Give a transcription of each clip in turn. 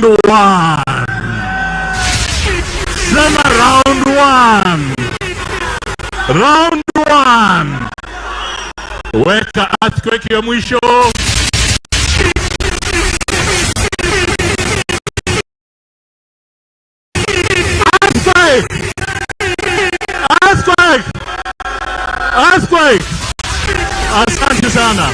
one. Sema round one. Round one. Weka earthquake ya mwisho. Earthquake. Earthquake. Earthquake. Asante sana.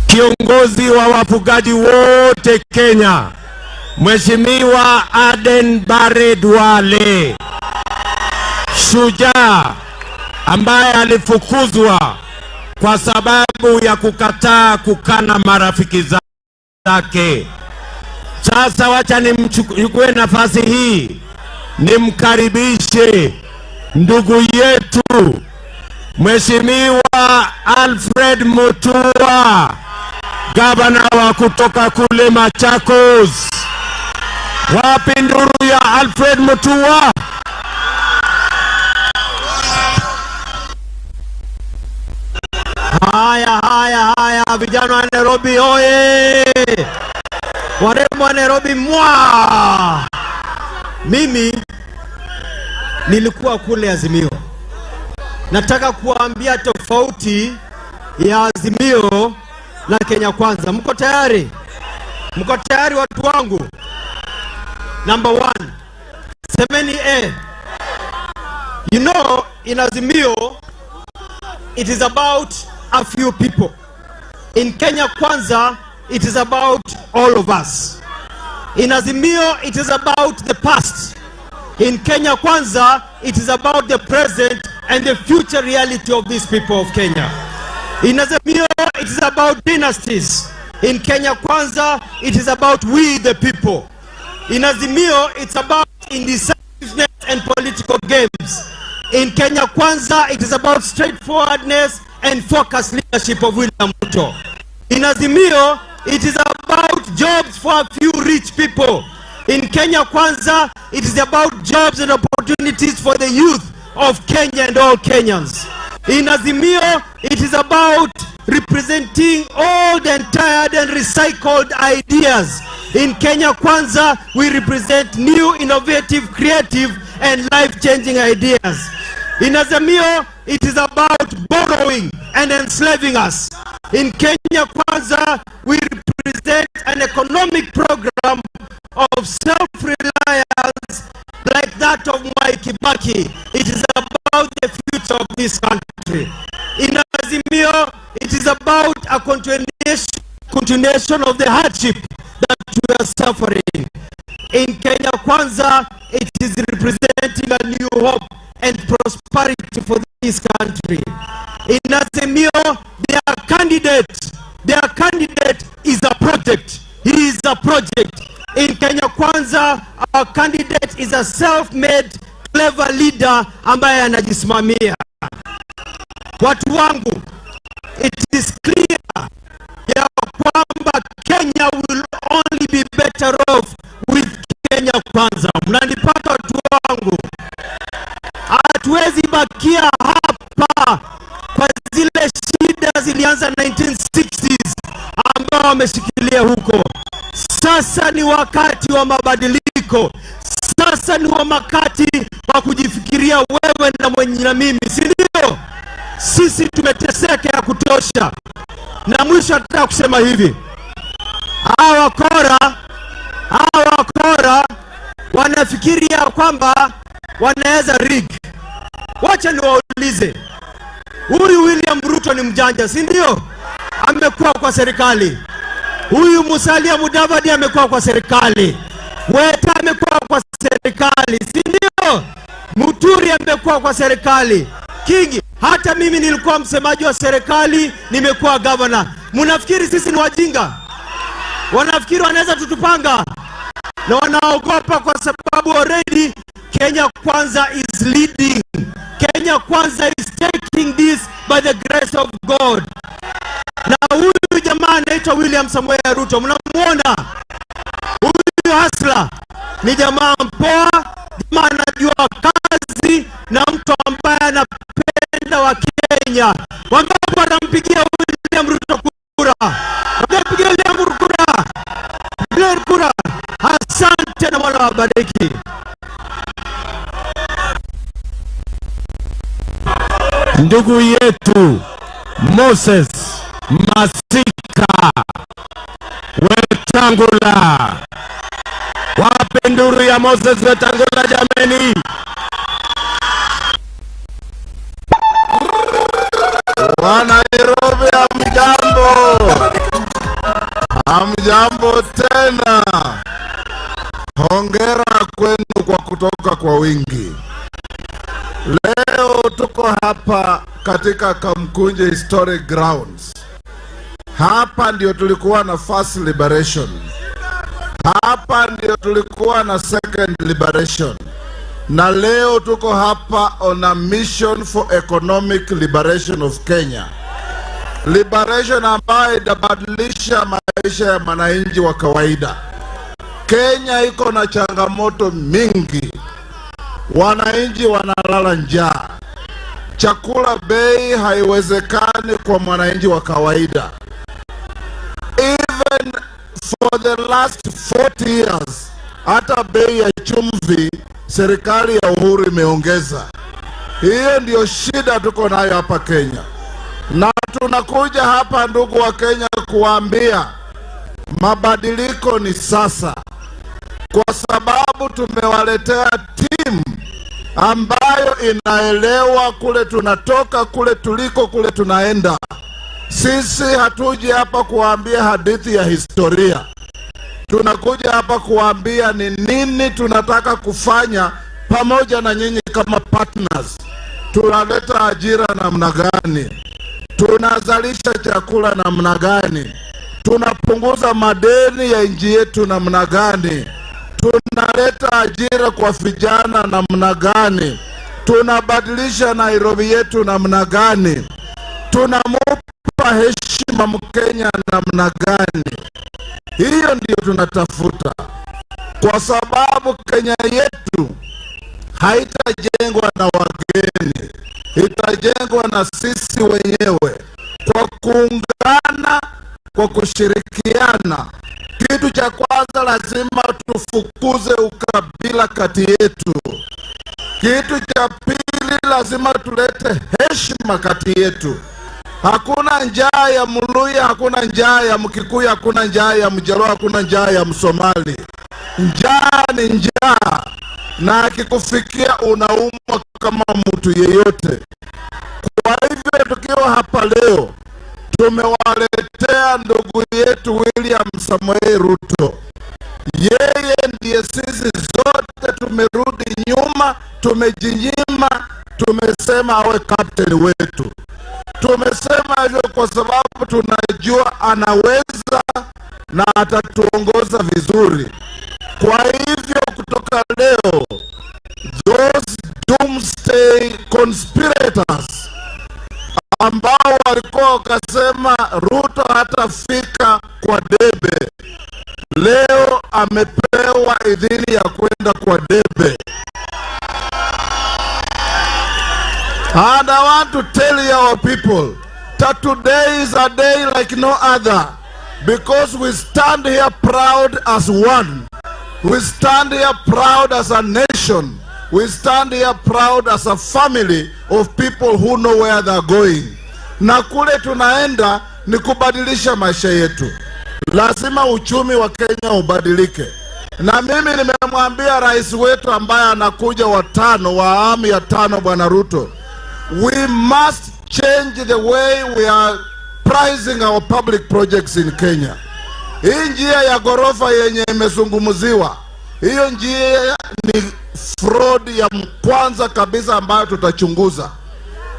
Kiongozi wa wafugaji wote Kenya, Mheshimiwa Aden Bare Duale, shujaa ambaye alifukuzwa kwa sababu ya kukataa kukana marafiki zake. Sasa wacha nimchukue nafasi hii nimkaribishe ndugu yetu Mheshimiwa Alfred Mutua, gavana wa kutoka kule Machakos. Wapi nduru ya Alfred Mutua? Haya, vijana wa Nairobi oye! Warembo wa Nairobi mwa! Mimi nilikuwa kule Azimio. Nataka kuambia tofauti ya Azimio na Kenya Kwanza. Mko tayari? Mko tayari watu wangu? Number one, semeni A. You know, in Azimio, it is about a few people. In Kenya Kwanza, it is about all of us. In Azimio, it is about the past. In Kenya Kwanza, it is about the present and the future reality of these people of Kenya. In Azimio, it is about dynasties. In Kenya Kwanza, it is about we the people. In Azimio, it's about indecisiveness and political games. In Kenya Kwanza, it is about straightforwardness and focused leadership of William Ruto. In Azimio, it is about jobs for a few rich people. In Kenya Kwanza, it is about jobs and opportunities for the youth of Kenya and all Kenyans. In Azimio, it is about representing old and tired and recycled ideas. In Kenya Kwanza, we represent new, innovative, creative and life-changing ideas. In Azimio, it is about borrowing and enslaving us. In Kenya Kwanza, we represent an economic program of self-reliance like that of Mwai Kibaki. It is about the future of this country. In Azimio, it is about a continuation of the hardship that we are suffering. In Kenya Kwanza, it is representing a new hope and prosperity for this country. In Azimio, their candidate is a project. He is a project. In Kenya Kwanza, our candidate is a self-made, clever leader ambaye anajisimamia. Watu wangu, it is clear ya kwamba Kenya will only be better off with Kenya Kwanza. Mnanipata watu wangu? Hatuwezi bakia hapa kwa zile shida zilianza 1960s ambao wameshikilia huko. Sasa ni wakati wa mabadiliko. Sasa ni wakati wa kujifikiria wewe na mwenye na mimi, si ndio? Sisi tumeteseka ya kutosha. Na mwisho nataka kusema hivi. Hawa wakora wanafikiria kwamba wanaweza rig. Wacha niwaulize. Huyu William Ruto ni mjanja, si ndio? Amekuwa kwa serikali. Huyu Musalia Mudavadi amekuwa kwa serikali. Weta amekuwa kwa serikali, si ndio? Muturi amekuwa kwa serikali. Kingi, hata mimi nilikuwa msemaji wa serikali, nimekuwa governor. Mnafikiri sisi ni wajinga? Wanafikiri wanaweza tutupanga? Na wanaogopa kwa sababu already Kenya Kwanza is leading. Kenya Kwanza is taking this by the grace of God. Na huyu jamaa anaitwa William Samoei Ruto, mnamuona? Huyu hasla ni jamaa mpoa, jamaa anajua kazi na mtu ambaye anapenda wa Kenya. Wangapi watampigia William Ruto kura? Wangapi William Ruto kura? William kura. Asante na Bwana wabariki. Ndugu yetu Moses Masika Wetangula, wape nduru ya Moses Wetangula jameni. Wana Nairobi hamjambo. Hamjambo tena. Hongera kwenu kwa kutoka kwa wingi. Leo tuko hapa katika Kamukunji Historic Grounds. Hapa ndio tulikuwa na first liberation. Hapa ndio tulikuwa na second liberation. Na leo tuko hapa on a mission for economic liberation of Kenya. Liberation ambayo itabadilisha maisha ya wananchi wa kawaida. Kenya iko na changamoto mingi. Wananchi wanalala njaa. Chakula bei haiwezekani kwa mwananchi wa kawaida. Even for the last 40 years, hata bei ya chumvi serikali ya Uhuru imeongeza. Hiyo ndio shida tuko nayo hapa Kenya. Na tunakuja hapa ndugu wa Kenya kuambia mabadiliko ni sasa. Kwa sababu tumewaletea timu ambayo inaelewa kule tunatoka, kule tuliko, kule tunaenda. Sisi hatuji hapa kuambia hadithi ya historia. Tunakuja hapa kuambia ni nini tunataka kufanya pamoja na nyinyi kama partners. Tunaleta ajira namna gani? Tunazalisha chakula namna gani? Tunapunguza madeni ya nchi yetu namna gani? Tunaleta ajira kwa vijana namna gani? Tunabadilisha Nairobi yetu namna gani? Tunamupa heshima Mkenya namna gani? Hiyo ndio tunatafuta. Kwa sababu Kenya yetu haitajengwa na wageni. Itajengwa na sisi wenyewe. Kwa kuungana, kwa kushirikiana. Kitu cha kwanza lazima tufukuze ukabila kati yetu. Kitu cha pili lazima tulete heshima kati yetu. Hakuna njaa ya Mluya, hakuna njaa ya Mkikuyu, hakuna njaa ya Mjaluo, hakuna njaa ya Msomali. Njaa ni njaa, na akikufikia unaumwa kama mtu yeyote. Kwa hivyo tukiwa hapa leo, tumewaletea ndugu yetu William Samoei Ruto. Yeye ndiye sisi zote tumerudi nyuma, tumejinyima, tumesema awe captain wetu. Tumesema hivyo kwa sababu tunajua anaweza na atatuongoza vizuri. Kwa hivyo kutoka leo, those doomsday conspirators ambao walikuwa wakasema Ruto hatafika kwa debe, leo amepewa idhini ya kwenda kwa debe. And I want to tell our people that today is a day like no other, because we stand here proud as one. We stand here proud as a nation. We stand here proud as a family of people who know where they're going. Na kule tunaenda ni kubadilisha maisha yetu. Lazima uchumi wa Kenya ubadilike. Na mimi nimemwambia rais wetu ambaye anakuja wa awamu ya 5 Bwana Ruto, we must change the way we are pricing our public projects in Kenya. Hii njia ya gorofa yenye imezungumziwa, hiyo njia ni fraud ya kwanza kabisa ambayo tutachunguza.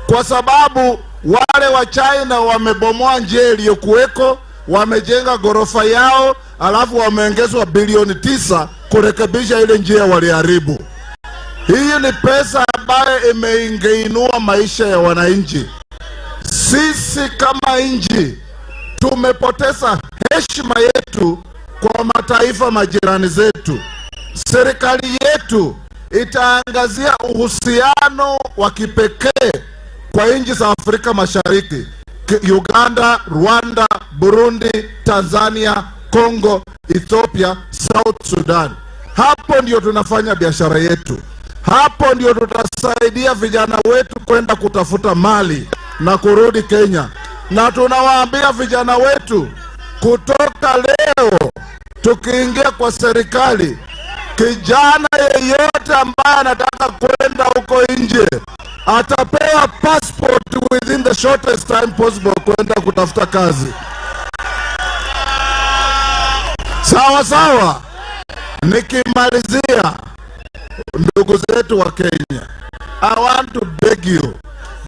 Kwa sababu wale wa China wamebomoa njia iliyokuweko, wamejenga gorofa yao, alafu wameongezwa bilioni 9 kurekebisha ile njia waliharibu. Hii ni pesa ambayo imeinua maisha ya wananchi. Sisi kama nchi tumepoteza heshima yetu kwa mataifa majirani zetu. serikali yetu itaangazia uhusiano wa kipekee kwa nchi za Afrika Mashariki, Uganda, Rwanda, Burundi, Tanzania, Kongo, Ethiopia, South Sudan. Hapo ndio tunafanya biashara yetu. Hapo ndio tutasaidia vijana wetu kwenda kutafuta mali na kurudi Kenya. Na tunawaambia vijana wetu, kutoka leo tukiingia kwa serikali, kijana yeyote ambaye anataka kwenda huko nje atapewa passport within the shortest time possible kwenda kutafuta kazi. Sawa sawa. Nikimalizia, ndugu zetu wa Kenya, I want to beg you,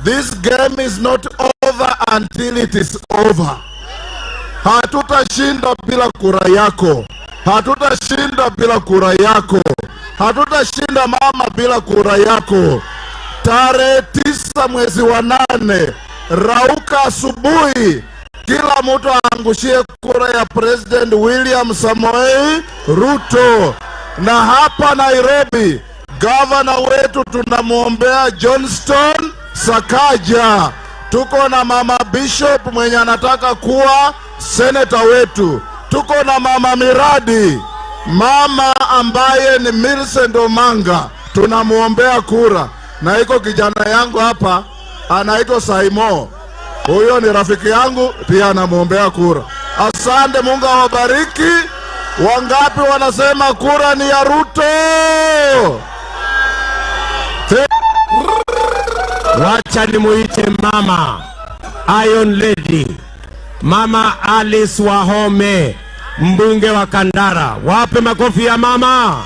this game is not over until it is over. Hatutashinda bila kura yako. Hatutashinda bila kura yako. Hatutashinda mama bila kura yako. Tarehe 9 mwezi wa 8, rauka asubuhi, kila mtu aangushie kura ya President William Samoei Ruto. Na hapa Nairobi, gavana wetu tunamuombea Johnston Sakaja. Tuko na mama Bishop mwenye anataka kuwa senator wetu. Tuko na mama Miradi, mama ambaye ni Millicent Omanga, tunamuombea kura. Na iko kijana yangu hapa anaitwa Saimo, huyo ni rafiki yangu pia, anamuombea kura. Asante, Mungu awabariki. Wangapi wanasema kura ni ya Ruto? Wacha nimuite mama Iron Lady, Mama Alice Wahome, mbunge wa Kandara. Wape makofi ya mama.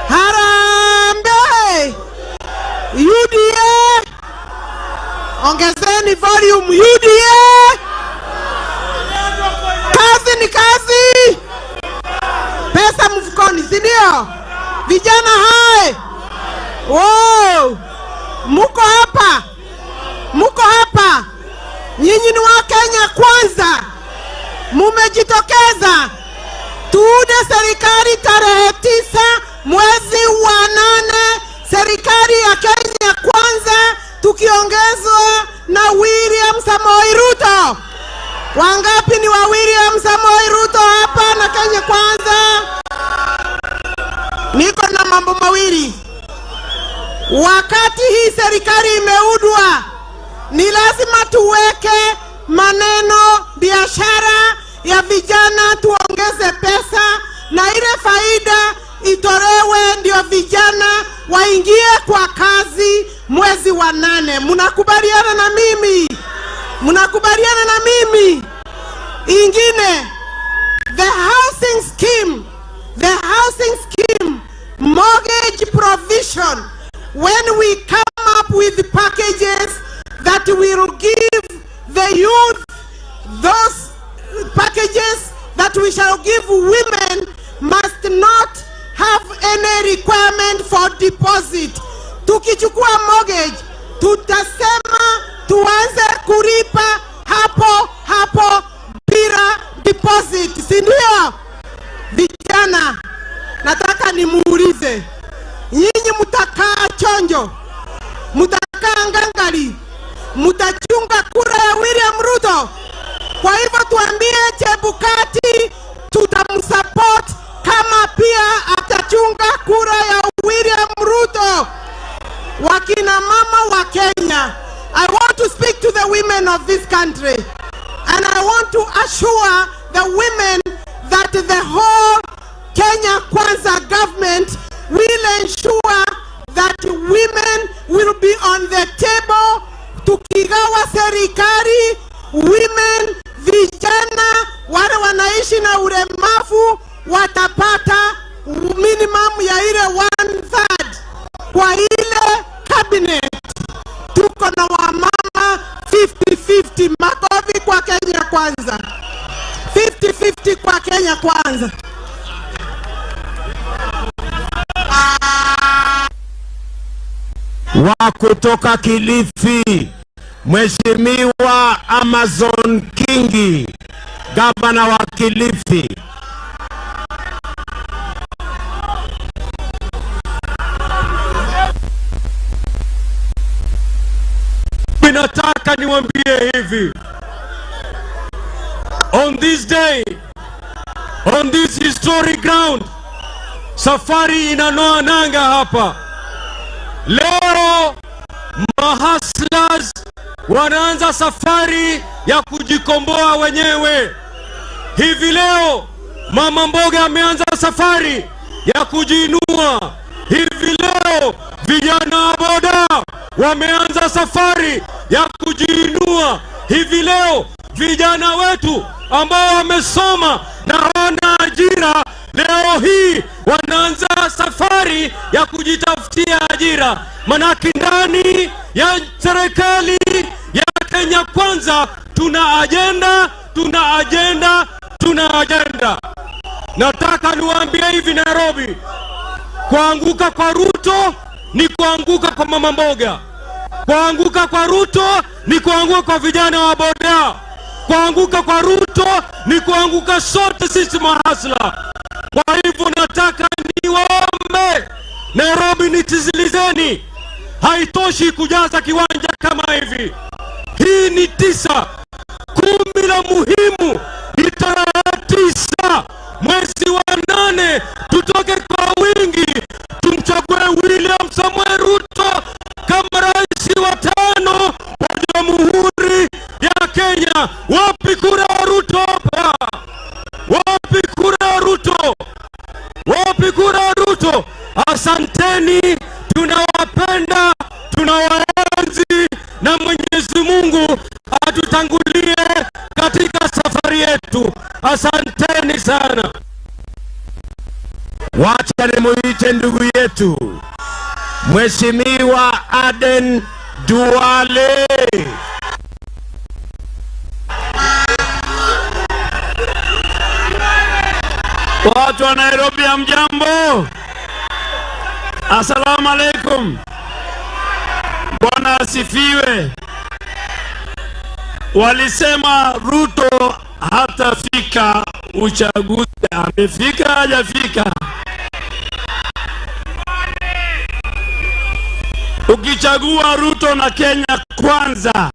Harambe! UDA! Ongezeni volume UDA! Kazi ni kazi! Pesa mfukoni, si ndio? Vijana hai! Wow! Muko hapa! Muko hapa! Nyinyi ni wa Kenya kwanza! Mumejitokeza! Tuude serikali tarehe 9 mwezi wa 8, serikali ya Kenya kwanza, tukiongezwa na William Samoei Ruto. Wangapi ni wa William Samoei Ruto hapa na Kenya kwanza? Niko na mambo mawili. Wakati hii serikali imeudwa, ni lazima tuweke maneno biashara ya vijana, tuongeze pesa na ile faida itolewe, ndio vijana waingie kwa kazi mwezi wa 8. Mnakubaliana na mimi? Mnakubaliana na mimi? Ingine, the housing scheme, mortgage provision, when we come up with packages that will give the youth, those packages that we shall give women must not have any requirement for deposit. Tukichukua mortgage, tutasema tuanze kulipa hapo bila deposit, si ndio? Vijana, nataka nimuulize, nyinyi mutakaa chonjo, mutakaa ngangari, mutachunga kura ya William Ruto? Kwa hivyo tuambie Chebukati tutamsupport kama pia atachunga kura ya William Ruto. Wakina mama wa Kenya, I want to speak to the women of this country, and I want to assure the women that the whole Kenya Kwanza government will ensure that women will be on the table. Tukigawa serikali, women, vijana, wale wanaishi na ulemavu watapata minimum ya ile 1/3 kwa ile cabinet. Tuko na wamama 50-50. Makofi kwa Kenya Kwanza. 50-50 kwa Kenya Kwanza. Wa kutoka Kilifi, Mheshimiwa Amazon Kingi, gavana wa Kilifi. Nataka niwaambie hivi, on this day, on this historic ground, safari inanoa nanga hapa. Leo mahaslas wanaanza safari ya kujikomboa wenyewe. Hivi leo mama mboga ameanza safari ya kujiinua. Hivi leo vijana boda wameanza safari ya kujiinua. Hivi leo vijana wetu ambao wamesoma na hawana ajira, leo hii wanaanza safari ya kujitafutia ajira. Manake ndani ya serikali ya Kenya Kwanza tuna agenda. Nataka niwaambie hivi Nairobi, kuanguka kwa Ruto ni kuanguka kwa mama mboga. Kuanguka kwa Ruto ni kuanguka kwa vijana wa boda. Kuanguka kwa Ruto ni kuanguka sote sisi mahasla. Kwa hivyo nataka niwaombe Nairobi, nitizilizeni. Haitoshi kujaza kiwanja kama hivi. Hii ni 9. 10 la muhimu ni tarehe 9 mwezi wa 8. Tutoke kwa wingi tumchague William Samuel Ruto kama rais wa 5 wa Jamhuri ya Kenya. Wapi kura Ruto hapa? Wapi kura Ruto? Wapi kura Ruto? Asanteni, tunawapenda, tunawaenzi, na Mwenyezi Mungu atutangulie katika safari yetu. Asanteni sana. Wacha nimuite ndugu yetu Mheshimiwa Aden Duale. Watu wa Nairobi, hamjambo? Asalamu alaikum. Bwana asifiwe. Walisema Ruto hatafika uchaguzi. Amefika hajafika? Ukichagua Ruto na Kenya Kwanza,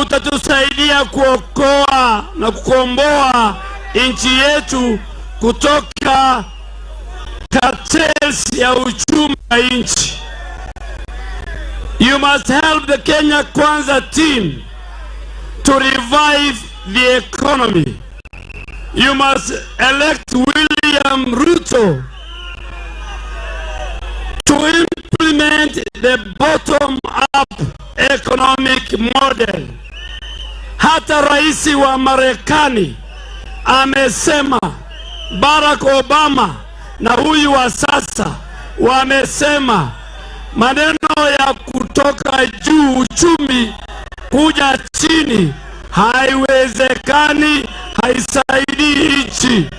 utatusaidia kuokoa na kukomboa nchi yetu kutoka cartels ya uchumi wa nchi. You must help the Kenya Kwanza team to revive the economy. You must elect William Ruto to implement the bottom-up economic model. Hata rais wa Marekani amesema, Barack Obama na huyu wa sasa wamesema, maneno ya kutoka juu uchumi kuja chini haiwezekani, haisaidii nchi.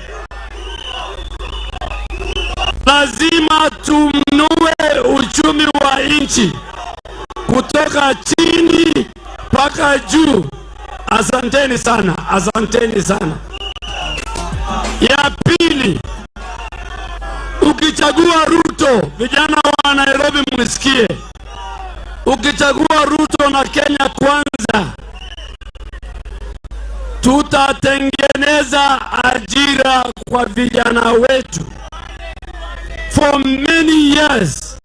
Lazima tumnue uchumi wa nchi kutoka chini mpaka juu. Asanteni sana, asanteni sana. Ya pili, ukichagua Ruto, vijana wa Nairobi mnisikie, ukichagua Ruto na Kenya Kwanza, tutatengeneza ajira kwa vijana wetu. For many years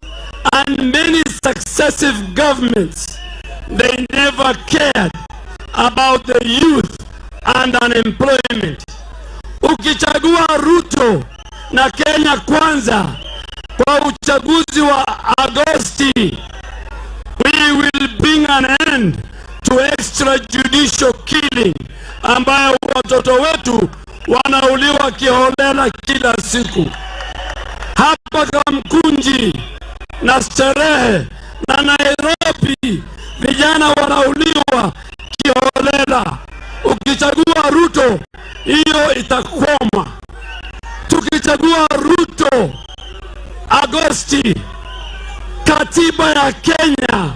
and many successive governments, they never cared about the youth and unemployment. Ukichagua Ruto na Kenya Kwanza kwa uchaguzi wa Agosti, we will bring an end to extrajudicial killing, ambayo watoto wetu wanauliwa kiholela kila siku. Hapa Kamukunji na Starehe na Nairobi, vijana wanauliwa kiholela. Ukichagua Ruto, hiyo itakwama. Tukichagua Ruto Agosti, katiba ya Kenya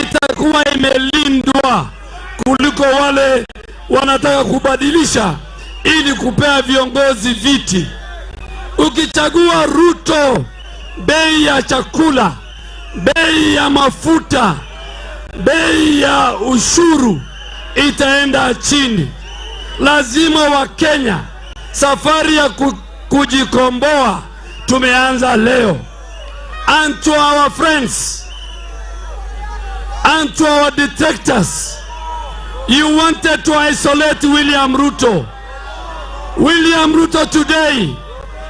itakuwa imelindwa kuliko wale wanataka kubadilisha ili kupea viongozi viti. Ukichagua Ruto, bei ya chakula, bei ya mafuta, bei ya ushuru itaenda chini. Lazima wa Kenya, safari ya kujikomboa tumeanza leo. And to our friends, and to our detractors, you wanted to isolate William Ruto. William Ruto today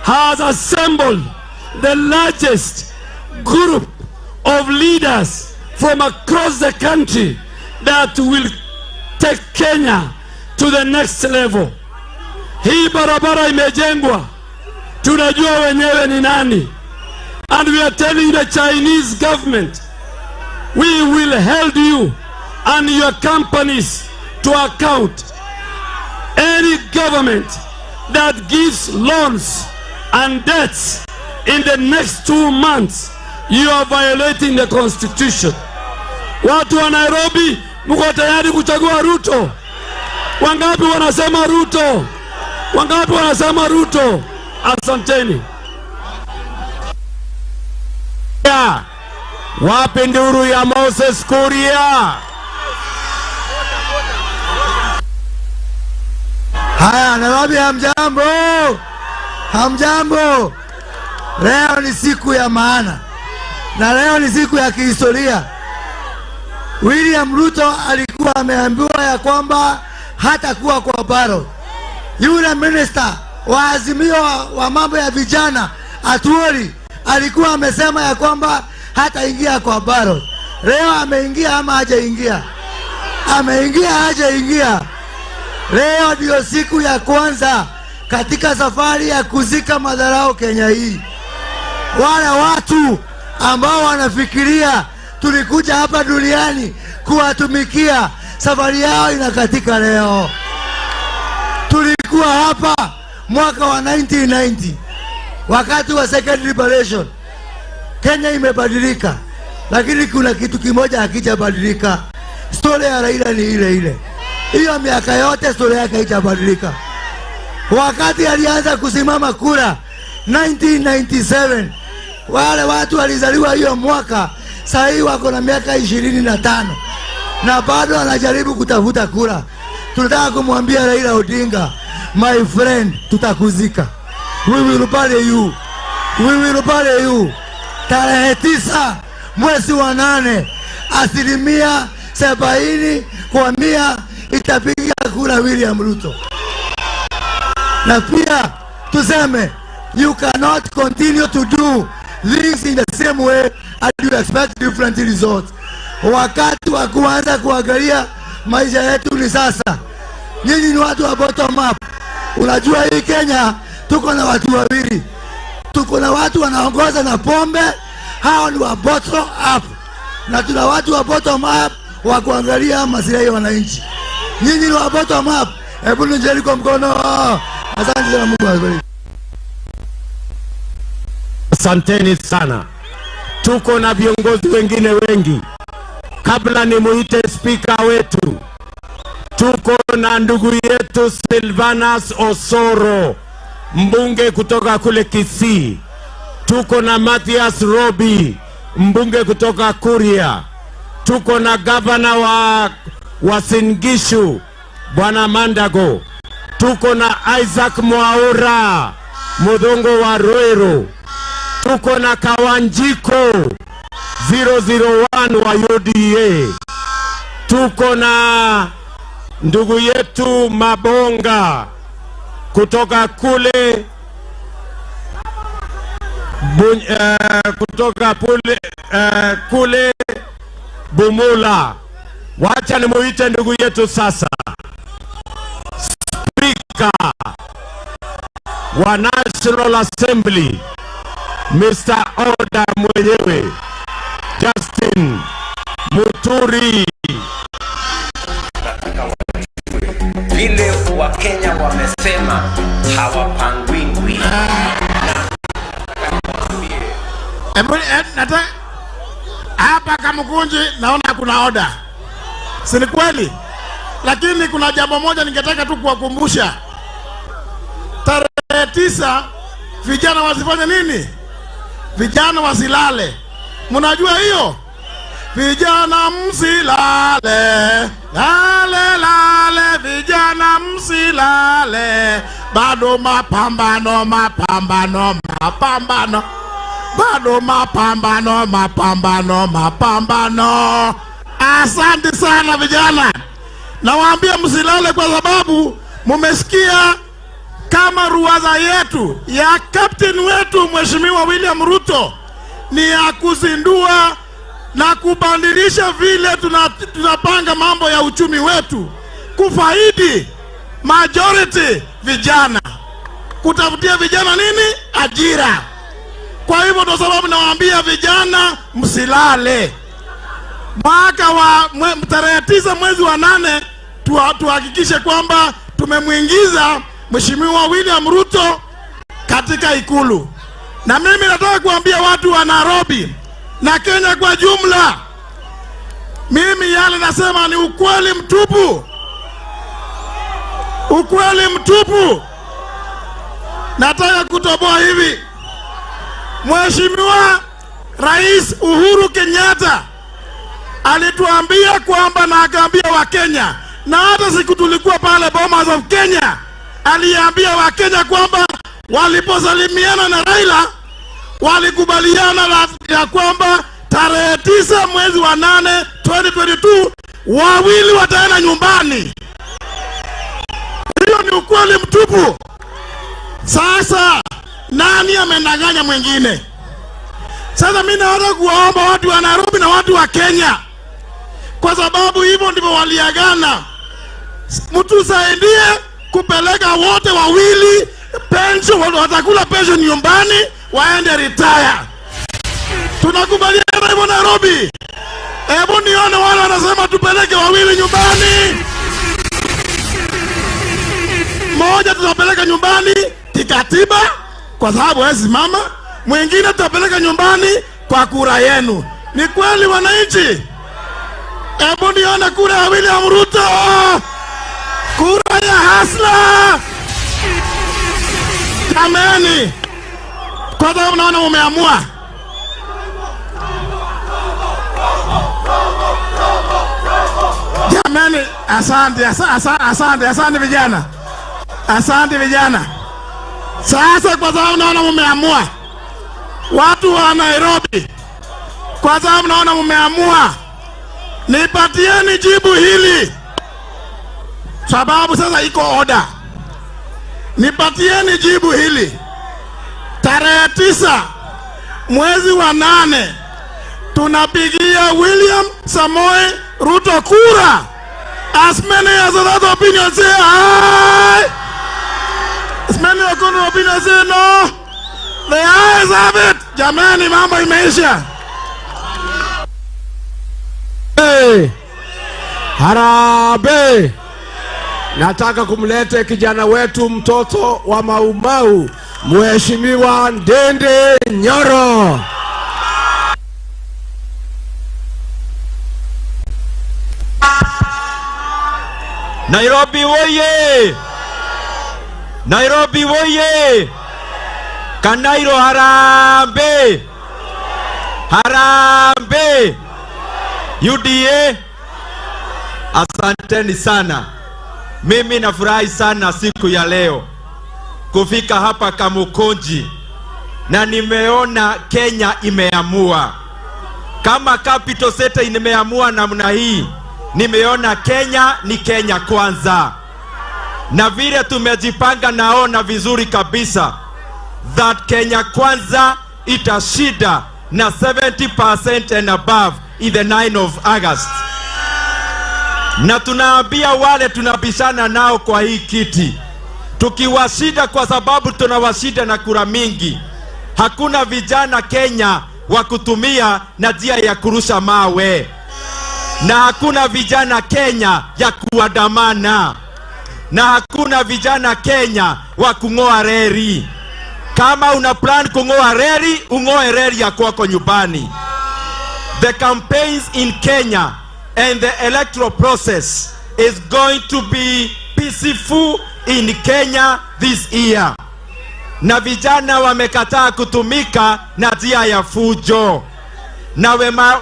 has assembled the largest group of leaders from across the country that will take Kenya to the next level. Hii barabara imejengwa, tunajua wenyewe ni nani. And we are telling the Chinese government, we will hold you and your companies to account. Any government that gives loans and debts in the next 2 months, you are violating the constitution. Watu wa Nairobi, mko tayari kuchagua Ruto? Wangapi wanasema Ruto? Wangapi wanasema Ruto? Asanteni. Wapi nduru ya Moses Kuria? Haya, Nairobi hamjambo. Hamjambo. Leo ni siku ya maana. Na leo ni siku ya kihistoria. William Ruto alikuwa ameambiwa ya kwamba hatakuwa kwa baro. Yule minister wa Azimio wa mambo ya vijana Atuoli alikuwa amesema ya kwamba hataingia kwa baro. Leo ameingia ama hajaingia? Ameingia, hajaingia? Leo ndio siku ya kwanza katika safari ya kuzika madharau Kenya hii. Wale watu ambao wanafikiria tulikuja hapa duniani kuwatumikia, safari yao inakatika leo. Tulikuwa hapa mwaka wa 1990 wakati wa second liberation. Kenya imebadilika, lakini kuna kitu kimoja hakijabadilika. Story ya Raila ni ile ile. Hiyo miaka yote story yake haijabadilika. Wakati alianza kusimama kura 1997, wale watu walizaliwa hiyo mwaka, sasa hivi wako na miaka 25 na bado anajaribu kutafuta kura. Tunataka kumwambia Raila Odinga, my friend, tutakuzika. We will bury you. We will bury you. Tarehe 9 mwezi wa 8, 70% itapiga kura William Ruto. Na pia tuseme, you cannot continue to do things in the same way and you expect different results. Wakati wa kuanza kuangalia maisha yetu ni sasa. Nyinyi ni watu wa bottom up. Unajua hii Kenya tuko na watu wawili. Tuko na watu wanaongoza na pombe, hao ni wa bottom up. Na tuna watu wa bottom up wa kuangalia maslahi ya wananchi. Nyinyi ni wa bottom up. Hebu nijeni kwa mkono. Asante sana, Mungu awabariki. Asanteni sana. Tuko na viongozi wengine wengi. Kabla ni muite speaker wetu, tuko na ndugu yetu Silvanus Osoro, mbunge kutoka kule Kisii. Tuko na Mathias Robi, mbunge kutoka Kuria. Tuko na gavana wa Uasin Gishu, Bwana Mandago. Tuko na Isaac Mwaura, Mudhongo wa Ruiru. Tuko na Kawanjiko 001 wa UDA. Tuko na ndugu yetu Mabonga kutoka kule kule Bumula. Wacha nimuite ndugu yetu sasa, Speaker wa National Assembly, Mr. Order mwenyewe, Justin Muturi. Vile Wakenya wamesema hawapangwingwi. Hapa Kamukunji naona kuna order. Si ni kweli? Lakini kuna jambo moja ningetaka tu kuwakumbusha. Tarehe 9 vijana wasifanye nini? Vijana wasilale. Mnajua hiyo? Vijana msilale, lale lale, vijana msilale, bado mapambano, mapambano, mapambano, bado mapambano, mapambano, mapambano. Asante sana vijana. Nawaambia msilale kwa sababu mumesikia kama ruwaza yetu ya captain wetu Mheshimiwa William Ruto ni ya kuzindua na kubadilisha vile tunapanga mambo ya uchumi wetu, kufaidi majority vijana, kutafutia vijana nini? Ajira. Kwa hivyo ndio sababu nawaambia vijana msilale. Mwaka wa tarehe 9 mwezi wa 8 tuhakikishe kwamba tumemwingiza Mheshimiwa William Ruto katika ikulu. Na mimi nataka kuambia watu wa Nairobi na Kenya kwa jumla, mimi yale nasema ni ukweli mtupu. Ukweli mtupu. Nataka kutoboa hivi. Mheshimiwa Rais Uhuru Kenyatta alituambia kwamba, na akaambia wa Kenya, na hata siku tulikuwa pale Bomas of Kenya, aliambia wa Kenya kwamba waliposalimiana na Raila walikubaliana ya kwamba tarehe 9 mwezi wa 8 2022 wawili wataenda nyumbani. Hiyo ni ukweli mtupu. Sasa nani amendanganya mwingine? Sasa mimi naomba kuwaomba watu wa Nairobi na watu wa Kenya, kwa sababu hivyo ndivyo waliagana, mtusaidie kupeleka wote wawili pension, watakula pension nyumbani, waende retire. Tunakubaliana hivyo Nairobi? Hebu nione wale wanasema tupeleke wawili nyumbani. Mmoja tutapeleka nyumbani kikatiba kwa sababu hawezi mama, mwingine tutapeleka nyumbani kwa kura yenu. Ni kweli wananchi? Hebu nione kura ya William Ruto, kura ya hasla. Jameni, kwa sababu naona umeamua. Jameni, asante vijana. Asante vijana. Sasa kwa sababu naona umeamua, watu wa Nairobi, kwa sababu naona umeamua, nipatieni jibu hili, sababu sasa iko order. Nipatieni jibu hili. Tarehe 9 mwezi wa 8 tunapigia William Samoei Ruto kura. As many as that opinion say aye, as many as that opinion say no, the ayes have it. Jamani, mambo imeisha. Hey, Harambee! Nataka kumlete kijana wetu, mtoto wa Maumau, Mheshimiwa Ndindi Nyoro. Nairobi woye! Nairobi woye! Kanairo harambee! Harambee! UDA, asanteni sana. Mimi nafurahi sana siku ya leo kufika hapa Kamukunji, na nimeona Kenya imeamua. Kama capital city imeamua namna hii, nimeona Kenya ni Kenya kwanza. Na vile tumejipanga, naona vizuri kabisa that Kenya kwanza itashinda na 70% and above in the 9 of August. Na tunaambia wale tunabishana nao kwa hii kiti, tukiwashinda, kwa sababu tunawashinda na kura mingi, hakuna vijana Kenya wa kutumia na njia ya kurusha mawe, na hakuna vijana Kenya ya kuandamana, na hakuna vijana Kenya wa kung'oa reli. Kama una plan kung'oa reli, ung'oe reli ya kwako nyumbani. The campaigns in Kenya and the electoral process is going to be peaceful in Kenya this year. Na vijana wamekataa kutumika na njia ya fujo, na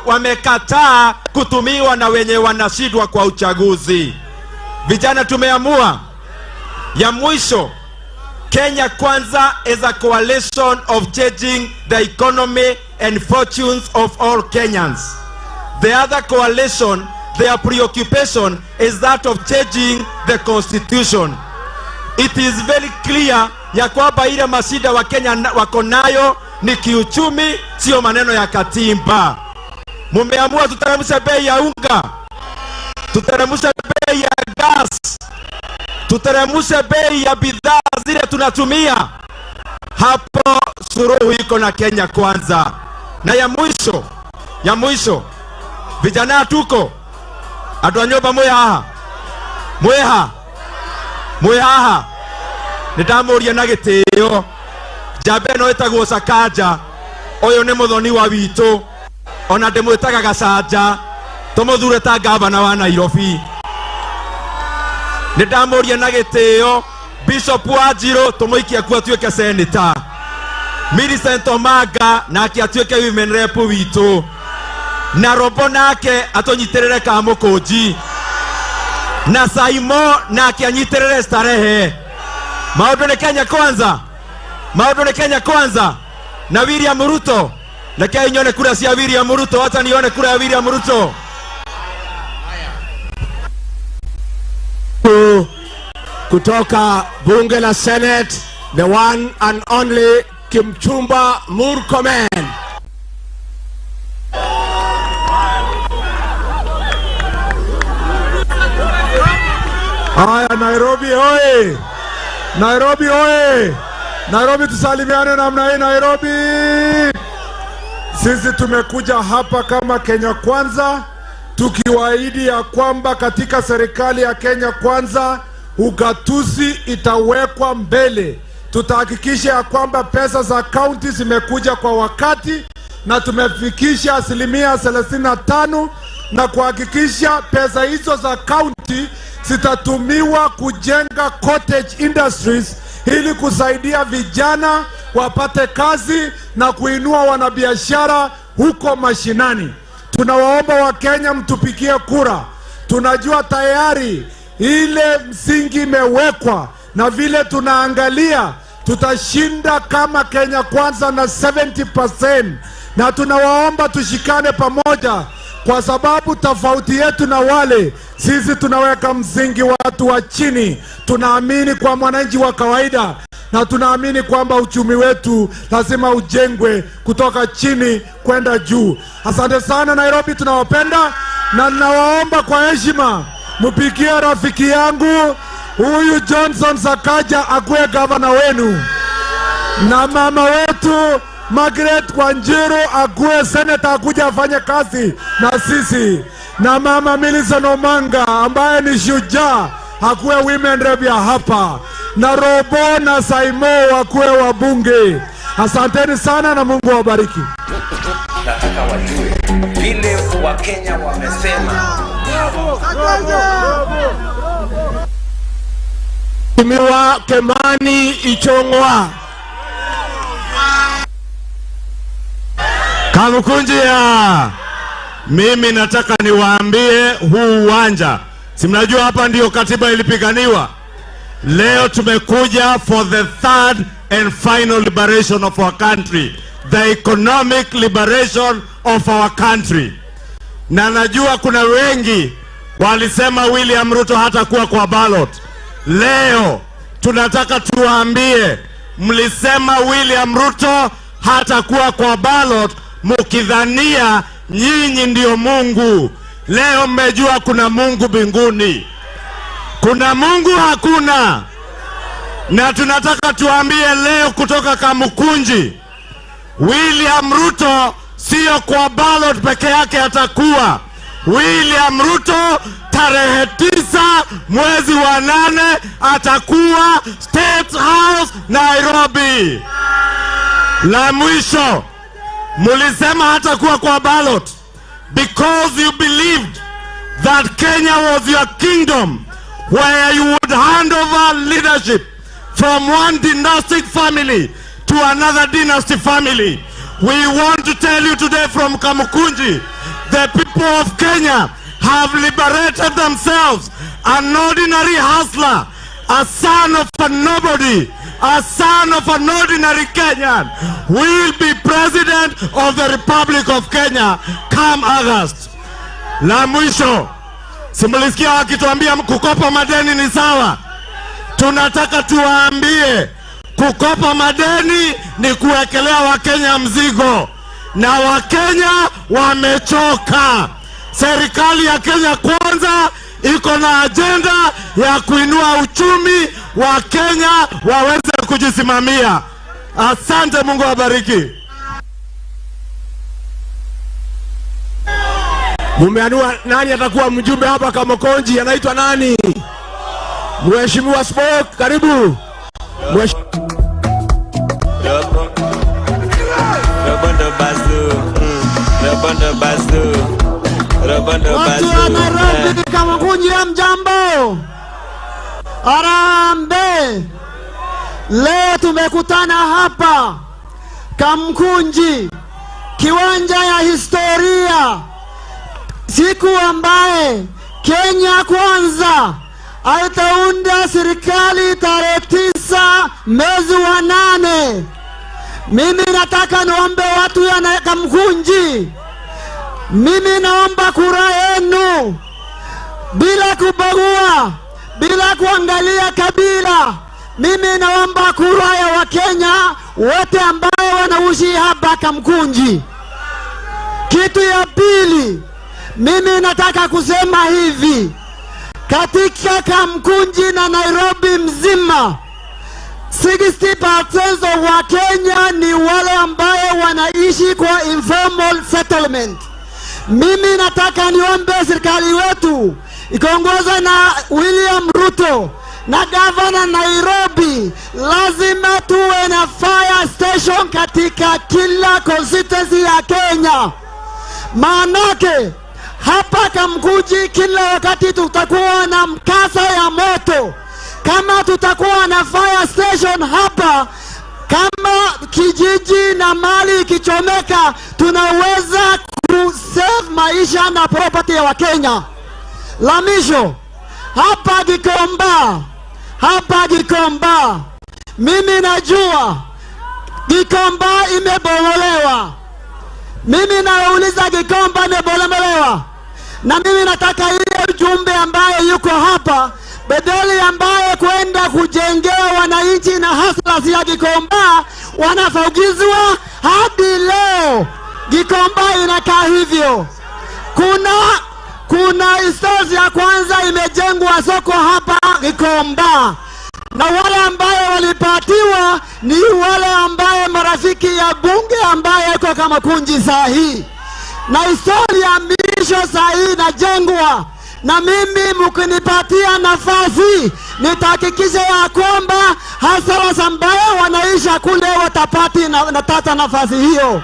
wamekataa kutumiwa na wenye wanashindwa kwa uchaguzi. Vijana tumeamua. Ya mwisho, Kenya Kwanza is a coalition of changing the economy and fortunes of all Kenyans. The other coalition, their preoccupation is that of changing the constitution. It is very clear ya kwamba ile mashida wa Kenya wako nayo ni kiuchumi, sio maneno ya katiba. Mumeamua tuteremshe bei ya unga, tuteremshe bei ya gas, tuteremshe bei ya bidhaa zile tunatumia. Hapo suruhu iko na Kenya Kwanza. Na ya mwisho, vijana tuko atwanyoba mwehaha nitamuria na gitio jambe no etagwo Sakaja, oyo ni muthoni wa witu, ona ndimwitaga Gacanja, tumuthure ta gavana wa Nairobi. Nitamuria na gitio Bishop Wanjiru, tumuikia kuo atuike senator. Millicent Omanga nake atuike women rep witu, na Robo nake atonyitirire Kamukunji, na Saimo nake anyitirire Starehe. Maundu ni Kenya Kwanza, na William Ruto. Leke nyone kura cia William Ruto, hata nione kura ya William Ruto. Kutoka bunge la Senate, the one and only Kipchumba Murkomen. Haya, Nairobi hoye! Nairobi hoye! Nairobi tusalimiane namna hii Nairobi! Sisi tumekuja hapa kama Kenya Kwanza tukiwaahidi ya kwamba katika serikali ya Kenya Kwanza ugatuzi itawekwa mbele. Tutahakikisha ya kwamba pesa za county zimekuja kwa wakati na tumefikisha 35%, na kuhakikisha pesa hizo za county zitatumiwa kujenga cottage industries ili kusaidia vijana wapate kazi na kuinua wanabiashara huko mashinani. Tunawaomba Wakenya mtupigie kura. Tunajua tayari ile msingi imewekwa, na vile tunaangalia tutashinda kama Kenya Kwanza na 70%, na tunawaomba tushikane pamoja, kwa sababu tofauti yetu na wale, sisi tunaweka msingi watu wa chini. Tunaamini kwa mwananchi wa kawaida, na tunaamini kwamba uchumi wetu lazima ujengwe kutoka chini kwenda juu. Asante sana Nairobi, tunawapenda, na ninawaomba kwa heshima mpigie rafiki yangu huyu Johnson Sakaja akuwe gavana wenu, na mama wetu Margaret Wanjiru akuwe senator, akuja afanye kazi na sisi, na mama Millicent Omanga ambaye ni shujaa akuwe women rep ya hapa, na Robo na Saimo wakuwe wabunge. Asanteni sana na Mungu awabariki. Nataka wajue vile Wakenya wamesema. Mheshimiwa Kimani Ichung'wah. Kamukunji ya mimi nataka niwaambie huu uwanja, si mnajua hapa ndio katiba ilipiganiwa. Leo tumekuja for the third and final liberation of our country, the economic liberation of our country. Na najua kuna wengi walisema William Ruto hatakuwa kwa ballot. Leo tunataka tuwaambie, mlisema William Ruto hatakuwa kwa ballot mukidhania nyinyi ndio Mungu. Leo mmejua kuna Mungu mbinguni. Kuna Mungu hakuna. Na tunataka tuambie leo kutoka Kamukunji, William Ruto sio kwa ballot peke yake atakuwa. William Ruto tarehe 9 mwezi wa 8 atakuwa State House Nairobi. La mwisho, mulisema hatakuwa kwa ballot because you believed that Kenya was your kingdom, where you would hand over leadership from one dynastic family to another dynasty family. We want to tell you today from Kamukunji, the people of Kenya have liberated themselves. An ordinary hustler, a son of a nobody, a son of an ordinary Kenyan, will be president of the Republic of Kenya come August. La mwisho, simulisikia wakituambia kukopa madeni ni sawa. Tunataka tuwaambie kukopa madeni ni kuwekelea Wakenya mzigo, na Wakenya wamechoka. Serikali ya Kenya Kwanza iko na agenda ya kuinua uchumi wa Kenya waweze kujisimamia. Asante, Mungu awabariki. Mumeanua nani atakuwa mjumbe hapa Kamukunji? Anaitwa nani? Mheshimiwa Spoke, karibu. Watu wa Nairobi, Kamukunji, mjambo. Harambee. Leo tumekutana hapa Kamukunji, kiwanja ya historia, siku ambaye Kenya Kwanza ataunda serikali tarehe 9 mwezi wa 8. Mimi nataka niombe watu ya Kamukunji, mimi naomba kura yenu bila kubagua, bila kuangalia kabila. Mimi naomba kura ya Wakenya wote ambao wanaishi hapa Kamukunji. Kitu ya pili, mimi nataka kusema hivi, katika Kamukunji na Nairobi mzima 60% wa Wakenya ni wale ambao wanaishi kwa informal settlement. Mimi nataka niombe serikali wetu ikiongozwa na William Ruto na gavana Nairobi, lazima tuwe na fire station katika kila constituency ya Kenya. Maanake hapa Kamukunji kila wakati tutakuwa na mkasa ya moto. Kama tutakuwa na fire station hapa, kama kijiji na mali ikichomeka, tunaweza kusave maisha na property ya Wakenya. La mwisho, hapa Gikomba, mimi najua Gikomba imebomolewa. Mimi nauliza, Gikomba imebomolewa? Na mimi nataka ile ujumbe ambaye yuko hapa, bedeli ambaye kwenda kujengea wananchi na hasa ya Gikomba, wanafaugizwa hadi leo. Gikomba inakaa hivyo. Kuna stores ya kwanza imejengwa soko hapa Gikomba, na wale ambao walipatiwa ni wale ambao marafiki ya bunge ambaye yuko Kamukunji saa hii, na historia misho saa hii najengwa. Na mimi mkinipatia nafasi, nitahakikisha ya kwamba hasa ambao wanaisha kule watapati na tata nafasi hiyo.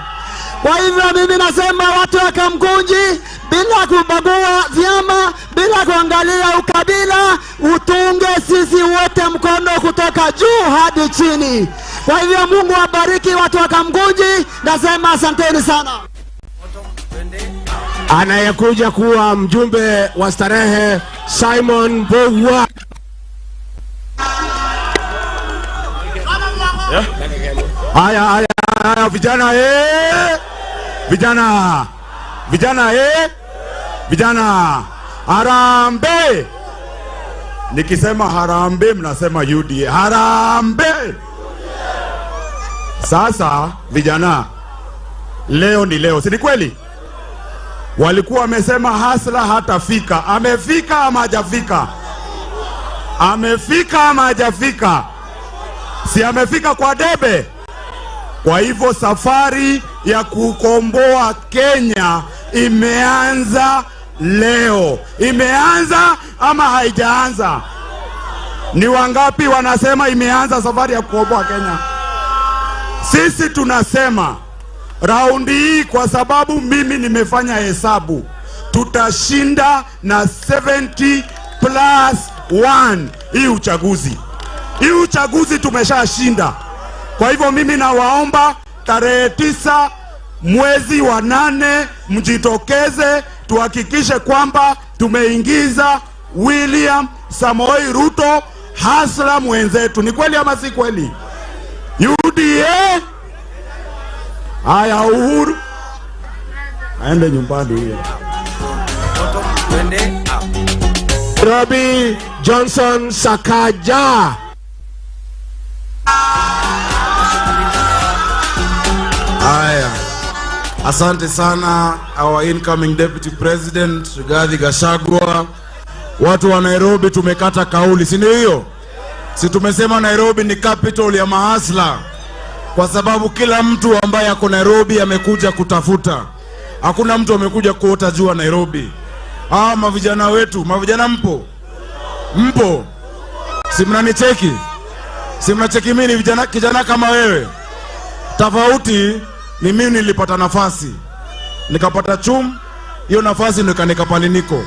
Kwa hivyo mimi nasema watu wa Kamukunji, bila kubagua vyama, bila kuangalia ukabila, utunge sisi wote mkono kutoka juu hadi chini. Kwa hivyo Mungu abariki watu wa Kamukunji, nasema asanteni sana. Anayekuja kuwa mjumbe wa starehe Simon Bogwa. Haya vijana, vijana harambe. Nikisema harambe mnasema UDA. Harambe. Sasa vijana, leo ni leo, si ni kweli? Walikuwa wamesema Hasla hatafika. Amefika ama hajafika? Amefika ama hajafika? Si amefika kwa debe? Kwa hivyo safari ya kukomboa Kenya imeanza leo. Imeanza ama haijaanza? Ni wangapi wanasema imeanza safari ya kukomboa Kenya? Sisi tunasema raundi hii, kwa sababu mimi nimefanya hesabu, tutashinda na 70+1 hii uchaguzi. Hii uchaguzi tumeshashinda. Kwa hivyo mimi nawaomba tarehe 9 mwezi wa 8 mjitokeze, tuhakikishe kwamba tumeingiza William Samoei Ruto hasla mwenzetu. Ni kweli ama si kweli? UDA haya, Uhuru aende nyumbani huyo. Nairobi Johnson Sakaja. Haya, asante sana our incoming deputy president Rigathi Gachagua. Watu wa Nairobi tumekata kauli, si ndio hiyo? Si tumesema Nairobi ni capital ya mahasla, kwa sababu kila mtu ambaye ako Nairobi amekuja kutafuta. Hakuna mtu amekuja kuota jua Nairobi. Mavijana wetu, mavijana mpo? Mpo? Si mnanicheki? Si mnacheki mimi ni kijana kama wewe? Tofauti ni mimi nilipata nafasi, nikapata hiyo nafasi ndio kanika pale niko.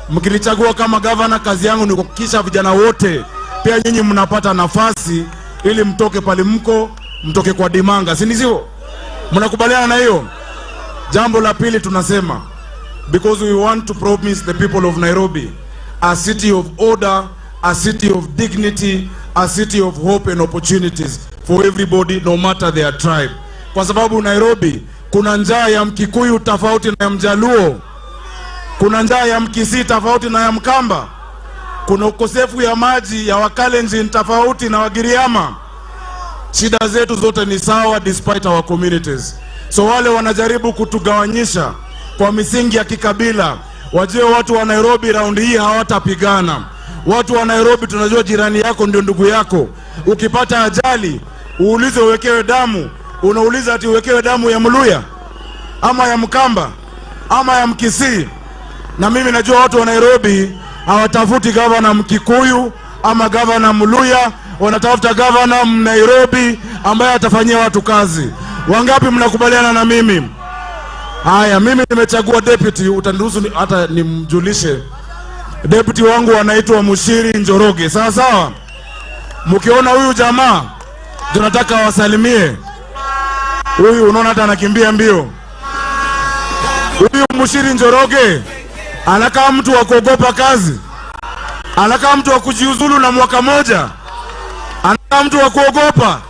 Mkinichagua kama governor, kazi yangu ni kuhakikisha vijana wote pia nyinyi mnapata nafasi ili mtoke pale mtoke kwa dimanga, si ndio? Mnakubaliana na hiyo? Jambo la pili tunasema, because we want to promise the people of Nairobi a city of order, a city of dignity, a city of hope and opportunities for everybody no matter their tribe. Kwa sababu Nairobi kuna njaa ya Mkikuyu tofauti na ya Mjaluo, kuna njaa ya Mkisii tofauti na ya Mkamba, kuna ukosefu ya maji ya Wakalenjin tofauti na Wagiriama. Shida zetu zote ni sawa despite our communities. So wale wanajaribu kutugawanyisha kwa misingi ya kikabila, wajue watu wa Nairobi raundi hii hawatapigana. Watu wa Nairobi tunajua jirani yako ndio ndugu yako. Ukipata ajali uulize uwekewe damu, unauliza ati uwekewe damu ya Mluya ama ya Mkamba ama ya Mkisii. Na mimi najua watu wa Nairobi hawatafuti gavana Mkikuyu ama gavana Mluya, wanatafuta gavana Nairobi ambaye atafanyia watu kazi. Wangapi mnakubaliana na mimi? Haya, mimi nimechagua deputy, utaniruhusu hata nimjulishe. Deputy wangu anaitwa Mushiri Njoroge. Sawa sawa? Mkiona huyu jamaa tunataka wasalimie. Huyu unaona hata anakimbia mbio. Huyu Mushiri Njoroge anakaa mtu wa kuogopa kazi. Anakaa mtu wa kujiuzulu na mwaka moja. Anakaa mtu wa kuogopa.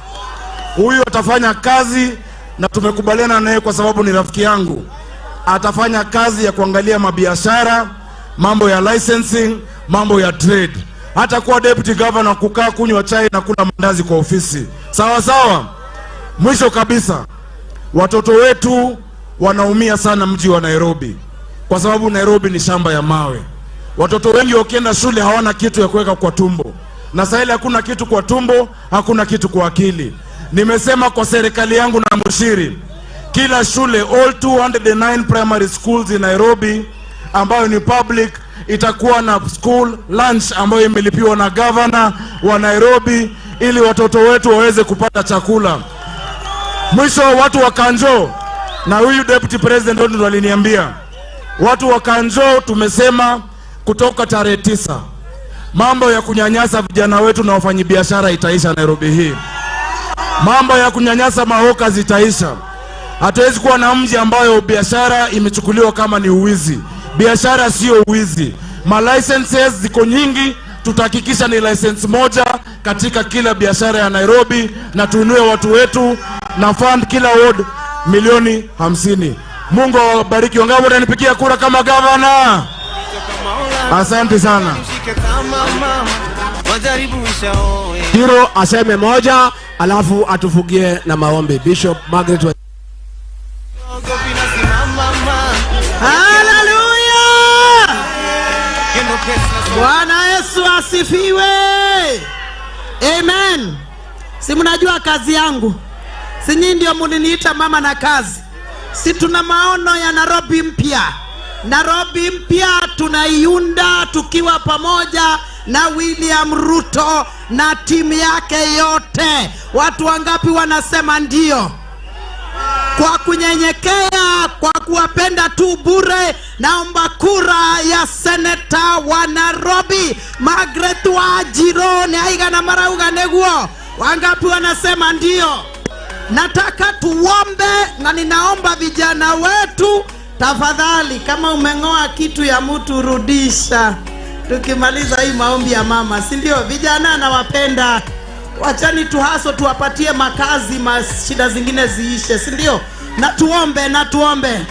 Huyu atafanya kazi na tumekubaliana naye kwa sababu ni rafiki yangu. Atafanya kazi ya kuangalia mabiashara, mambo ya licensing, mambo ya trade. Hata kuwa deputy governor kukaa kunywa chai na kula mandazi kwa ofisi. Sawa sawa? Mwisho kabisa, watoto wetu wanaumia sana mji wa Nairobi, kwa sababu Nairobi ni shamba ya mawe. Watoto wengi wakienda shule hawana kitu ya kuweka kwa tumbo. Na sasa ile hakuna kitu kwa tumbo, hakuna kitu kwa akili. Nimesema kwa serikali yangu na Mushiri, kila shule, all 209 primary schools in Nairobi ambayo ni public, itakuwa na school lunch ambayo imelipiwa na governor wa Nairobi ili watoto wetu waweze kupata chakula. Mwisho, watu wa Kanjo, na huyu deputy president ndio aliniambia, watu wa Kanjo tumesema kutoka tarehe 9 mambo ya kunyanyasa vijana wetu na wafanyabiashara itaisha Nairobi hii. Mambo ya kunyanyasa mahoka zitaisha. Hatuwezi kuwa na mji ambayo biashara imechukuliwa kama ni uwizi. Biashara sio uwizi. Ma licenses ziko nyingi, tutahakikisha ni license moja katika kila biashara ya Nairobi na tuinue watu wetu na fund kila ward milioni 50. Mungu awabariki. Wangapi watanipigia kura kama governor? Asante sana. Hiro aseme moja alafu atufugie na maombi. Bishop Margaret wa... Haleluya! Bwana Yesu asifiwe. Amen. Si mnajua kazi yangu? Si nyinyi ndio mliniita mama na kazi? Si tuna maono ya Nairobi mpya. Nairobi mpya tunaiunda tukiwa pamoja na William Ruto na timu yake yote. Watu wangapi wanasema ndio? Kwa kunyenyekea, kwa kuwapenda tu bure. Naomba kura ya seneta wa Nairobi Margaret Wajirone. Aiga na marauga neguo. Wangapi wanasema ndio? Nataka tuombe, na ninaomba vijana wetu, tafadhali kama umeng'oa kitu ya mtu rudisha. Tukimaliza hii maombi ya mama, si ndio? Vijana nawapenda. Wachani tuhaso, tuwapatie makazi, shida zingine ziishe, si ndio? Na tuombe.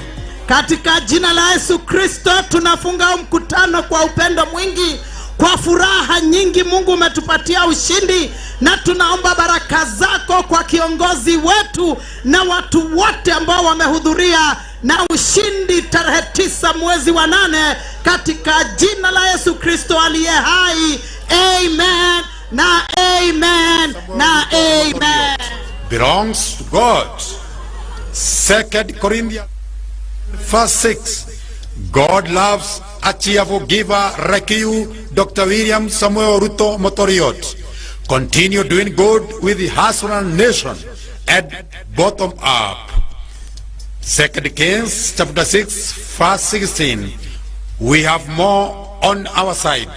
Katika jina la Yesu Kristo tunafunga mkutano kwa upendo mwingi, kwa furaha nyingi. Mungu umetupatia ushindi, na tunaomba baraka zako kwa kiongozi wetu na watu wote ambao wamehudhuria na ushindi tarehe 9 mwezi wa 8, katika jina la Yesu Kristo aliye hai. Amen na amen na amen. Belongs to God. 2 Corinthians 1:6. God loves a cheerful giver like you, Dr. William Samuel Ruto Motoriot. Continue doing good with the hustler nation and bottom up. 2 Kings chapter 6 verse 16. We have more on our side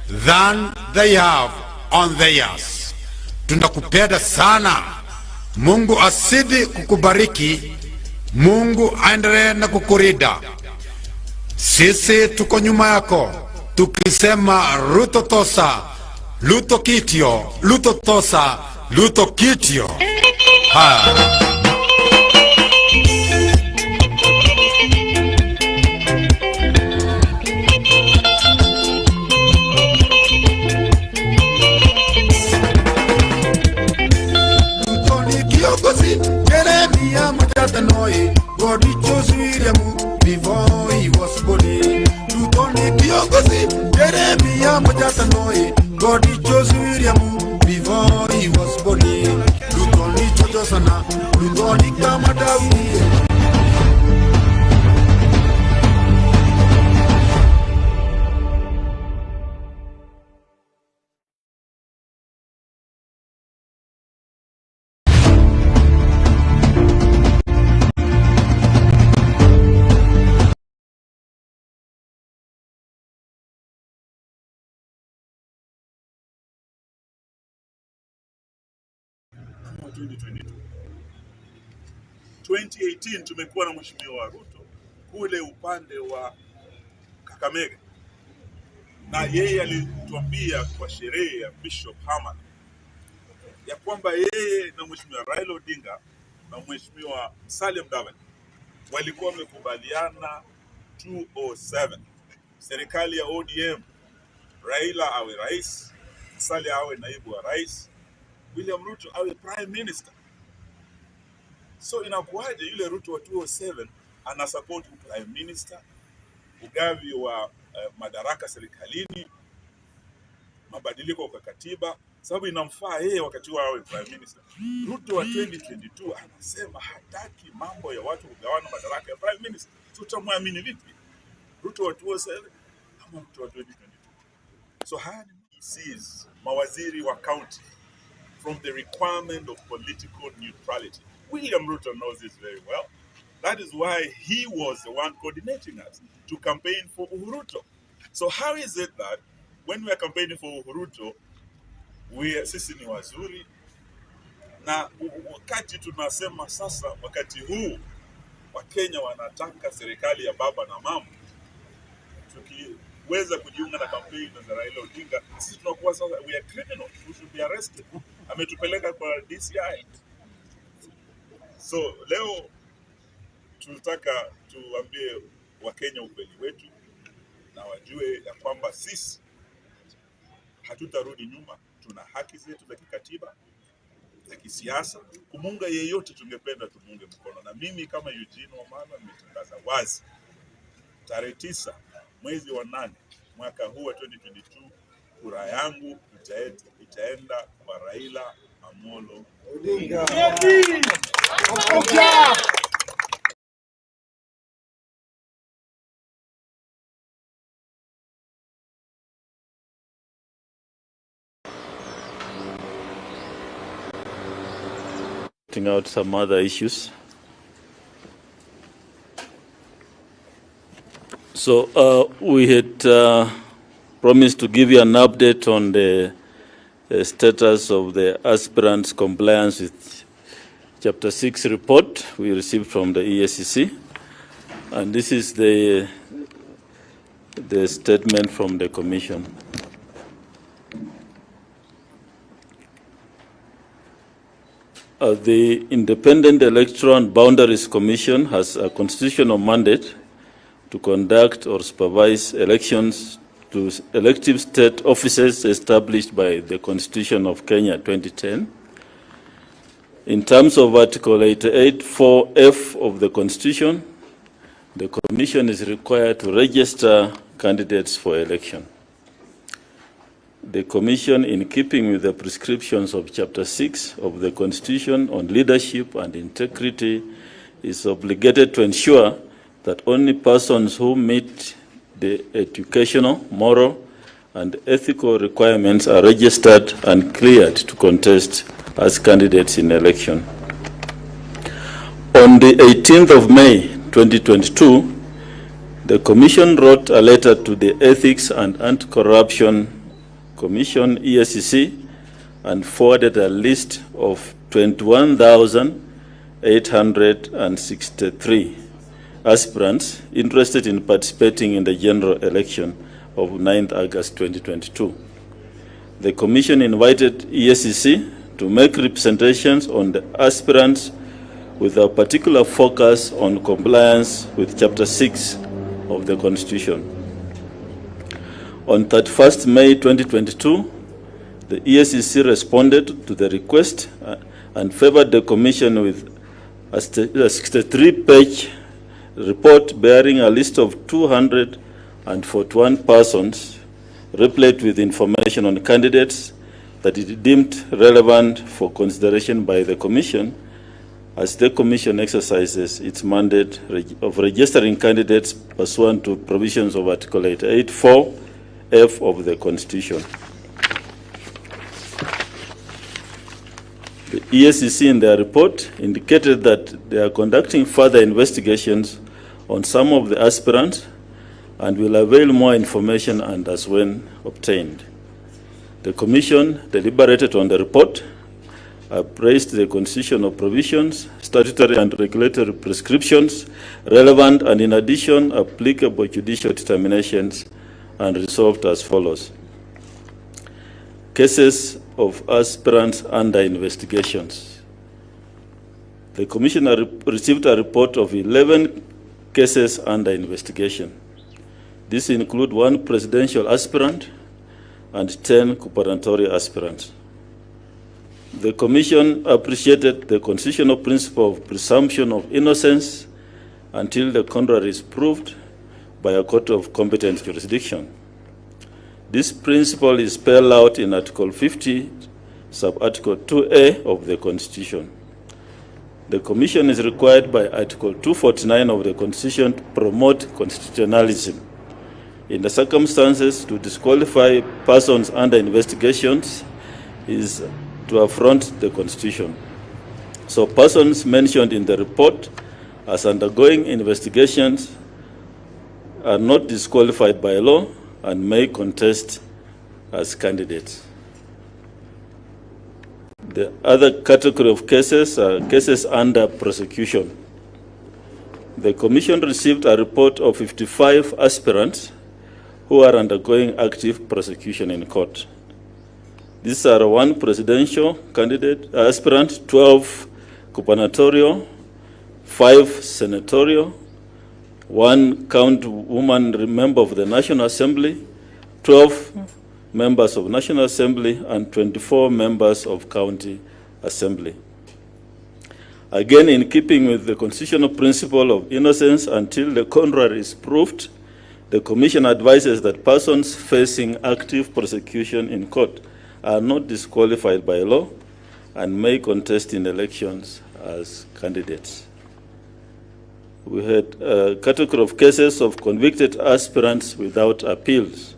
than they have on theirs. Tunakupenda sana. Mungu asidi kukubariki. Mungu aendelee na kukulinda. Sisi tuko nyuma yako tukisema Ruto tosa, Ruto kitio, Ruto tosa, Ruto kitio. God chose William before he was born. Tutoni kiongozi Jeremia Mojatanoi. God chose William before he was born. Tutoni chojo sana, tutoni kama Daudi. wa 2022. 2018 tumekuwa na Mheshimiwa Ruto kule upande wa Kakamega, na yeye alituambia kwa sherehe ya Bishop Hamad ya kwamba yeye na Mheshimiwa Raila Odinga na Mheshimiwa Musalia Mudavadi walikuwa wamekubaliana 207 serikali ya ODM, Raila awe rais, Musalia awe naibu wa rais, William Ruto awe prime minister. So inakuwaje yule Ruto wa 207 ana support prime minister, ugavi wa madaraka serikalini, mabadiliko kwa katiba, sababu inamfaa yeye wakati wa awe prime minister. Ruto wa 2022 anasema hataki mambo ya watu kugawana madaraka ya prime minister. Tutamwamini vipi? Ruto wa 207 ama Ruto wa 2022? So haya he sees mawaziri wa county from the requirement of political neutrality. William Ruto knows this very well. That is why he was the one coordinating us to campaign for Uhuruto. So how is it that when we are campaigning for Uhuruto, sisi ni wazuri, na wakati tunasema sasa wakati huu Wakenya wanataka serikali ya baba na mama, tukiweza kujiunga na kampeni za Raila Odinga, sisi tunakuwa sasa we are criminals, we should be arrested. Ametupeleka kwa DCI. So leo tunataka tuambie Wakenya ukweli wetu na wajue ya kwamba sisi hatutarudi nyuma. Tuna haki zetu za kikatiba, za kisiasa. Kumunga yeyote tungependa tumunge mkono, na mimi kama Eugene Wamalwa nimetangaza wazi tarehe 9 mwezi wa 8 mwaka huu wa 2022 kura yangu itaenda kwa Raila Amolo Odinga. Out some other issues. So we had promised to give you an update on the status of the aspirants' compliance with Chapter 6 report we received from the EACC. And this is the statement from the Commission. The Independent Electoral and Boundaries Commission has a constitutional mandate to conduct or supervise elections to elective state offices established by the Constitution of Kenya 2010. In terms of Article 88(4)(f) of the Constitution, the Commission is required to register candidates for election. The Commission, in keeping with the prescriptions of Chapter 6 of the Constitution on leadership and integrity, is obligated to ensure that only persons who meet the educational, moral, and ethical requirements are registered and cleared to contest as candidates in election. On the 18th of May 2022, the Commission wrote a letter to the Ethics and Anti-Corruption Commission, EACC, and forwarded a list of 21,863 aspirants interested in participating in the general election of 9th August 2022. The Commission invited EACC to make representations on the aspirants with a particular focus on compliance with Chapter 6 of the Constitution. On 31st May 2022, the EACC responded to the request and favored the Commission with a 63-page report bearing a list of 241 persons, replete with information on candidates that it deemed relevant for consideration by the Commission as the Commission exercises its mandate of registering candidates pursuant to provisions of Article 88(4)(f) of the Constitution. The EACC in their report indicated that they are conducting further investigations on some of the aspirants and will avail more information and as when obtained. The Commission deliberated on the report, appraised the constitutional provisions, statutory and regulatory prescriptions relevant, and in addition applicable judicial determinations, and resolved as follows. Cases of aspirants under investigations. The Commissioner received a report of 11 cases under investigation. These include 1 presidential aspirant and 10 gubernatorial aspirants. The Commission appreciated the constitutional principle of presumption of innocence until the contrary is proved by a court of competent jurisdiction. This principle is spelled out in Article 50, Sub-Article 2A of the Constitution. The Commission is required by Article 249 of the Constitution to promote constitutionalism. In the circumstances, to disqualify persons under investigations is to affront the Constitution. So persons mentioned in the report as undergoing investigations are not disqualified by law and may contest as candidates. The other category of cases are cases under prosecution. The Commission received a report of 55 aspirants who are undergoing active prosecution in court. These are 1 presidential candidate aspirant, 12 gubernatorial, 5 senatorial, 1 countwoman member of the National Assembly, 12 members of National Assembly, and 24 members of County Assembly. Again, in keeping with the constitutional principle of innocence until the contrary is proved, the Commission advises that persons facing active prosecution in court are not disqualified by law and may contest in elections as candidates. We had a category of cases of convicted aspirants without appeals.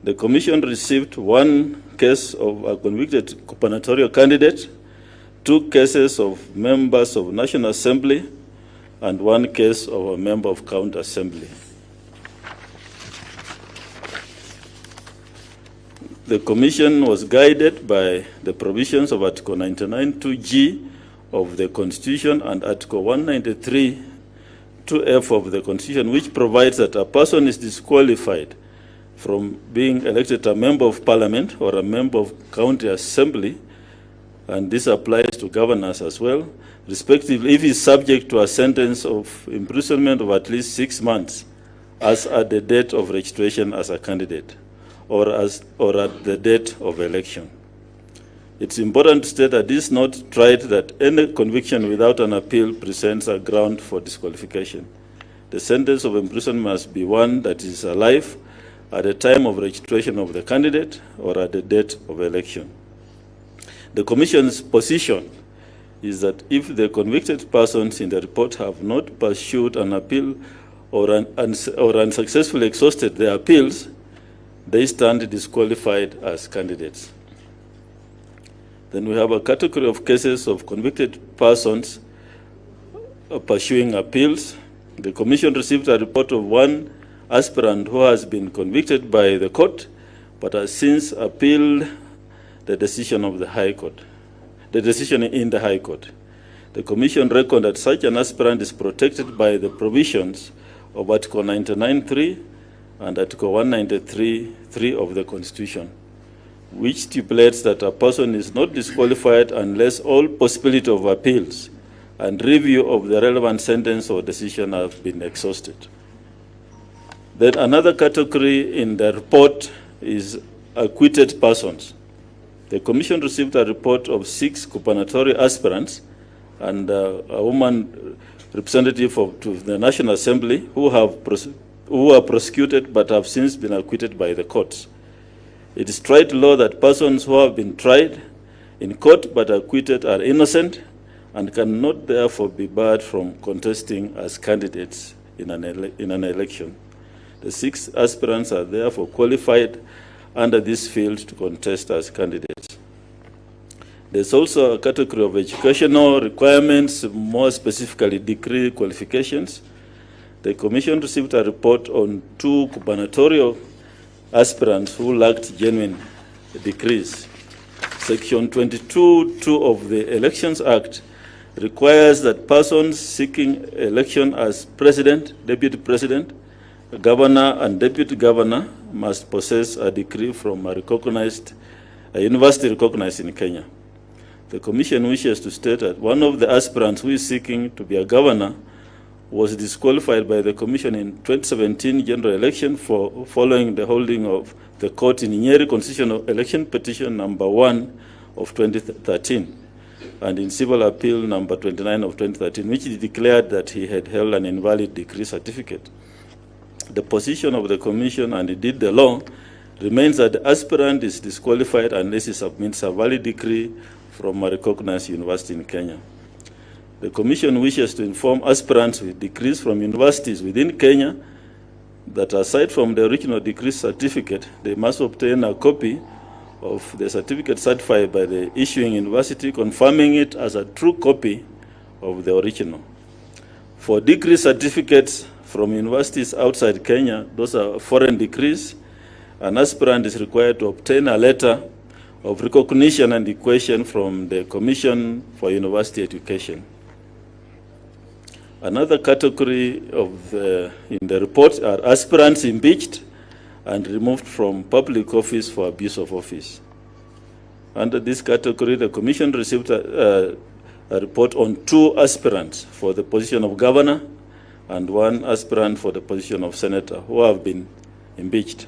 The Commission received 1 case of a convicted gubernatorial candidate, 2 cases of members of National Assembly, and 1 case of a member of County Assembly. the Commission was guided by the provisions of Article 99(2)(g) of the Constitution and Article 193(2)(f) of the Constitution, which provides that a person is disqualified from being elected a member of Parliament or a member of County Assembly, and this applies to governors as well, respectively, if he is subject to a sentence of imprisonment of at least 6 months as at the date of registration as a candidate or at the date of election. It's important to state that it is not tried that any conviction without an appeal presents a ground for disqualification. The sentence of imprisonment must be one that is alive at the time of registration of the candidate or at the date of election. The Commission's position is that if the convicted persons in the report have not pursued an appeal or unsuccessfully exhausted their appeals, they stand disqualified as candidates. Then we have a category of cases of convicted persons pursuing appeals. The Commission received a report of one aspirant who has been convicted by the court but has since appealed the decision of the High Court, the decision in the High Court. The Commission reckoned that such an aspirant is protected by the provisions of Article 99(3) and Article 193(3) of the Constitution, which stipulates that a person is not disqualified unless all possibility of appeals and review of the relevant sentence or decision have been exhausted. Then another category in the report is acquitted persons. The Commission received a report of 6 gubernatorial aspirants and a woman representative to the National Assembly who are prosecuted but have since been acquitted by the courts. It is tried law that persons who have been tried in court but acquitted are innocent and cannot therefore be barred from contesting as candidates in an election. The 6 aspirants are therefore qualified under this field to contest as candidates. There's also a category of educational requirements, more specifically degree qualifications. The Commission received a report on 2 gubernatorial aspirants who lacked genuine degrees. Section 22(2) of the Elections Act requires that persons seeking election as president, deputy president, governor, and deputy governor must possess a degree from a university recognized in Kenya. The Commission wishes to state that one of the aspirants who is seeking to be a governor was disqualified by the Commission in 2017 general election following the holding of the court in Nyeri Constitutional Election Petition number 1 of 2013 and in civil appeal number 29 of 2013, which declared that he had held an invalid degree certificate. The position of the Commission, and indeed the law, remains that the aspirant is disqualified unless he submits a valid degree from a recognized university in Kenya. The Commission wishes to inform aspirants with degrees from universities within Kenya that aside from the original degree certificate, they must obtain a copy of the certificate certified by the issuing university, confirming it as a true copy of the original. For degree certificates from universities outside Kenya, those are foreign degrees, an aspirant is required to obtain a letter of recognition and equation from the Commission for University Education. Another category in the report are aspirants impeached and removed from public office for abuse of office. Under this category, the Commission received a report on 2 aspirants for the position of governor and 1 aspirant for the position of senator who have been impeached.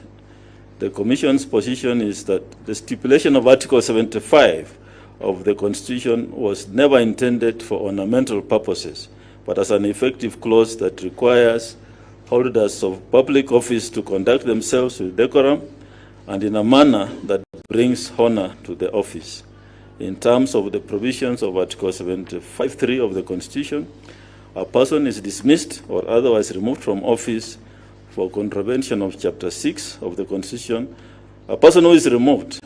The Commission's position is that the stipulation of Article 75 of the Constitution was never intended for ornamental purposes, but as an effective clause that requires holders of public office to conduct themselves with decorum and in a manner that brings honor to the office. In terms of the provisions of Article 75(3) of the Constitution, a person is dismissed or otherwise removed from office for contravention of Chapter 6 of the Constitution. A person who is removed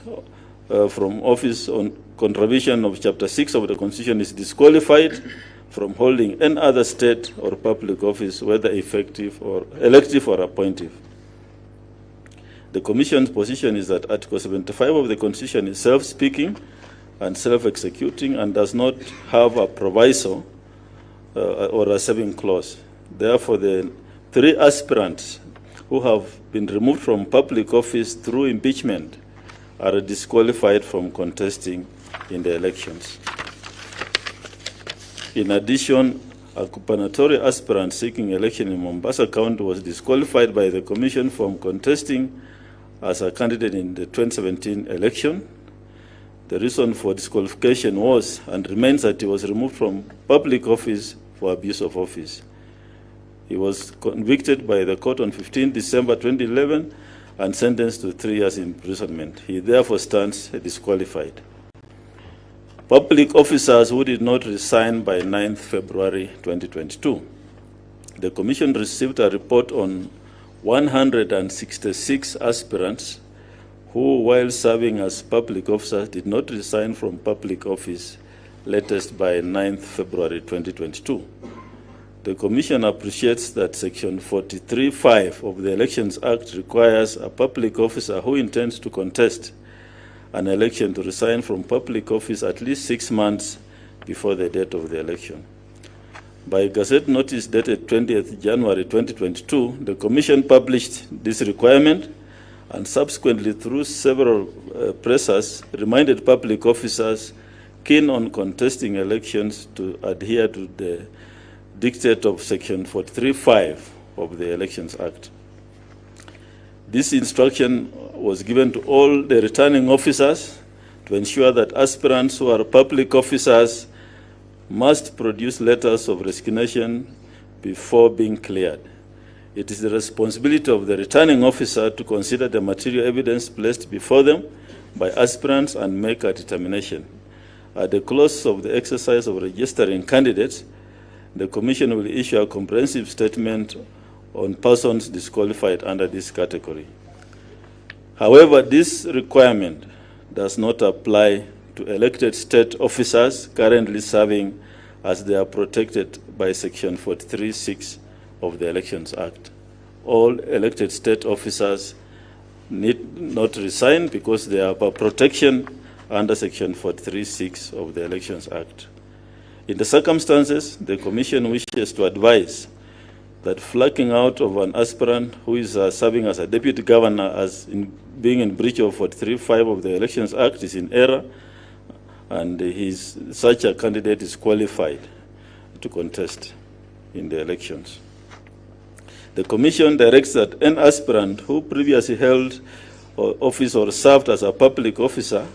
from office on contravention of Chapter 6 of the Constitution is disqualified from holding any other state or public office, whether effective or elective or appointive. The Commission's position is that Article 75 of the Constitution is self-speaking and self-executing and does not have a proviso or a saving clause. Therefore, the 3 aspirants who have been removed from public office through impeachment are disqualified from contesting in the elections. In addition, a gubernatorial aspirant seeking election in Mombasa County was disqualified by the Commission from contesting as a candidate in the 2017 election. The reason for disqualification was and remains that he was removed from public office for abuse of office. He was convicted by the court on 15 December 2011 and sentenced to 3 years imprisonment. He therefore stands disqualified. Public officers who did not resign by 9th February 2022. The Commission received a report on 166 aspirants who, while serving as public officers, did not resign from public office latest by 9th February 2022. The Commission appreciates that Section 43(5) of the Elections Act requires a public officer who intends to contest an election to resign from public office at least 6 months before the date of the election. By Gazette Notice dated 20th January 2022, the Commission published this requirement and subsequently through several presses reminded public officers keen on contesting elections to adhere to the dictate of Section 43(5) of the Elections Act. This instruction was given to all the returning officers to ensure that aspirants who are public officers must produce letters of resignation before being cleared. It is the responsibility of the returning officer to consider the material evidence placed before them by aspirants and make a determination. At the close of the exercise of registering candidates, the Commission will issue a comprehensive statement on persons disqualified under this category. However, this requirement does not apply to elected state officers currently serving as they are protected by Section 43(6) of the Elections Act. All elected state officers need not resign because they have a protection under Section 43(6) of the Elections Act. In the circumstances, the Commission wishes to advise that flocking out of an aspirant who is serving as a deputy governor as being in breach of 43(5) of the Elections Act is in error, and such a candidate is qualified to contest in the elections. The Commission directs that an aspirant who previously held office or served as a public officer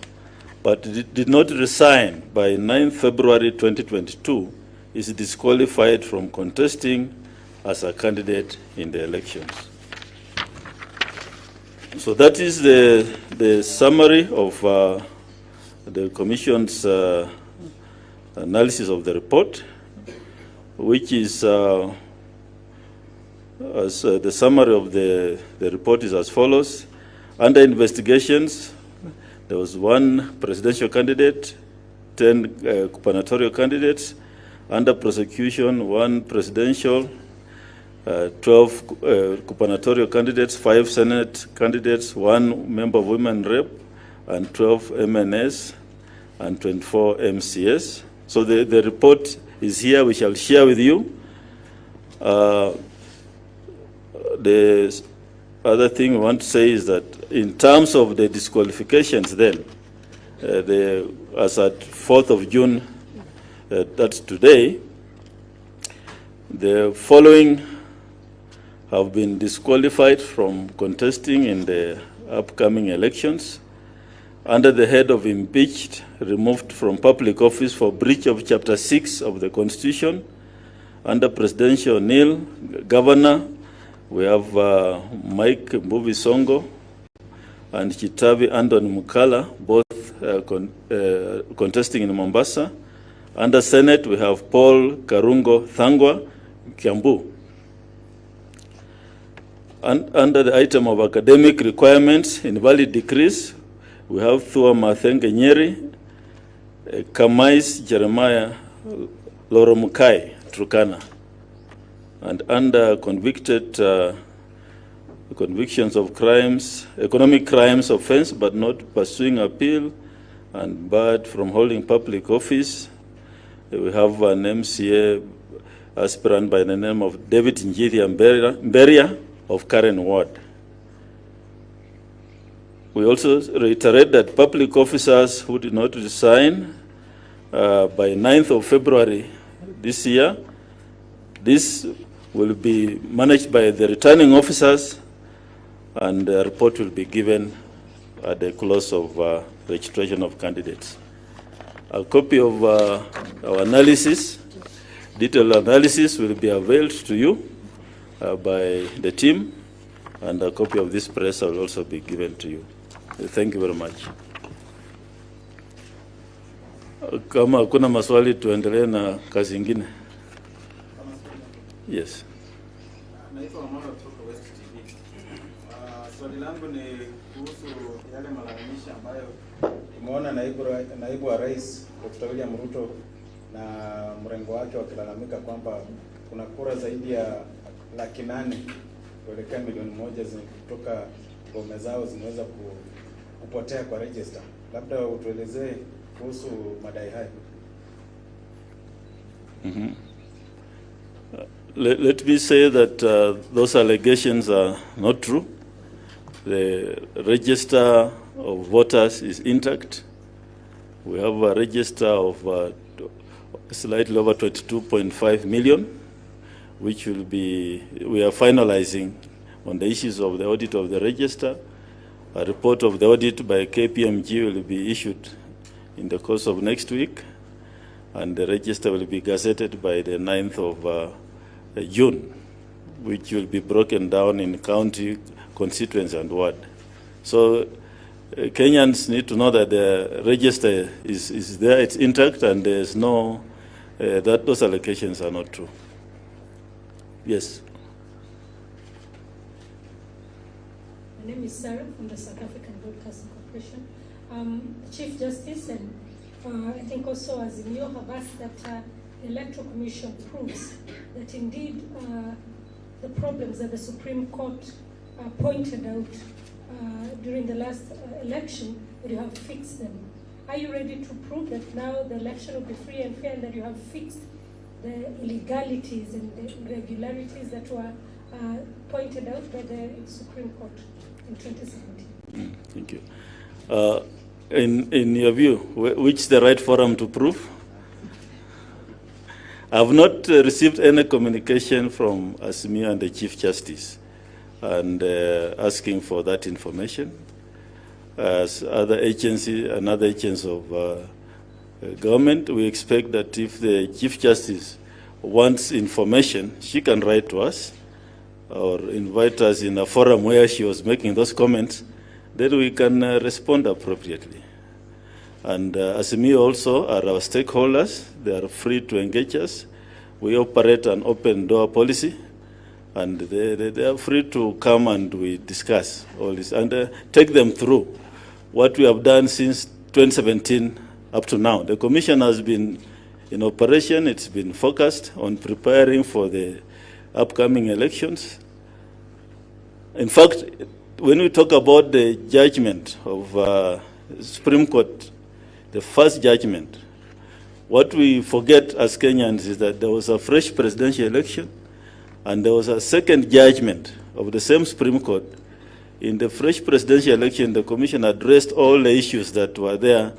but did not resign by 9 February 2022 is disqualified from contesting as a candidate in the elections. So that is the summary of the Commission's analysis of the report, which is the summary of the report is as follows. Under investigations, there was 1 presidential candidate, 10 gubernatorial candidates. Under prosecution, 1 presidential, 12 gubernatorial candidates, 5 Senate candidates, 1 member of Women Rep, and 12 MNS, and 24 MCS. So the report is here. We shall share with you. The other thing we want to say is that in terms of the disqualifications then, as at 4th of June, that's today, the following have been disqualified from contesting in the upcoming elections. Under the head of impeached, removed from public office for breach of Chapter 6 of the Constitution. Under presidential nil, governor, we have Mike Mbuvi Songo and Chitabi Andon Mukala, both contesting in Mombasa. Under Senate, we have Paul Karungo Thangwa, Kiambu. And under the item of academic requirements, invalid decrees, we have Thua Mathenge Nyeri, Kamais Jeremiah Loromukai, Turkana. And under convicted convictions of crimes, economic crimes offense, but not pursuing appeal, and barred from holding public office. We have an MCA aspirant by the name of David Njiri Mberia of Karen Ward. We also reiterate that public officers who did not resign by 9th of February this year, this will be managed by the returning officers, and a report will be given at the close of registration of candidates. A copy of our analysis, detailed analysis, will be availed to you by the team, and a copy of this press will also be given to you. Thank you very much. Kama hakuna maswali, tuendelee na kazi ingine. Yes. Naitwa Amara kutoka West TV. Swali langu ni kuhusu yale malalamishi ambayo tumeona naibu wa rais Dr. William Ruto na mrengo wake wakilalamika kwamba kuna kura zaidi ya 800,000 kuelekea 1,000,000 kutoka ngome zao zimeweza kupotea kwa register. Labda utuelezee kuhusu madai hayo. Let me say that those allegations are not true. The register of voters is intact. We have a register of slightly over 22.5 million, which we are finalizing on the issues of the audit of the register. A report of the audit by KPMG will be issued in the course of next week, and the register will be gazetted by the 9th of June, which will be broken down in county, constituency, and ward. So Kenyans need to know that the register is there, it's intact, and there's no, that those allegations are not true. Yes. My name is Sarah from the South African Broadcasting Corporation. Chief Justice and I think also Azimio have asked that the Electoral Commission proves that indeed the problems that the Supreme Court pointed out during the last election, that you have fixed them. Are you ready to prove that now the election will be free and fair, and that you have fixed the illegalities and the irregularities that were pointed out by the Supreme Court in 2017? Thank you. In your view, which is the right forum to prove? I have not received any communication from Azimio and the Chief Justice and asking for that information. As other agencies and other agents of government, we expect that if the Chief Justice wants information, she can write to us or invite us in a forum where she was making those comments, then we can respond appropriately. And Azimio also are our stakeholders. They are free to engage us. We operate an open door policy, and they are free to come and we discuss all this and take them through what we have done since 2017 up to now. The Commission has been in operation. It's been focused on preparing for the upcoming elections. In fact, when we talk about the judgment of Supreme Court, the first judgment, what we forget as Kenyans is that there was a fresh presidential election and there was a second judgment of the same Supreme Court. In the fresh presidential election, the Commission addressed all the issues that were there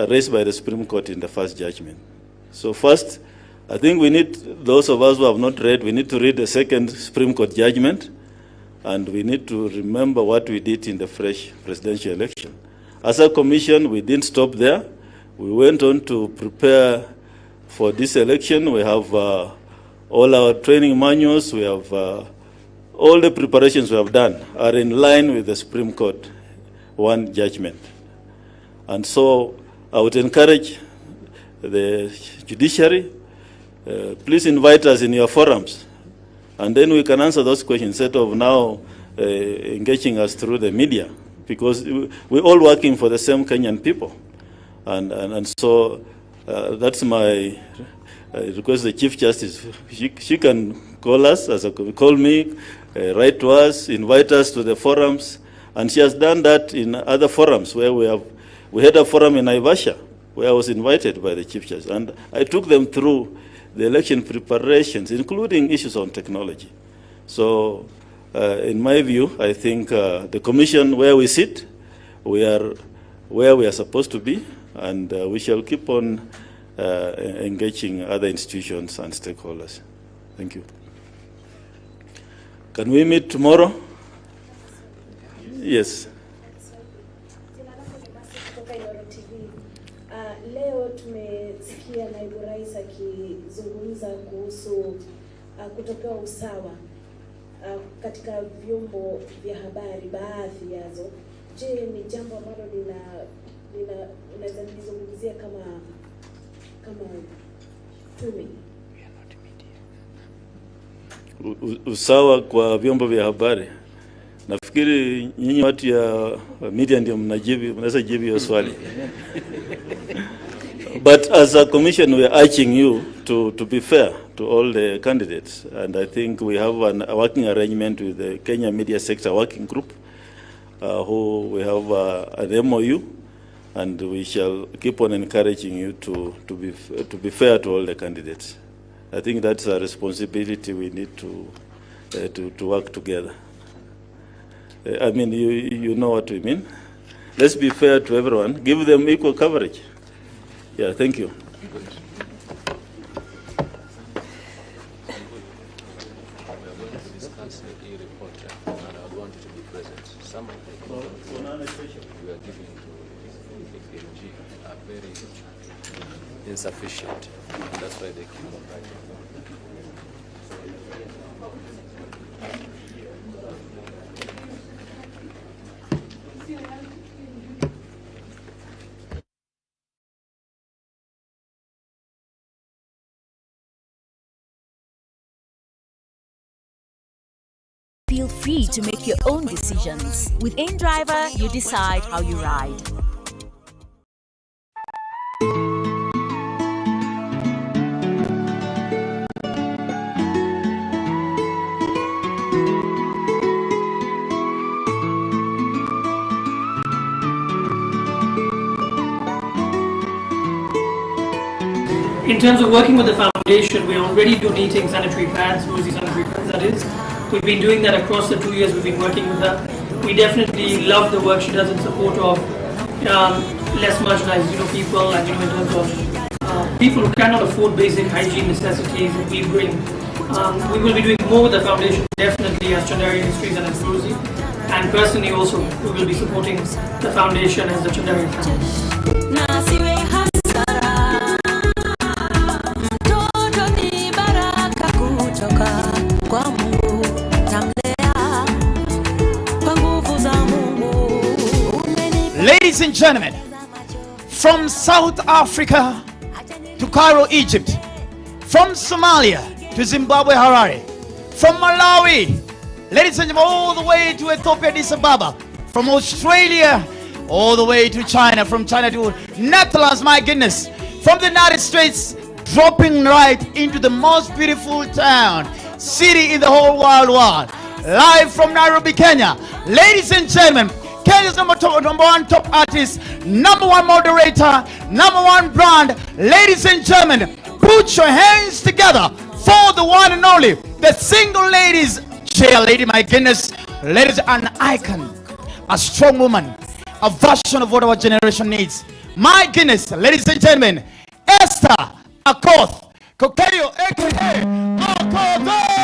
raised by the Supreme Court in the first judgment. So first, I think we need, those of us who have not read, we need to read the second Supreme Court judgment, and we need to remember what we did in the fresh presidential election. As a commission, we didn't stop there. We went on to prepare for this election. We have all our training manuals. We have all the preparations we have done are in line with the Supreme Court one judgment. And so I would encourage the judiciary, please invite us in your forums, and then we can answer those questions instead of now engaging us through the media, because we're all working for the same Kenyan people. And so that's my request to the Chief Justice. She can call us, call me, write to us, invite us to the forums, and she has done that in other forums where we had a forum in Naivasha where I was invited by the Chief Justice, and I took them through the election preparations, including issues on technology. So, in my view, I think the Commission, where we sit, we are where we are supposed to be, and we shall keep on engaging other institutions and stakeholders. Thank you. Can we meet tomorrow? Yes. Leo tumesikia naibu rais akizungumza kuhusu kutopewa usawa katika vyombo vya habari baadhi yazo. Je, ni jambo ambalo unaweza nizungumzia kama tume? Usawa kwa vyombo vya habari. Nafikiri nyinyi watu ya media ndio mnaweza jibu hiyo swali. But as a commission, we are urging you to be fair to all the candidates, and I think we have a working arrangement with the Kenya Media Sector Working Group, who we have an MOU, and we shall keep on encouraging you to be fair to all the candidates. I think that's a responsibility we need to work together. I mean, you know what we mean. Let's be fair to everyone. Give them equal coverage. Yeah, thank you. Insufficient. That's why they keep on writing. Feel free to make your own decisions. With InDriver, you decide how you ride. In terms of working with the foundation, we're already donating sanitary pads, rosy sanitary pads that is. We've been doing that across the 2 years we've been working with her. We definitely love the work she does in support of less marginalized people, and in terms of people who cannot afford basic hygiene necessities that we bring. We will be doing more with the foundation, definitely, as Chandari Industries and as Rosie. And personally also, we will be supporting the foundation as the Chandari family. Ladies and gentlemen, from South Africa to Cairo, Egypt, from Somalia to Zimbabwe, Harare, from Malawi, ladies and gentlemen, all the way to Ethiopia, Addis Ababa, from Australia, all the way to China, from China to Netherlands, my goodness, from the United States, dropping right into the most beautiful town, city in the whole world, live from Nairobi, Kenya. Ladies and gentlemen, Kenya's number one top artist, number one moderator, number one brand. Ladies and gentlemen, put your hands together for the one and only, the single ladies chair lady, my goodness. Ladies, an icon, a strong woman, a version of what our generation needs. My goodness, ladies and gentlemen, Esther Akoth Kokeyo, aka Akoth.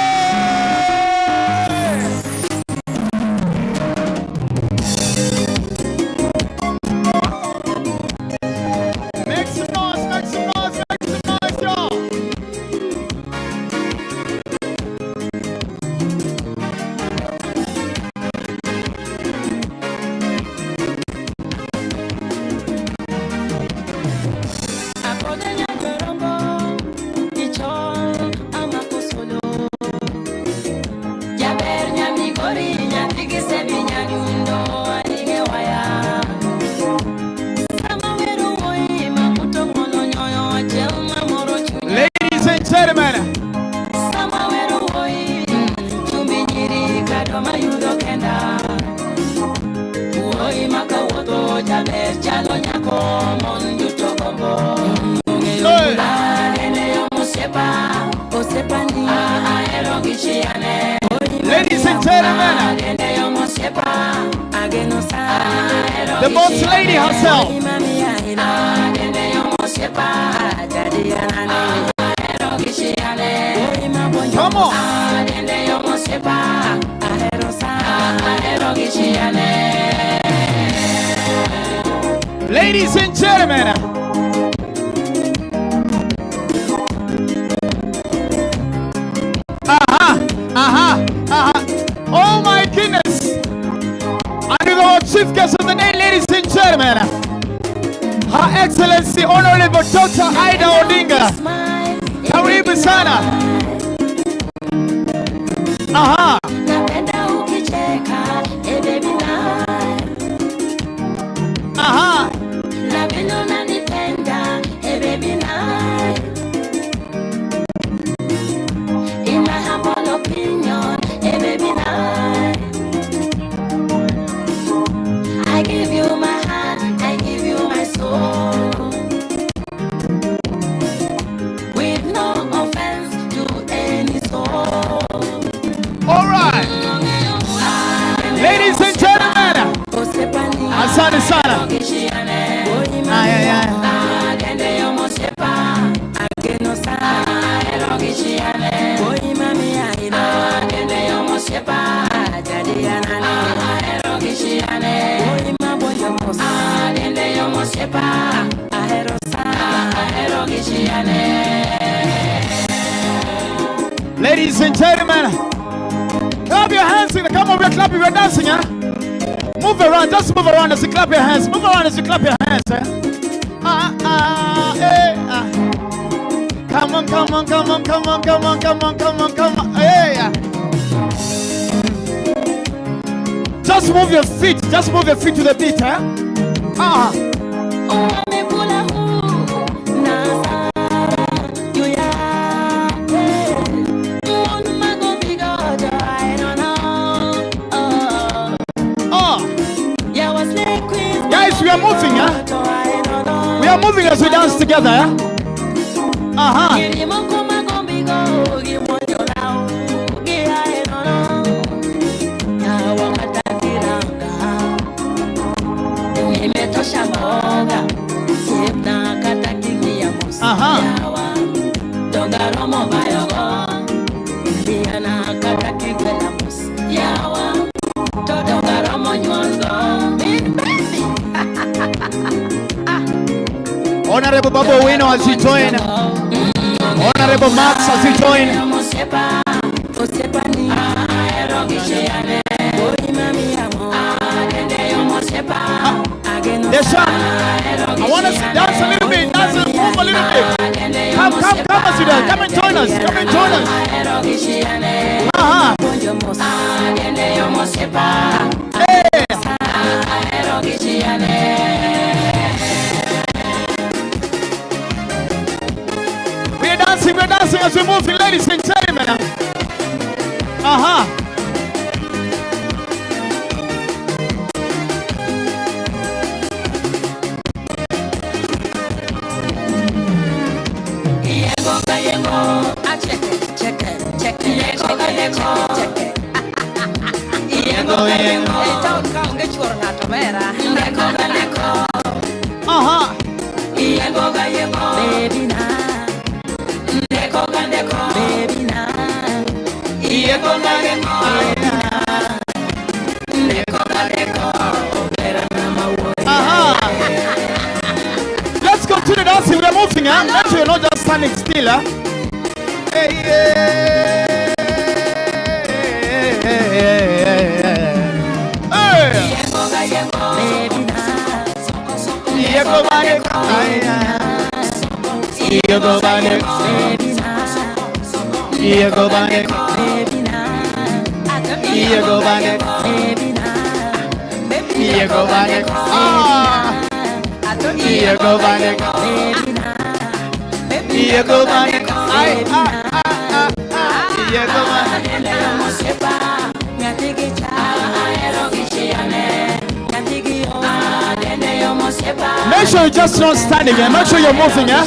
yourself. Come on. Ladies and gentlemen, oh my goodness, and with our chief guest of the day, ladies and gentlemen, Her Excellency Honorable Dr. Ida Odinga. Karibu sana. I give you my heart, I give you my soul. With no offense to any soul. All right. Ladies and gentlemen, asante sana. Ladies and gentlemen, clap your hands. Come over, clap if you're dancing, huh? Move around, just move around as you clap your hands. Move around as you clap your hands, eh? Come on, come on, come on, come on, come on, come on, come on, come on. Hey. Just move your feet to the beat, eh? Guys, we are moving, huh? We are moving as we dance together, huh? Honorable Babo Wino as you join. Honorable Max as you join. Deshaun, I want us to dance a little bit, move a little bit. Come as you dance. Come and join us. Hey. We're dancing as we move, ladies and gentlemen. Let's continue dancing. We're moving, huh? Make sure you're not just standing still, huh? Hey, make sure you're just not standing, eh? Make sure you're moving, eh?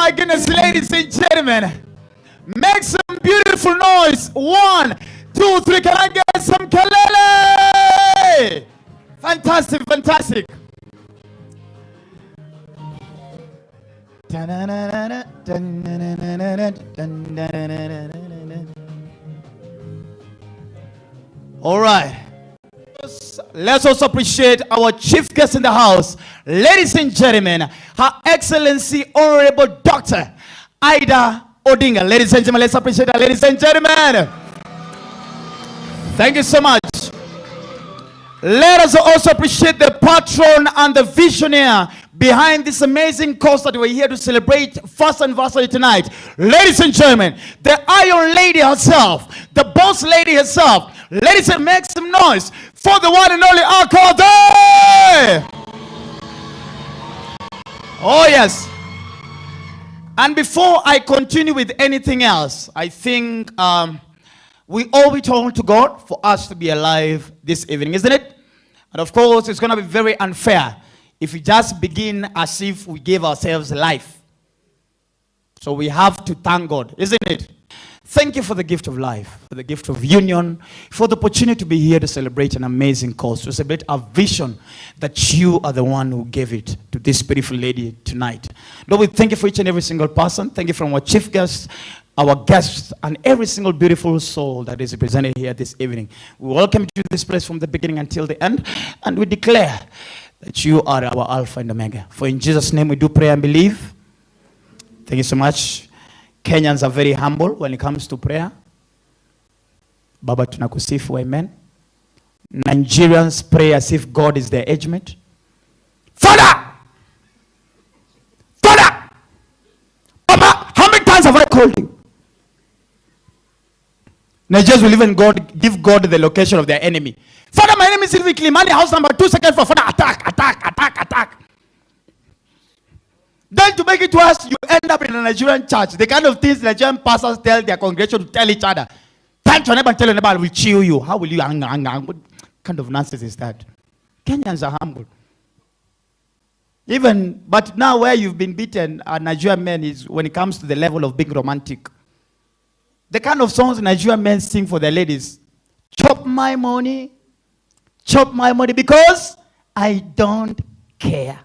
my goodness, ladies and gentlemen, make some beautiful noise. 1, 2, 3. Can I get some kelele? Fantastic, fantastic. All right. Let's also appreciate our chief guest in the house. Ladies and gentlemen, Her Excellency Honorable Dr. Ida Odinga. Ladies and gentlemen, let's appreciate her. Ladies and gentlemen, thank you so much. Let us also appreciate the patron and the visionary behind this amazing cause that we're here to celebrate first anniversary tonight. Ladies and gentlemen, the Iron Lady herself, the boss lady herself. Ladies and make some noise for the one and only Akode! Oh yes. And before I continue with anything else, I think we owe it all to God for us to be alive this evening, isn't it? And of course, it's going to be very unfair if we just begin as if we gave ourselves life. So we have to thank God, isn't it? Thank you for the gift of life, for the gift of union, for the opportunity to be here to celebrate an amazing cause, to celebrate our vision that you are the one who gave it to this beautiful lady tonight. Lord, we thank you for each and every single person. Thank you from our chief guest, our guests, and every single beautiful soul that is represented here this evening. We welcome you to this place from the beginning until the end, and we declare that you are our Alpha and Omega. For in Jesus' name we do pray and believe. Thank you so much. Kenyans are very humble when it comes to prayer. Baba tunakusifu, amen. Nigerians pray as if God is their agent. Father! Father! Papa, how many times have I called you? Nigerians will even give God the location of their enemy. Father, my name is Sylvie Klimani, house number 2, second floor. Father, attack. Then to make it worse, you end up in a Nigerian church. The kind of things Nigerian pastors tell their congregation to tell each other. Turn to your neighbor and tell your neighbor, I will chill you. How will you? What kind of nonsense is that? Kenyans are humble. But now where you've been beaten, Nigerian men, is when it comes to the level of being romantic. The kind of songs Nigerian men sing for their ladies. Chop my money because I don't care.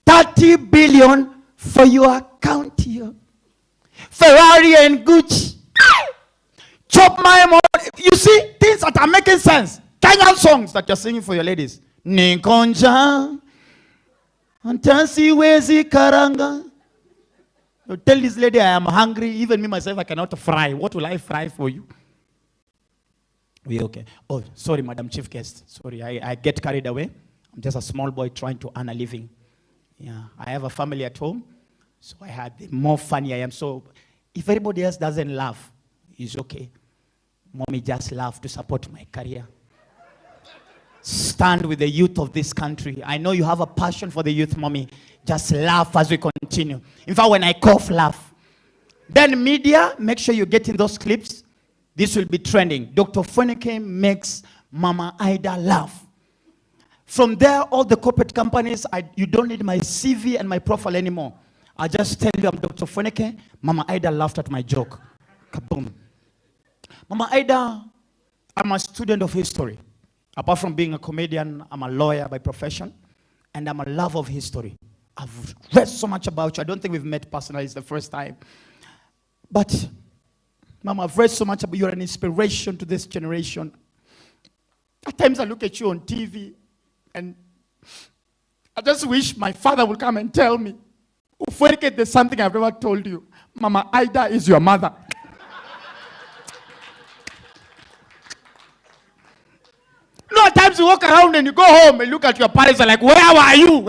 30 billion for your account here. Ferrari and Gucci. Chop my money. You see, things that are making sense. Kenyan songs that you're singing for your ladies. Nikonja. Antansi wezi karanga. You tell this lady I am hungry. Even me myself, I cannot fry. What will I fry for you? We okay. Oh, sorry, Madam Chief Guest. Sorry, I get carried away. I'm just a small boy trying to earn a living. Yeah, I have a family at home, so I had the more funny I am. So if anybody else doesn't laugh, it's okay. Mommy just laugh to support my career. Stand with the youth of this country. I know you have a passion for the youth, Mommy. Just laugh as we continue. In fact, when I cough, laugh. Then media, make sure you get in those clips. This will be trending. Dr. Foneke makes Mama Ida laugh. From there, all the corporate companies, you don't need my CV and my profile anymore. I just tell you I'm Dr. Foneke. Mama Ida laughed at my joke. Kaboom. Mama Ida, I'm a student of history. Apart from being a comedian, I'm a lawyer by profession. And I'm a lover of history. I've read so much about you. I don't think we've met personally. It's the first time. But, Mama, I've read so much about you. You're an inspiration to this generation. At times I look at you on TV. And I just wish my father would come and tell me, Ufueke, there's something I've never told you. Mama Ida is your mother. No, at times you walk around and you go home and look at your parents and like, where are you?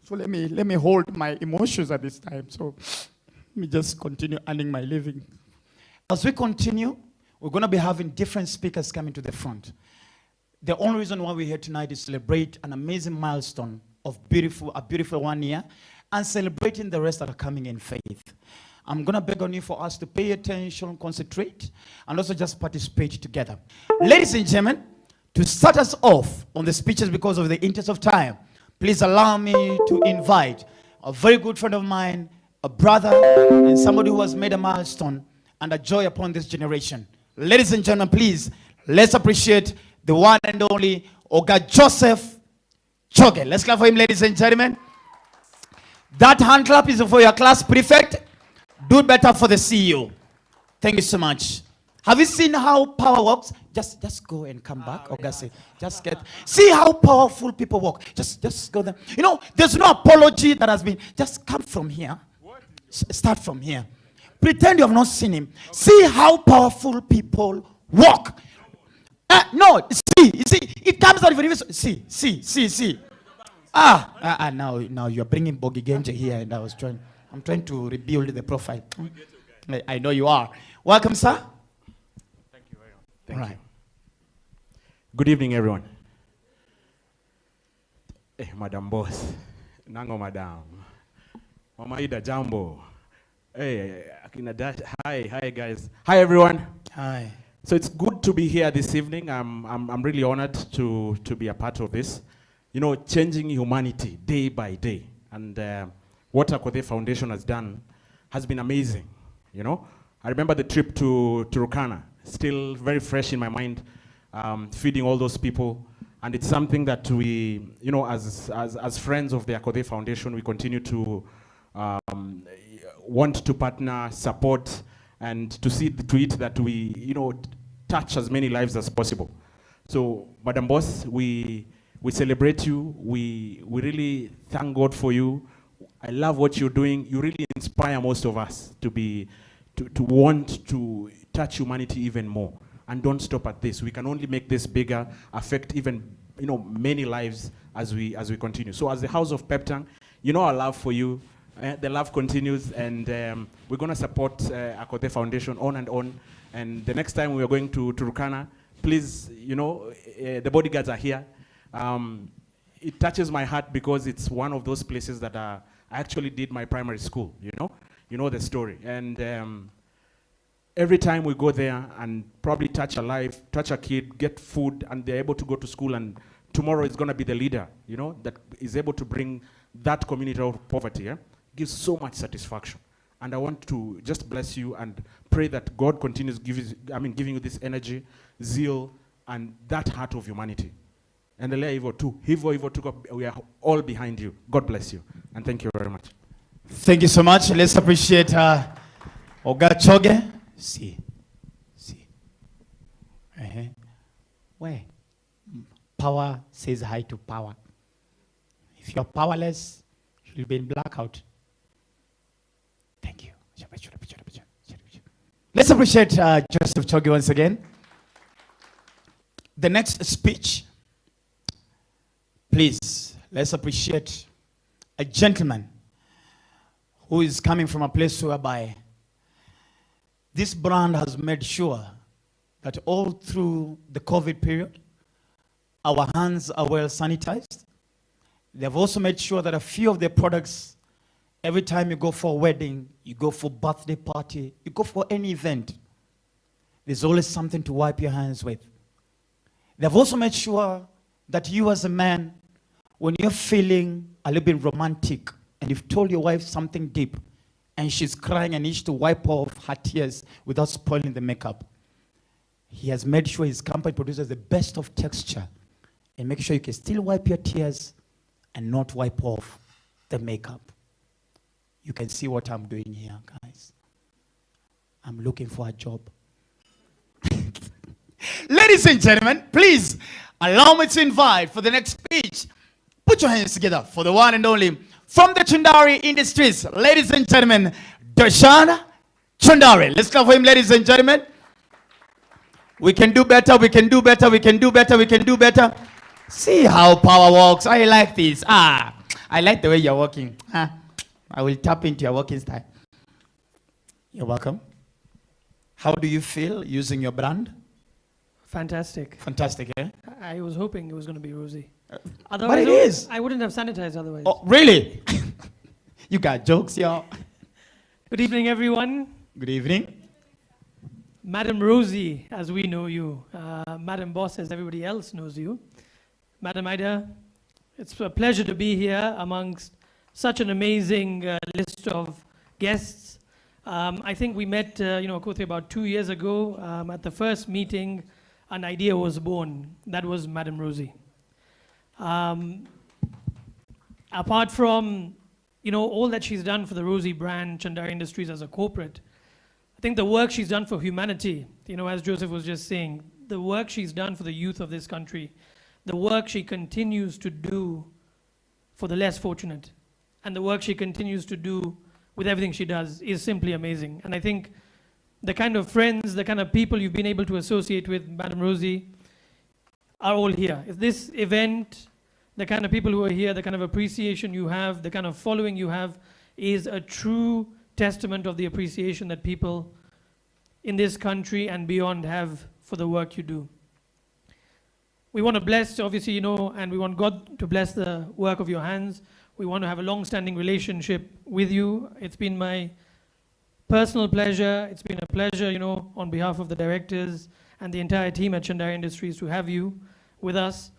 So let me hold my emotions at this time. So let me just continue earning my living. As we continue, we're going to be having different speakers coming to the front. The only reason why we're here tonight is to celebrate an amazing milestone of a beautiful 1 year and celebrating the rest that are coming in faith. I'm going to beg on you for us to pay attention, concentrate, and also just participate together. Ladies and gentlemen, to start us off on the speeches because of the interest of time, please allow me to invite a very good friend of mine, a brother, and somebody who has made a milestone and a joy upon this generation. Ladies and gentlemen, please, let's appreciate the one and only Oga Joseph Choge. Let's clap for him, ladies and gentlemen. That hand clap is for your class prefect. Do better for the CEO. Thank you so much. Have you seen how power works? Just go and come back. Oga, just get. See how powerful people work. Just go there. You know, there's no apology that has been. Just come from here. Start from here. Pretend you have not seen him. See how powerful people walk. No, see, it comes out of the see. Now you're bringing Bogi Genje here, and I'm trying to rebuild the profile. I know you are. Welcome, sir. Thank you very much. Thank you. Good evening, everyone. Madam Boss, Nango Madam, Mama Ida Jambo. Hey, Akina Dash. Hi guys. Hi everyone. Hi. So it's good to be here this evening. I'm really honored to be a part of this. You know, changing humanity day by day, and what Akode Foundation has done has been amazing. You know, I remember the trip to Turkana, still very fresh in my mind, feeding all those people, and it's something that we, you know, as friends of the Akode Foundation, we continue to want to partner, support, and to see to it that we, you know, touch as many lives as possible. So, Madam Boss, we celebrate you. We really thank God for you. I love what you're doing. You really inspire most of us to want to touch humanity even more. And don't stop at this. We can only make this bigger, affect even, you know, many lives as we continue. So as the House of Peptang, you know our love for you. The love continues, and we're going to support Akode Foundation on and on. And the next time we are going to Turkana, please, you know, the bodyguards are here. It touches my heart because it's one of those places that I actually did my primary school, you know the story. And every time we go there and probably touch a life, touch a kid, get food, and they're able to go to school, and tomorrow is going to be the leader, you know, that is able to bring that community out of poverty, gives so much satisfaction. And I want to just bless you and pray that God continues giving you this energy, zeal, and that heart of humanity. And we are all behind you. God bless you. And thank you very much. Thank you so much. Let's appreciate Oga Choge. See. Where? Power says hi to power. If you're powerless, you'll be in blackout. Thank you. Let's appreciate Joseph Choge once again. The next speech, please, let's appreciate a gentleman who is coming from a place whereby this brand has made sure that all through the COVID period, our hands are well sanitized. They've also made sure that a few of their products, every time you go for a wedding, you go for a birthday party, you go for any event, there's always something to wipe your hands with. They've also made sure that you as a man, when you're feeling a little bit romantic and you've told your wife something deep and she's crying and needs to wipe off her tears without spoiling the makeup, he has made sure his company produces the best of texture and make sure you can still wipe your tears and not wipe off the makeup. You can see what I'm doing here, guys. I'm looking for a job. Ladies and gentlemen, please allow me to invite for the next speech. Put your hands together for the one and only from the Chundari Industries. Ladies and gentlemen, Darshan Chundari. Let's clap for him, ladies and gentlemen. We can do better, we can do better, we can do better, we can do better. See how power works. I like this. I like the way you're working. I will tap into your working style. You're welcome. How do you feel using your brand? Fantastic. Fantastic, eh? I was hoping it was going to be rosy. But it is. I wouldn't have sanitized otherwise. Oh, really? You got jokes, y'all. Good evening, everyone. Good evening. Madam Rosie, as we know you. Madam Boss, as everybody else knows you. Madam Ida, It's a pleasure to be here amongst such an amazing list of guests. I think we met, Kothi, about 2 years ago. At the first meeting, an idea was born. That was Madam Rosie. Apart from, all that she's done for the Rosie brand, Chandari Industries as a corporate, I think the work she's done for humanity, as Joseph was just saying, the work she's done for the youth of this country, the work she continues to do for the less fortunate, and the work she continues to do with everything she does is simply amazing. And I think the kind of friends, the kind of people you've been able to associate with Madam Rosie are all here. If this event, the kind of people who are here, the kind of appreciation you have, the kind of following you have, is a true testament of the appreciation that people in this country and beyond have for the work you do. We want to bless, obviously, and we want God to bless the work of your hands. We want to have a long-standing relationship with you. It's been my personal pleasure. It's been a pleasure, on behalf of the directors and the entire team at Chandari Industries to have you with us,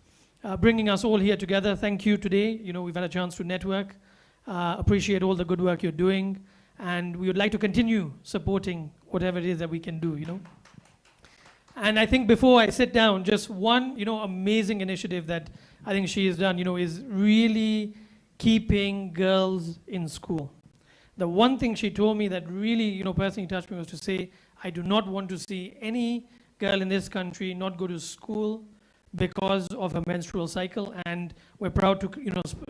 bringing us all here together. Thank you today. We've had a chance to network, appreciate all the good work you're doing, and we would like to continue supporting whatever it is that we can do, And I think before I sit down, just one, amazing initiative that I think she has done, is really keeping girls in school. The one thing she told me that really, personally touched me was to say, I do not want to see any girl in this country not go to school because of her menstrual cycle, and we're proud to,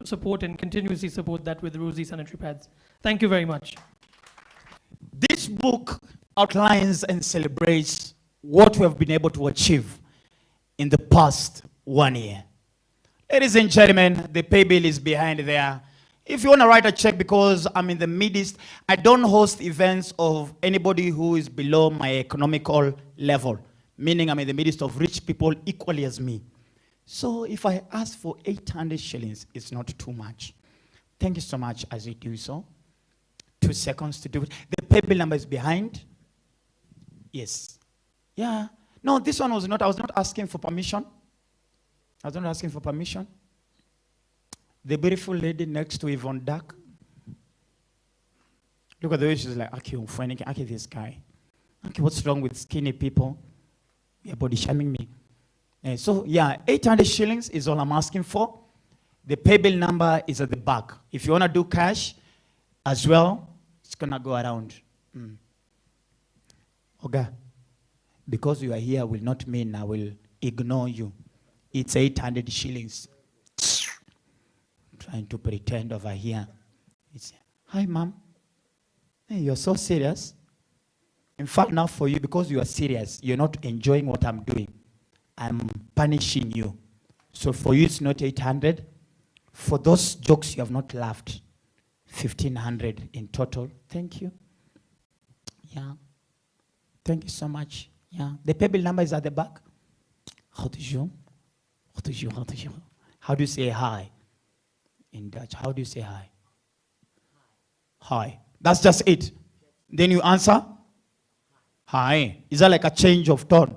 support and continuously support that with Rosie sanitary pads. Thank you very much. This book outlines and celebrates what we have been able to achieve in the past 1 year. Ladies and gentlemen, the pay bill is behind there. If you want to write a check, because I'm in the midst, I don't host events of anybody who is below my economical level, meaning I'm in the midst of rich people equally as me. So if I ask for 800 shillings, it's not too much. Thank you so much as you do so. 2 seconds to do it. The pay bill number is behind. Yes. Yeah. No, this one was not. I was not asking for permission. I was not asking for permission. The beautiful lady next to Yvonne Duck. Look at the way she's like, okay, this guy. Okay, what's wrong with skinny people? You're body shaming me. So, 800 shillings is all I'm asking for. The pay bill number is at the back. If you want to do cash as well, it's going to go around. Okay. Because you are here will not mean I will ignore you. It's 800 shillings. Trying to pretend over here. It's, hi, ma'am. Hey, you're so serious. In fact, now for you, because you are serious, you're not enjoying what I'm doing. I'm punishing you. So for you, it's not 800. For those jokes you have not laughed, 1,500 in total. Thank you. Yeah. Thank you so much. Yeah. The pay bill number is at the back. How do you say hi? In Dutch, how do you say hi? Hi. That's just it. Then you answer. Hi. Is that like a change of tone?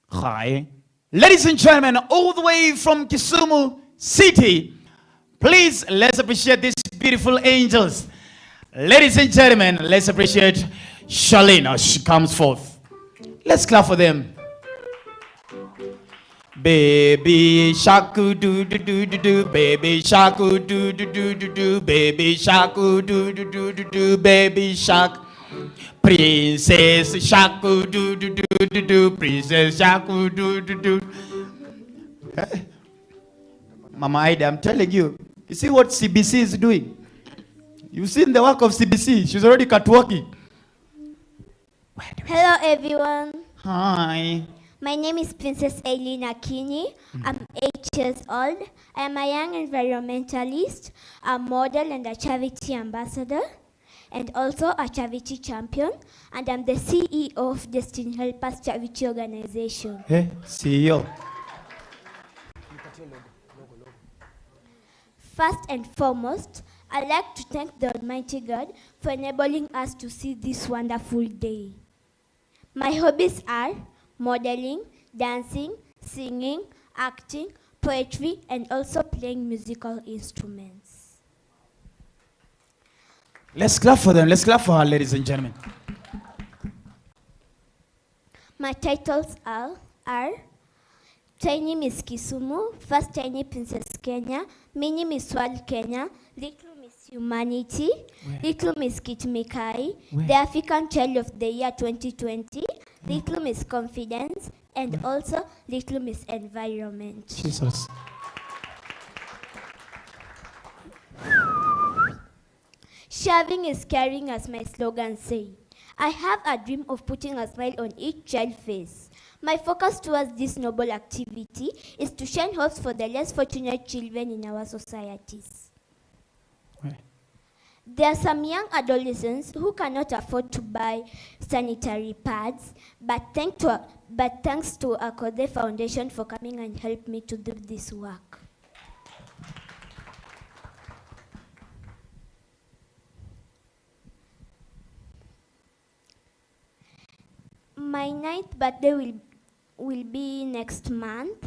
Hi. Ladies and gentlemen, all the way from Kisumu City, please, let's appreciate these beautiful angels. Ladies and gentlemen, let's appreciate Charlene as she comes forth. Let's clap for them. Baby shark do do do do do, baby shark do do do do do, baby shark do do do do, baby shark. Princess shark do do do do do, princess shark do do do. Mama Ida, I'm telling you, you see what CBC is doing? You've seen the work of CBC. She's already catwalking. Hello everyone. Hi. My name is Princess Eileen Akini. I'm 8 years old. I am a young environmentalist, a model and a charity ambassador, and also a charity champion. And I'm the CEO of Destiny Helpers Charity Organization. Hey, CEO. First and foremost, I'd like to thank the Almighty God for enabling us to see this wonderful day. My hobbies are modeling, dancing, singing, acting, poetry, and also playing musical instruments. Let's clap for them. Let's clap for her, ladies and gentlemen. My titles are Tiny Miss Kisumu, First Tiny Princess Kenya, Mini Miss World Kenya, Little Miss Humanity, Little Miss Kitmikai, the African Child of the Year 2020, Little Miss Confidence, and also Little Miss Environment. Jesus. Sharing is caring, as my slogan says. I have a dream of putting a smile on each child's face. My focus towards this noble activity is to shine hopes for the less fortunate children in our societies. There are some young adolescents who cannot afford to buy sanitary pads, but thanks to Akode Foundation for coming and help me to do this work. My 9th birthday will be next month.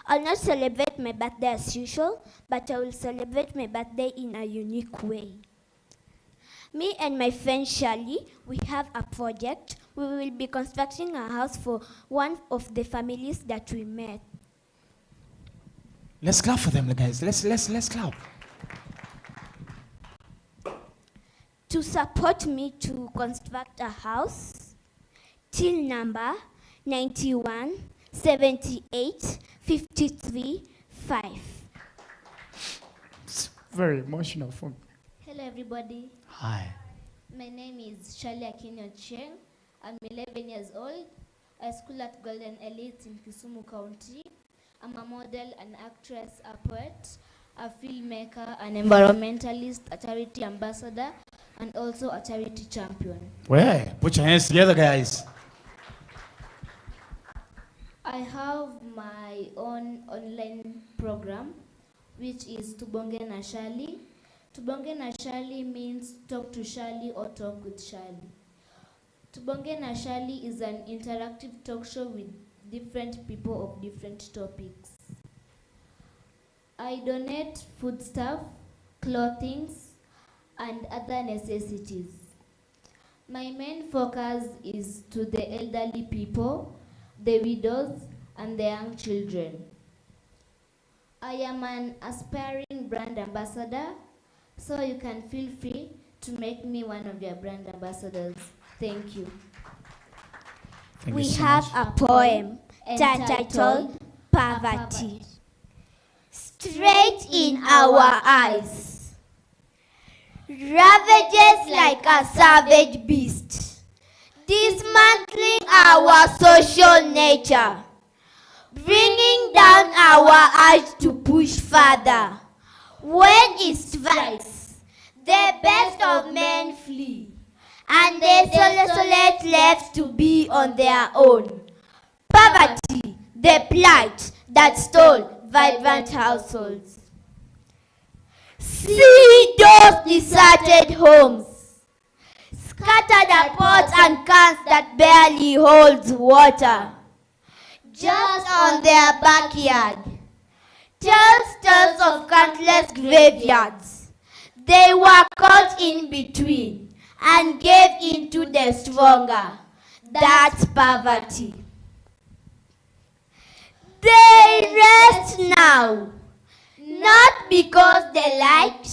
I'll not celebrate my birthday as usual, but I will celebrate my birthday in a unique way. Me and my friend Shirley, we have a project. We will be constructing a house for one of the families that we met. Let's clap for them, guys. Let's clap. To support me to construct a house, till number 91 78 53 5. It's very emotional for me. Hello everybody. Hi. My name is Shirley Akinyo Cheng. I'm 11 years old. I school at Golden Elite in Kisumu County. I'm a model, an actress, a poet, a filmmaker, an environmentalist, a charity ambassador, and also a charity champion. Well, put your hands together, guys. I have my own online program, which is Tubonge na Shirley. Tubonge na Shirley means talk to Shirley or talk with Shirley. Tubonge na Shirley is an interactive talk show with different people of different topics. I donate foodstuff, clothing, and other necessities. My main focus is to the elderly people, the widows, and the young children. I am an aspiring brand ambassador, so you can feel free to make me one of your brand ambassadors. Thank you. We have a poem titled Poverty. Straight in our eyes, ravages like a savage beast, dismantling our social nature, bringing down our urge to push further. When it strikes, the best of men flee, and the desolate left to be on their own. Poverty, the plight that stole vibrant households. See those deserted homes, scattered at pots and cans that barely holds water, just on their backyard. Tales of countless graveyards. They were caught in between and gave in to the stronger. That's poverty. They rest now, not because they liked,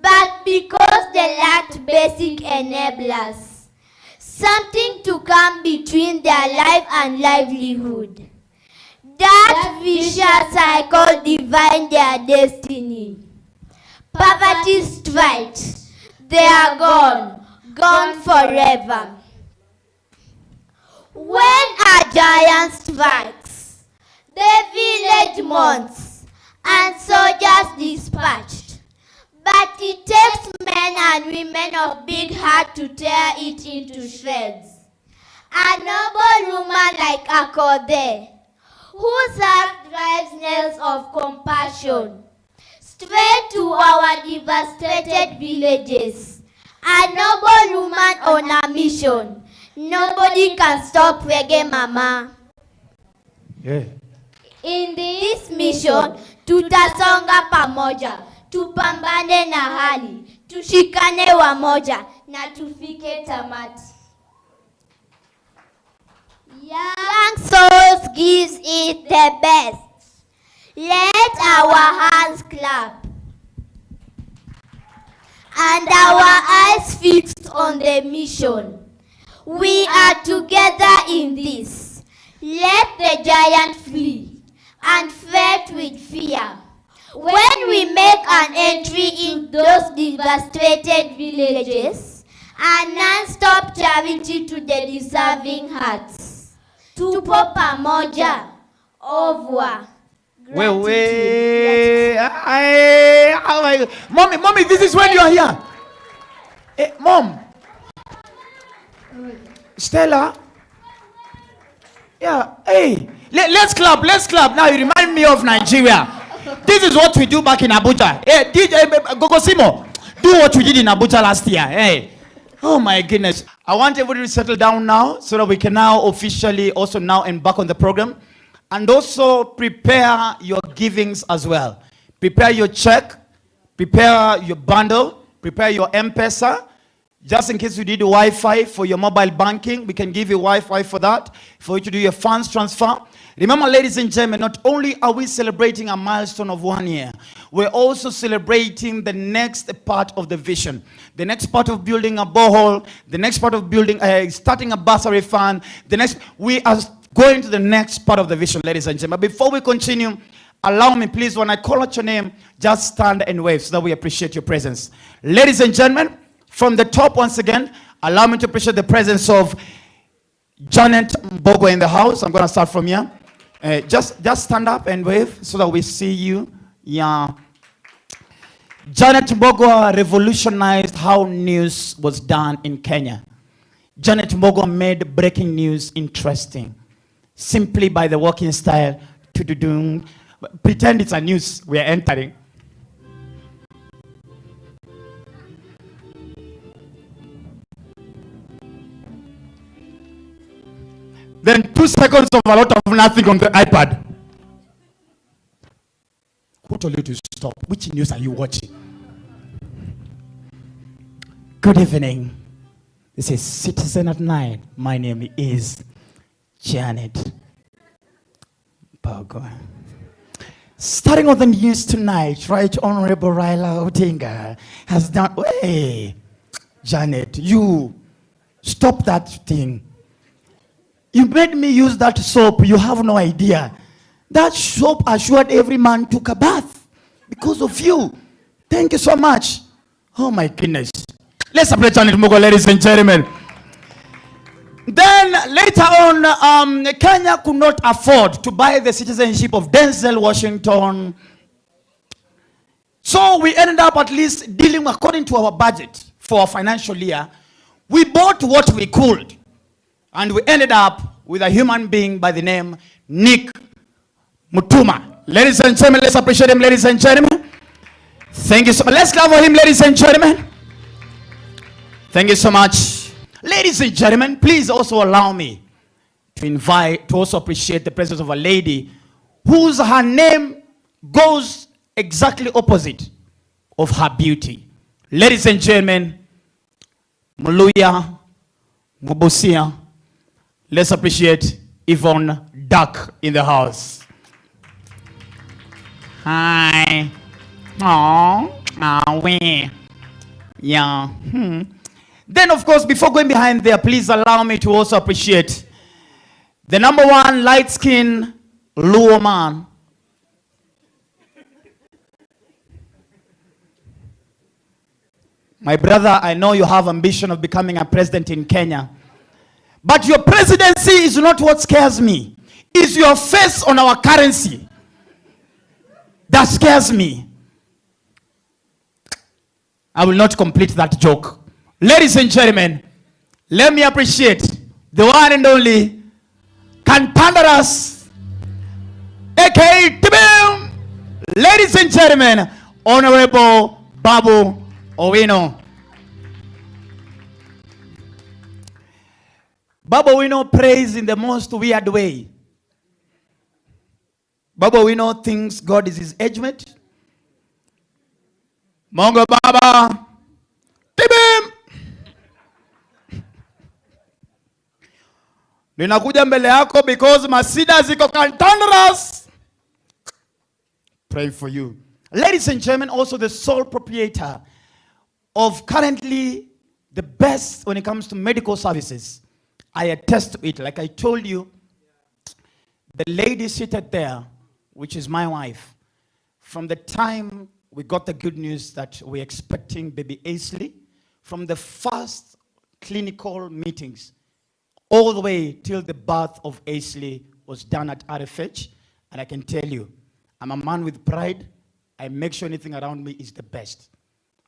but because they lacked basic enablers, something to come between their life and livelihood. That vicious cycle defined their destiny. Poverty strikes, they are gone, gone forever. When a giant strikes, the village mourns, and soldiers dispatched. But it takes men and women of big heart to tear it into shreds. A noble woman like Akode, whose heart drives nails of compassion straight to our devastated villages. A noble woman on a mission. Nobody can stop reggae, mama. Yeah. In this mission, tutasonga pamoja, tupambane na hali, tushikane wamoja na tufike tamati. Young souls gives it the best. Let our hands clap and our eyes fixed on the mission. We are together in this. Let the giant flee and fight with fear. When we make an entry in those devastated villages, a non-stop charity to the deserving hearts. Tupo pamoja. Au revoir. Mommy, this is when you are here. Hey, Mom. Stella. Yeah, hey. Let's clap. Now you remind me of Nigeria. This is what we do back in Abuja. Hey, DJ Gogosimo, do what we did in Abuja last year. Hey. Oh my goodness. I want everybody to settle down now so that we can now officially also now embark on the program. And also prepare your givings as well. Prepare your check, prepare your bundle, prepare your M-Pesa. Just in case you need Wi-Fi for your mobile banking, we can give you Wi-Fi for that, for you to do your funds transfer. Remember, ladies and gentlemen, not only are we celebrating a milestone of 1 year, we're also celebrating the next part of the vision. The next part of building a borehole, the next part of building, starting a bursary fund, we are going to the next part of the vision, ladies and gentlemen. Before we continue, allow me, please, when I call out your name, just stand and wave so that we appreciate your presence. Ladies and gentlemen, from the top once again, allow me to appreciate the presence of Janet Mbogo in the house. I'm going to start from here. Just stand up and wave so that we see you. Yeah. Janet Mbogo revolutionized how news was done in Kenya. Janet Mbogo made breaking news interesting. Simply by the walking style, pretend it's a news we are entering. Then 2 seconds of a lot of nothing on the iPad. Who told you to stop? Which news are you watching? Good evening. This is Citizen at 9. My name is Janet Mbogo. Starting on the news tonight, Right Honorable Raila Odinga has done. Hey, Janet, you stop that thing. You made me use that soap. You have no idea. That soap assured every man took a bath because of you. Thank you so much. Oh my goodness. Let's celebrate Janet Mbogo, ladies and gentlemen. Then later on, Kenya could not afford to buy the citizenship of Denzel Washington. So we ended up at least dealing according to our budget for our financial year. We bought what we could. And we ended up with a human being by the name Nick Mutuma. Ladies and gentlemen, let's appreciate him, ladies and gentlemen. Thank you so much. Let's clap for him, ladies and gentlemen. Thank you so much. Ladies and gentlemen, please also allow me to also appreciate the presence of a lady her name goes exactly opposite of her beauty. Ladies and gentlemen, Muluya Mubusia, let's appreciate Yvonne Duck in the house. Hi. We. Yeah. Then, of course, before going behind there, please allow me to also appreciate the #1 light-skinned Luo man. My brother, I know you have ambition of becoming a president in Kenya. But your presidency is not what scares me. It's your face on our currency that scares me. I will not complete that joke. Ladies and gentlemen, let me appreciate the one and only Cantandaras, aka Tibim. Ladies and gentlemen, Honorable Babu Owino. Babu Owino prays in the most weird way. Baba, we know things. God is his age mate. Mongo Baba. Tibim. Ninakuja mbele yako because masida ziko cantanderous. Pray for you. Ladies and gentlemen, also the sole proprietor of currently the best when it comes to medical services. I attest to it. Like I told you, the lady seated there, which is my wife, from the time we got the good news that we're expecting baby Aisley, from the first clinical meetings, all the way till the birth of Aisley was done at RFH. And I can tell you, I'm a man with pride. I make sure anything around me is the best.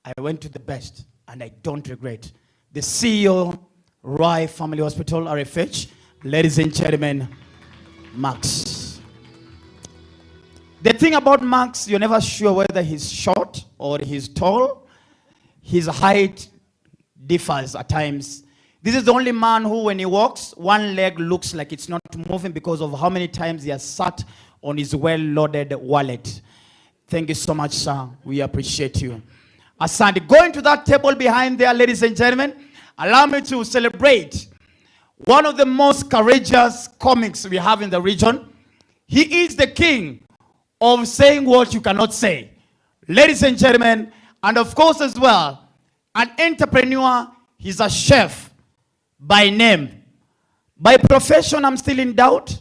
I went to the best, and I don't regret. The CEO, Roy Family Hospital, RFH, ladies and gentlemen, Max. The thing about Max, you're never sure whether he's short or he's tall. His height differs at times. This is the only man who, when he walks, one leg looks like it's not moving because of how many times he has sat on his well-loaded wallet. Thank you so much, sir. We appreciate you. Asante. Going to that table behind there, ladies and gentlemen, allow me to celebrate one of the most courageous comics we have in the region. He is the king of saying what you cannot say. Ladies and gentlemen, and of course as well, an entrepreneur, he's a chef by name. By profession, I'm still in doubt.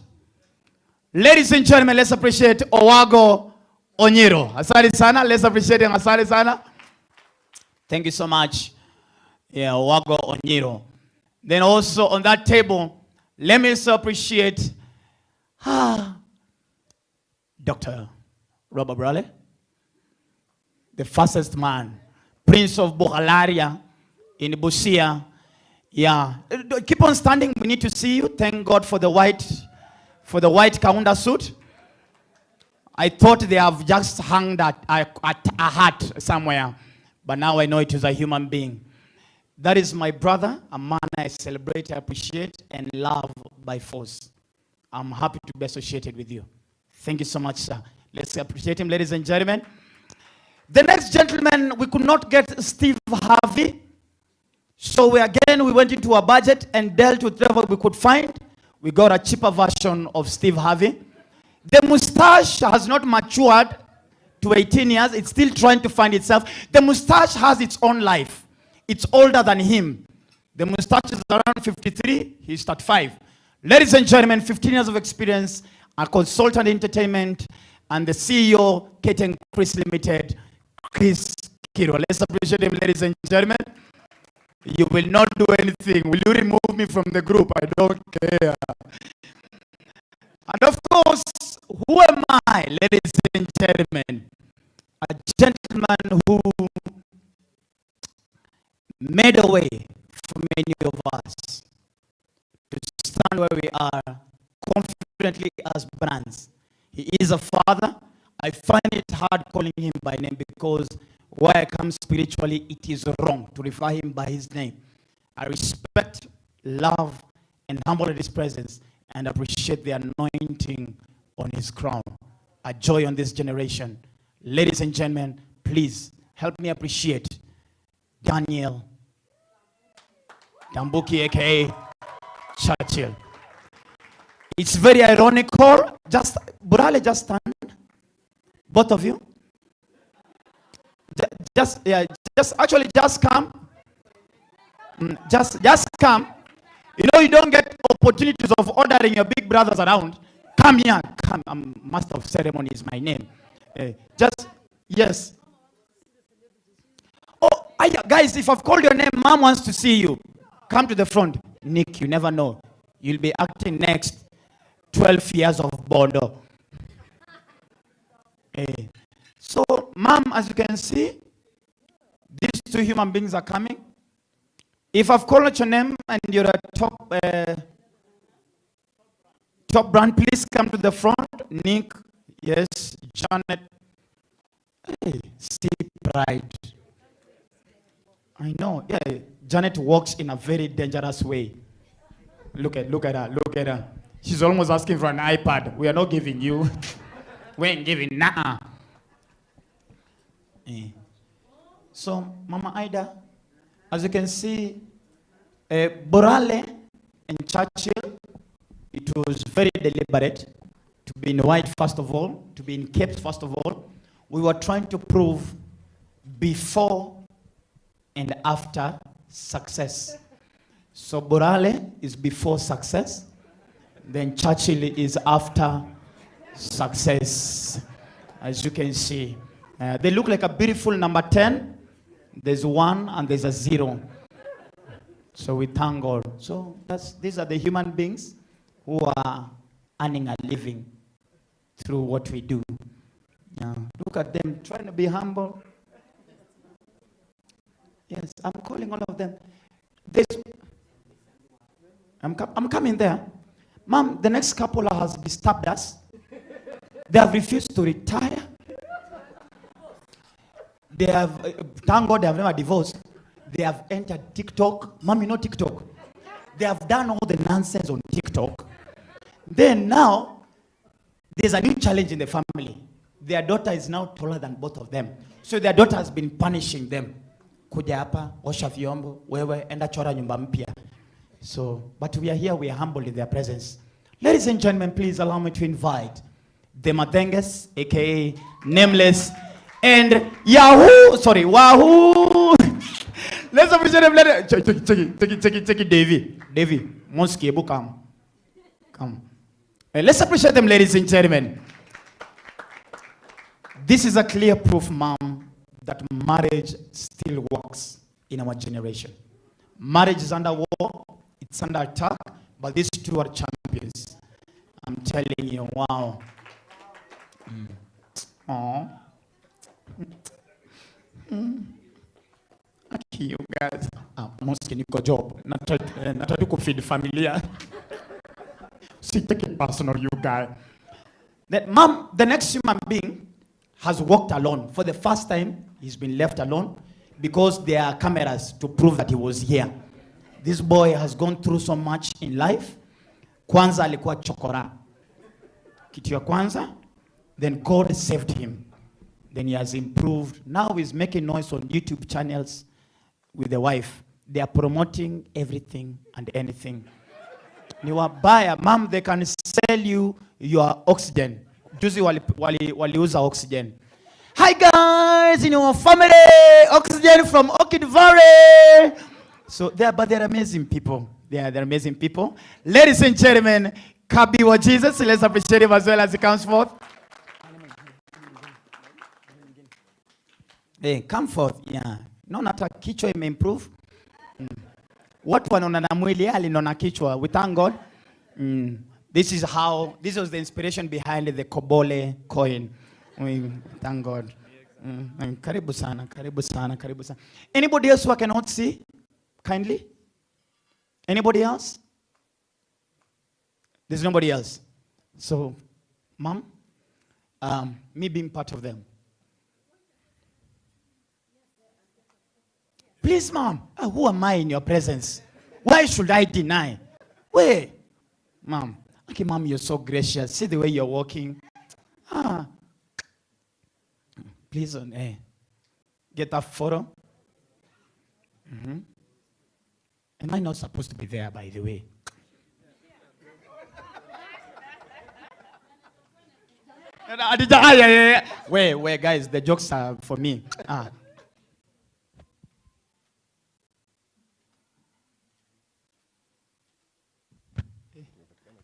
Ladies and gentlemen, let's appreciate Owago Onyiro. Asante sana, let's appreciate him. Asante sana. Thank you so much. Yeah, Owago Onyiro. Then also on that table, let me also appreciate Dr. Robert Brale, the fastest man, Prince of Bukhalaria in Busia. Yeah, keep on standing. We need to see you. Thank God for the white Kaunda suit. I thought they have just hung that a hat somewhere, but now I know it is a human being. That is my brother, a man I celebrate, I appreciate, and love by force. I'm happy to be associated with you. Thank you so much, sir. Let's appreciate him, ladies and gentlemen. The next gentleman, we could not get Steve Harvey. So we went into our budget and dealt with whatever we could find. We got a cheaper version of Steve Harvey. The mustache has not matured to 18 years. It's still trying to find itself. The mustache has its own life. It's older than him. The mustache is around 53. He's 35. Ladies and gentlemen, 15 years of experience, a consultant entertainment, and the CEO, Kate and Chris Limited, Chris Kiro. Let's appreciate him, ladies and gentlemen. You will not do anything. Will you remove me from the group? I don't care. And of course, who am I, ladies and gentlemen? A gentleman who made a way for many of us to stand where we are confidently as brands. He is a father. I find it hard calling him by name because where I come spiritually, it is wrong to refer him by his name. I respect, love, and humble at his presence and appreciate the anointing on his crown. A joy on this generation. Ladies and gentlemen, please help me appreciate Daniel Dambuki, aka Churchill. It's very ironical. Burale, just stand. Both of you. Just come. Just come. You know, you don't get opportunities of ordering your big brothers around. Come here. Come. I'm master of ceremony is my name. Yes. Oh, guys, if I've called your name, mom wants to see you. Come to the front. Nick, you never know. You'll be acting next 12 years of Bondo. So, mom, as you can see, these two human beings are coming. If I've called out your name and you're a top brand, please come to the front. Nick, yes, Janet. Hey, see pride. I know. Yeah, Janet walks in a very dangerous way. Look at her. She's almost asking for an iPad. We are not giving you. We ain't giving nah. So, Mama Ida, as you can see, Borale and Churchill, it was very deliberate to be in white first of all, to be in capes first of all. We were trying to prove before and after success. So Borale is before success, then Churchill is after success, as you can see. They look like a beautiful number 10. There's 1 and there's a 0. So we thank God. So these are the human beings who are earning a living through what we do. Look at them trying to be humble. Yes, I'm calling all of them. I'm coming there. Mom, the next couple has disturbed us. They have refused to retire. They have, thank God they have never divorced. They have entered TikTok. Mom, you know TikTok? They have done all the nonsense on TikTok. Then now, there's a new challenge in the family. Their daughter is now taller than both of them. So their daughter has been punishing them. Kuja hapa, osha vyombo, wewe, enda chora nyumba mpya. So, but we are here, we are humble in their presence. Ladies and gentlemen, please allow me to invite the Matenges, aka Nameless, and Wahoo. Let's appreciate them. Check it, Davy. Monski, come. Let's appreciate them, ladies and gentlemen. This is a clear proof, Mom, that marriage still works in our generation. Marriage is under war, it's under attack, but these two are champions. I'm telling you, wow. You guys, mostly niko job. Nataka kufeed familia. See, take it personal, you guys. That Mom, the next human being, has walked alone. For the first time, he's been left alone because there are cameras to prove that he was here. This boy has gone through so much in life. Kwanza alikuwa chokora. Kitu ya kwanza, then God saved him. Then he has improved. Now he's making noise on YouTube channels with the wife. They are promoting everything and anything. Ni wabaya, Mom, they can sell you your oxygen. Juzi waliuza oxygen. Hi guys, in your family, oxygen from Orchid Valley. So they're amazing people. They're amazing people. Ladies and gentlemen, Kabi wa Jesus, let's appreciate him as well as he comes forth. Hey, come forth, yeah. Naona hata kichwa imeimprove. Watu wanaona na mwili alinona kichwa. We thank God. This was the inspiration behind the Kobole coin. We thank God. Karibu sana. Anybody else who I cannot see? Kindly? Anybody else? There's nobody else. So, Mom, me being part of them. Please, Mom, who am I in your presence? Why should I deny? Wait, Mom. Okay, Mom, you're so gracious. See the way you're walking. Please, get that photo. Am I not supposed to be there, by the way? Wait, guys, the jokes are for me.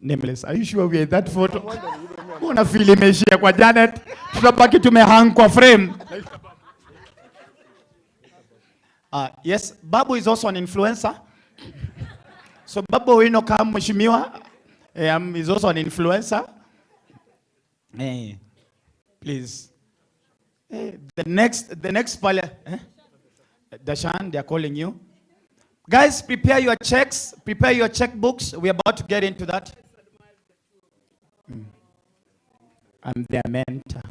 Nameless, are you sure we are that photo? Una feel imeshia kwa Janet. Tunabaki tumehang kwa frame. Yes, Babu is also an influencer. So Babu Wino kama mheshimiwa is also an influencer. Please. The next pale. Dashan, they are calling you. Guys, prepare your checks, prepare your checkbooks. We're about to get into that. I'm their mentor.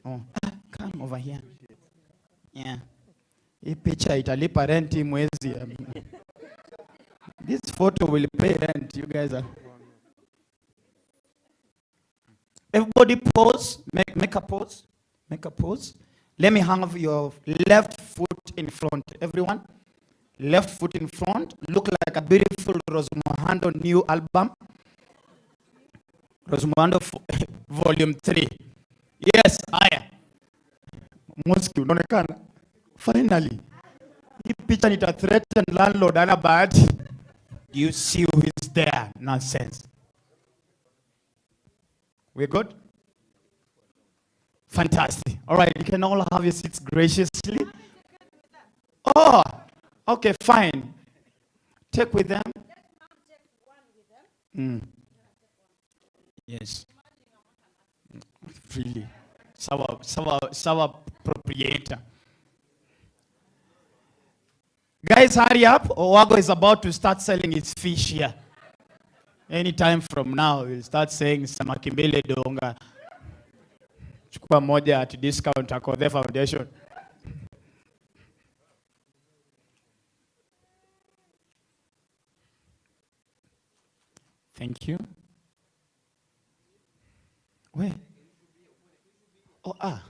Come over here. Yeah. Hii picha italipa rent mwezi. This photo will pay rent, you guys are. Everybody pause. Make a pause. Make a pause. Let me have your left foot in front. Everyone. Left foot in front. Look like a beautiful Rosmundo new album. Rosmundo volume 3. Yes, aya. Mosque unaonekana. Finally. Hii picha nita threaten landlord ana bad. You see who is there. Nonsense. We're good? Fantastic. All right, you can all have your seats graciously. Oh, okay, fine. Take with them. Yes. Really. Sawa proprietor. Guys, hurry up. Owago is about to start selling its fish here. Anytime from now, we'll start saying samaki mbele donga. Chukua moja at discount Akothee Foundation. Thank you. Where? Oh,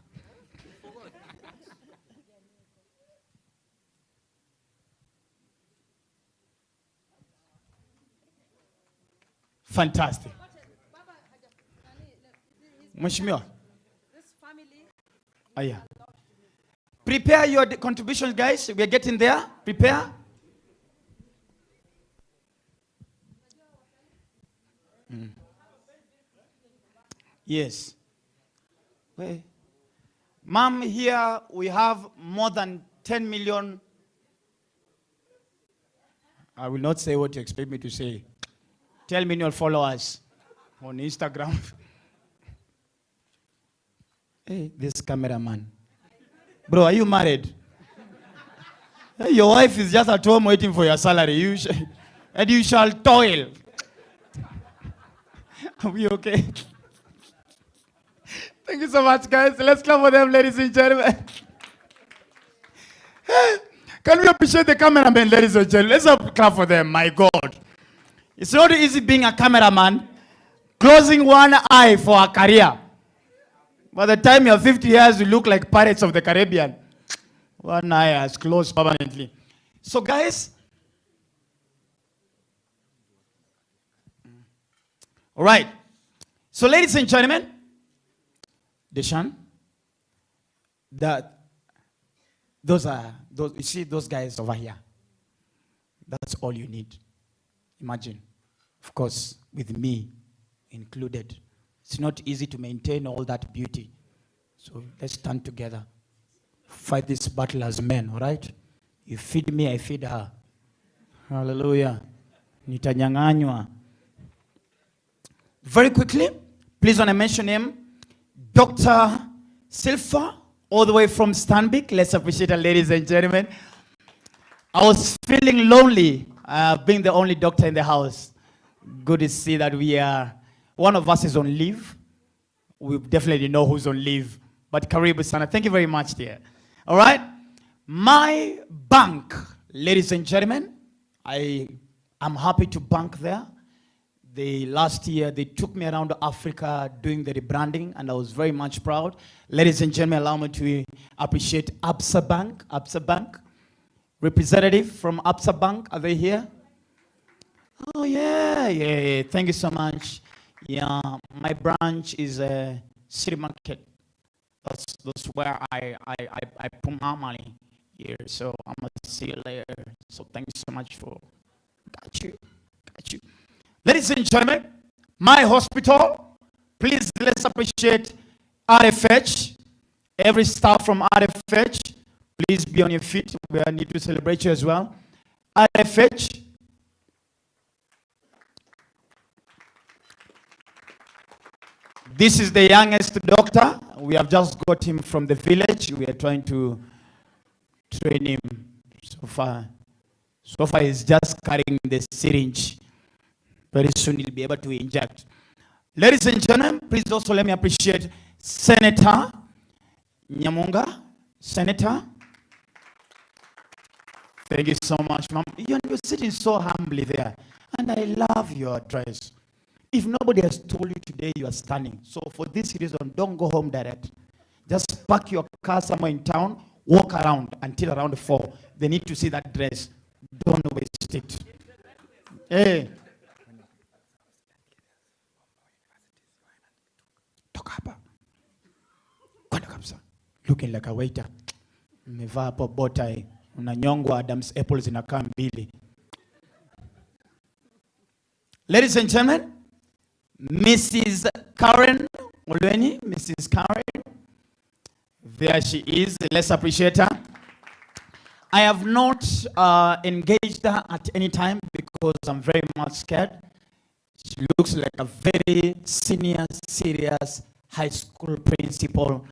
Fantastic. Mheshimiwa. Yeah. Prepare your contributions, guys. We are getting there. Prepare. Yes. Wait. Ma'am, here we have more than 10 million. I will not say what you expect me to say. 10 million followers on Instagram. Hey, this cameraman. Bro, are you married? Hey, your wife is just at home waiting for your salary. And you shall toil. Are we okay? Thank you so much, guys. Let's clap for them, ladies and gentlemen. Can we appreciate the cameraman, ladies and gentlemen? Let's clap for them, my God. It's not easy being a cameraman, closing one eye for a career. By the time you're 50 years, you look like Pirates of the Caribbean. One eye is closed permanently. So, guys, all right. So, ladies and gentlemen, Deshan, those you see those guys over here. That's all you need. Imagine, of course, with me included. It's not easy to maintain all that beauty. So let's stand together. Fight this battle as men, all right? You feed me, I feed her. Hallelujah. Nitanyang'anywa. Very quickly, please want to mention him. Dr. Silfa, all the way from Stanbic. Let's appreciate her, ladies and gentlemen. I was feeling lonely being the only doctor in the house. Good to see that we are, one of us is on leave. We definitely know who's on leave. But Karibu Sana, thank you very much, dear. All right. My bank, ladies and gentlemen, I am happy to bank there. Last year, they took me around Africa doing the rebranding, and I was very much proud. Ladies and gentlemen, allow me to appreciate Absa Bank. Absa Bank. Representative from Absa Bank, are they here? Oh, yeah. Thank you so much. Yeah, my branch is City Market. That's where I put my money here. So I'm going to see you later. So thank you so much for, got you. Ladies and gentlemen, my hospital, please let's appreciate RFH. Every staff from RFH, please be on your feet. We need to celebrate you as well. RFH. This is the youngest doctor. We have just got him from the village. We are trying to train him. So far he's just carrying the syringe. Very soon he'll be able to inject. Ladies and gentlemen, please also let me appreciate Senator Nyamunga. Senator. Thank you so much, ma'am. You're sitting so humbly there. And I love your address. If nobody has told you today, you are standing. So for this reason, don't go home direct. Just park your car somewhere in town, walk around until around 4. They need to see that dress. Don't waste it. Hey. Toka hapa. Kwenda kabisa. Looking like a waiter. Umevaa hapo botai. Unanyongwa Adam's apples zinakaa mbili. Ladies and gentlemen, Mrs. Karen Mulweni, Mrs. Karen. There she is. Let's appreciate her. I have not engaged her at any time because I'm very much scared. She looks like a very senior, serious high school principal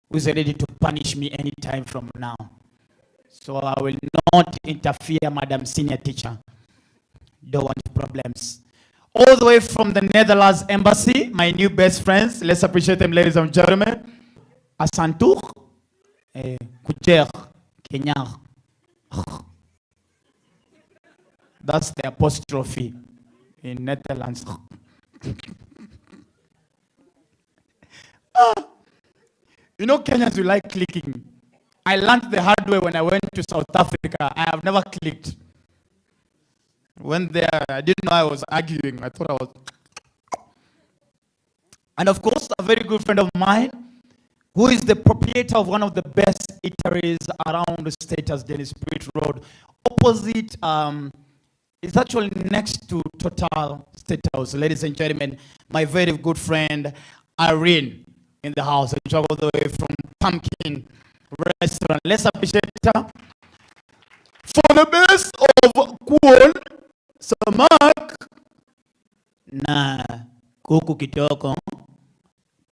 who's ready to punish me anytime from now. So I will not interfere, Madam Senior Teacher. Don't want problems. All the way from the Netherlands Embassy, my new best friends. Let's appreciate them, ladies and gentlemen. Asantur, Kujer, Kenyar. That's the apostrophe in Netherlands. You know, Kenyans, you like clicking. I learned the hard way when I went to South Africa. I have never clicked. Went there, I didn't know I was arguing. I thought I was. And of course, a very good friend of mine, who is the proprietor of one of the best eateries around the state as Dennis Spirit Road, opposite, it's actually next to Total State House. Ladies and gentlemen, my very good friend, Irene, in the house. I travel all the way from Pumpkin Restaurant. Let's appreciate her. For the best of kuon, samak, na kuku kitoko.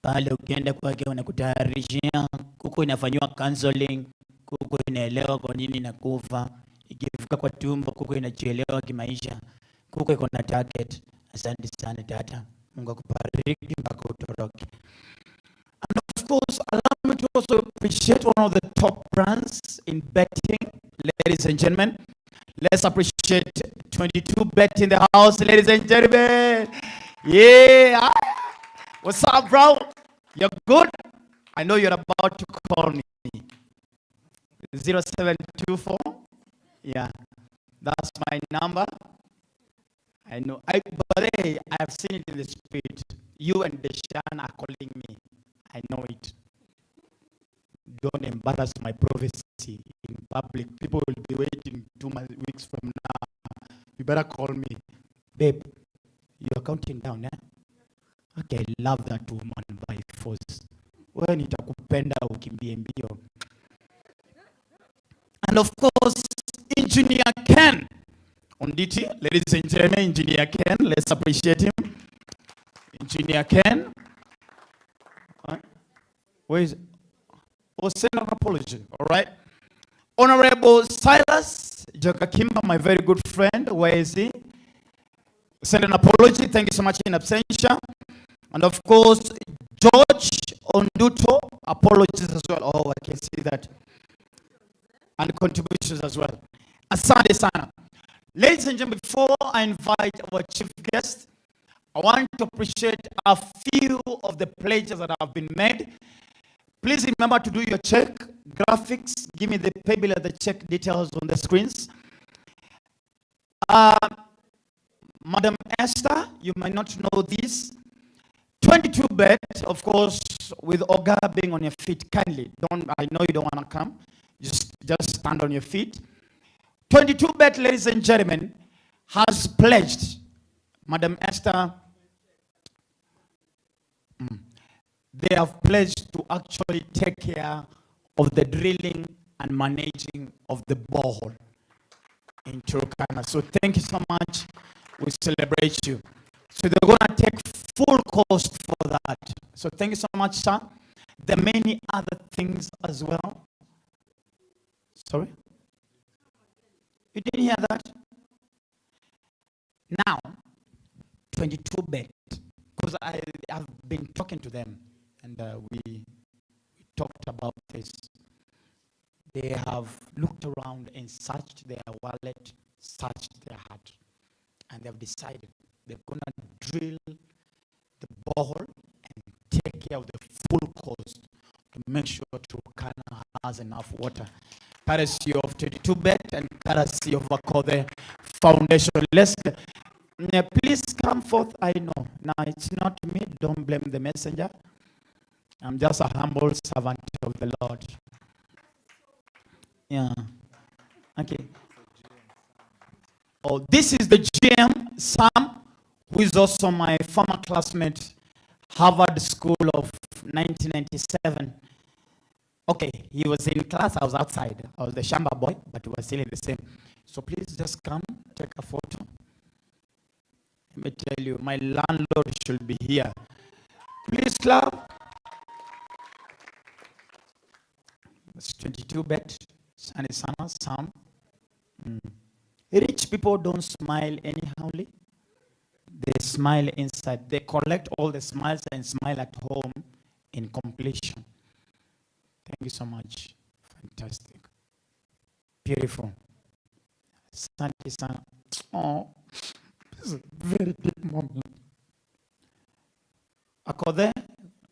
Pale ukienda kwake wanakutayarishia, kuku inafanywa counseling, kuku inaelewa kwa nini inakufa, ikifika kwa tumbo kuku inajielewa kimaisha, kuku iko na target. Asante sana tata, Mungu akubariki mpaka utoroke. And of course, allow me to also appreciate one of the top brands in betting, ladies and gentlemen. Let's appreciate 22 Bet in the house, ladies and gentlemen. Yeah. What's up, bro? You're good? I know you're about to call me. 0724. Yeah, that's my number. I know. But hey, I've seen it in the spirit. You and Deshan are calling me. I know it. Don't embarrass my prophecy in public. People will be waiting 2 weeks from now. You better call me. Babe, you're counting down, eh? Okay, I love that woman by force. Wewe nitakupenda ukimbie mbio. And of course, Engineer Ken on duty. Ladies and gentlemen, Engineer Ken, let's appreciate him. Engineer Ken. Where is it? Oh, send an apology, all right? Honorable Silas Jakakimba, my very good friend, where is he? Send an apology, thank you so much in absentia. And of course, George Onduto, apologies as well. Oh, I can see that. And contributions as well. Asante sana. Ladies and gentlemen, before I invite our chief guest, I want to appreciate a few of the pledges that have been made. Please remember to do your check, graphics, give me the pay bill and the check details on the screens. Madam Esther, you might not know this. 22 Bet, of course, with Oga being on your feet, kindly. I know you don't want to come. Just stand on your feet. 22 Bet, ladies and gentlemen, has pledged, Madam Esther, they have pledged to actually take care of the drilling and managing of the borehole in Turkana. So thank you so much. We celebrate you. So they're going to take full cost for that. So thank you so much, sir. There are many other things as well. Sorry? You didn't hear that? Now, 22 Bet, because I have been talking to them, and we talked about this. They have looked around and searched their wallet, searched their heart, and they have decided they're going to drill borehole and take care of the full cost to make sure Turkana has enough water. Courtesy of 22Bet and courtesy of the Foundation. Please come forth. I know. Now it's not me. Don't blame the messenger. I'm just a humble servant of the Lord. Yeah. Okay. Oh, this is the GM, Sam, who is also my former classmate, Harvard School of 1997. Okay, he was in class, I was outside. I was the Shamba boy, but we were still in the same. So please just come, take a photo. Let me tell you, my landlord should be here. Please clap. It's 22Bet, Sunny Sana, Sam. Rich people don't smile anyhowly. They smile inside. They collect all the smiles and smile at home in completion. Thank you so much. Fantastic. Beautiful. Santi Sana. Oh, this is a very deep moment. Akode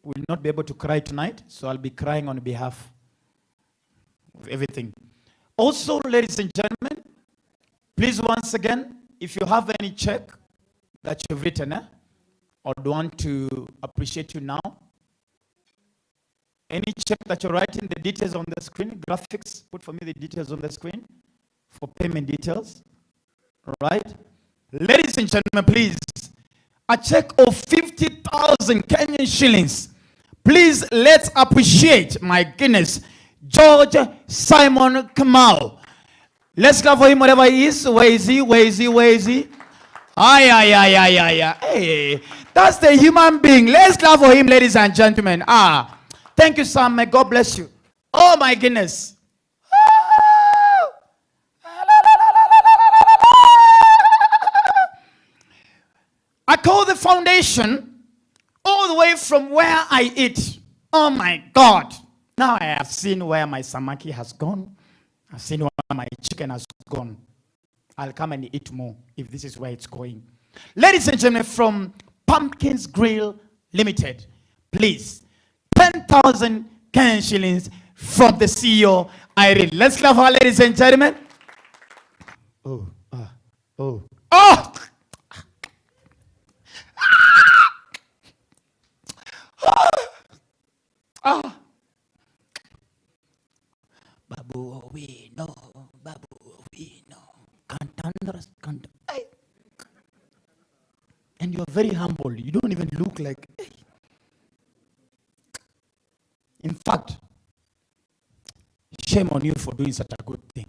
will not be able to cry tonight, so I'll be crying on behalf of everything. Also, ladies and gentlemen, please once again, if you have any check that you've written, or want to appreciate you now, any check that you're writing, the details on the screen, graphics, put for me the details on the screen for payment details. All right? Ladies and gentlemen, please, a check of 50,000 Kenyan shillings. Please, let's appreciate, my goodness, George Simon Kamau. Let's clap for him wherever he is. Where is he? Where is he? Where is he? Hey, that's the human being. Let's clap for him, ladies and gentlemen. Thank you, Sam. May God bless you. Oh, my goodness. I call the foundation all the way from where I eat. Oh, my God. Now I have seen where my samaki has gone. I've seen where my chicken has gone. I'll come and eat more if this is where it's going. Ladies and gentlemen, from Pumpkins Grill Limited, please, 10,000 Kenyan shillings from the CEO, Irene. Let's clap for her, ladies and gentlemen. Oh. Babu, we know. Babu, we know. Can't. And you're very humble. You don't even look like. In fact, shame on you for doing such a good thing.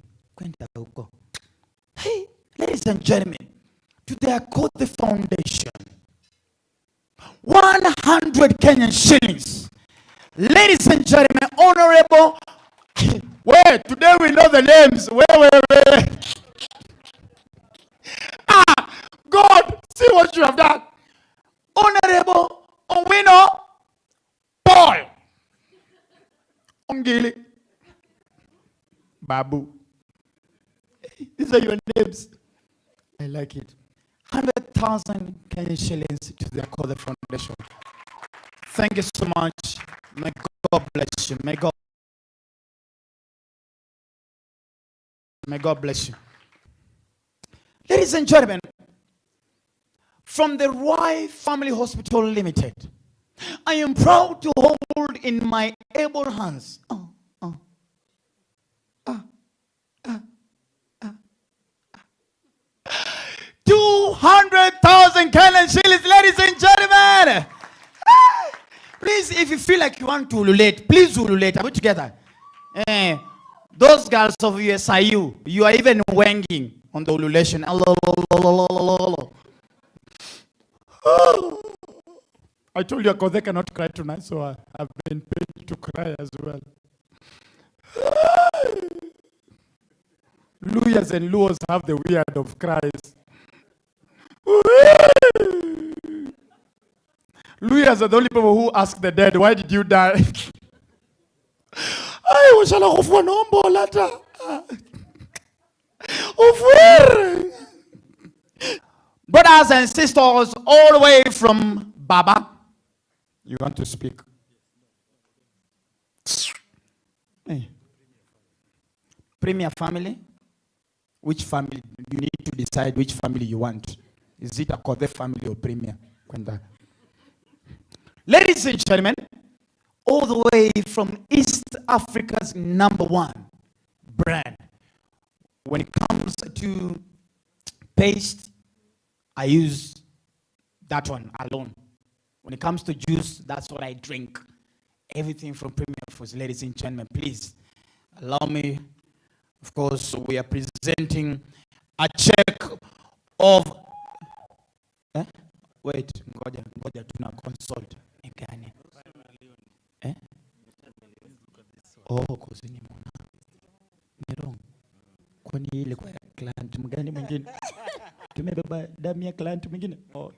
Hey, ladies and gentlemen, today I call the foundation 100 Kenyan shillings. Ladies and gentlemen, honorable. Wait, today we know the names. Wait. God, see what you have done. Honorable Owino Paul Ongili Babu. These are your names. I like it. 100,000 Kenyan shillings to the Akode Foundation. Thank you so much. May God bless you. May God bless you. Ladies and gentlemen, from the Roy Family Hospital Limited, I am proud to hold in my able hands 200,000 Kenyan shillings, ladies and gentlemen. Please, if you feel like you want to ululate, please ululate. Are we together? Those girls of USIU, you are even wanging on the ululation. I told you they cannot cry tonight, so I've been paid to cry as well. Luyas and Luos have the weird of cries. Luyas are the only people who ask the dead, why did you die? Brothers and sisters all the way from Baba, You want to speak? Hey. Premier family? Which family? You need to decide which family you want. Is it a Kothe family or Premier? Kwenda. Ladies and gentlemen, all the way from East Africa's #1 brand. When it comes to paste, I use that one alone. When it comes to juice, that's what I drink. Everything from Premier Foods. Ladies and gentlemen, please allow me. Of course, we are presenting a check of wait, ngoja tuna consult. Oh, kuzini mwana. Ni wrong. Kwani ile kwa client mgani mwingine? Tumebeba damu ya client mwingine? Oh.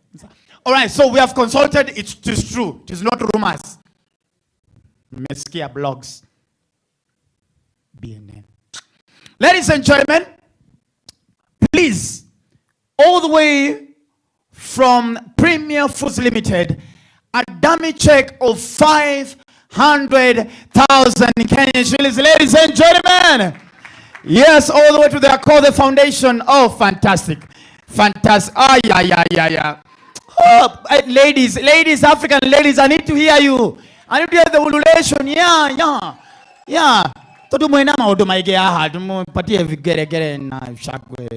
All right, so we have consulted. It is true. It is not rumors. Meskia blogs. BNN. Ladies and gentlemen, please, all the way from Premier Foods Limited, a dummy check of 500,000 Kenyan shillings. Ladies and gentlemen, yes, all the way to the Akode Foundation. Oh, fantastic. Fantastic. Ah, yeah. Oh, ladies, African ladies, I need to hear you. I need to hear the ululation. Yeah. Todo mwenama odomaige aha, tumpatie vigeregere na shakwe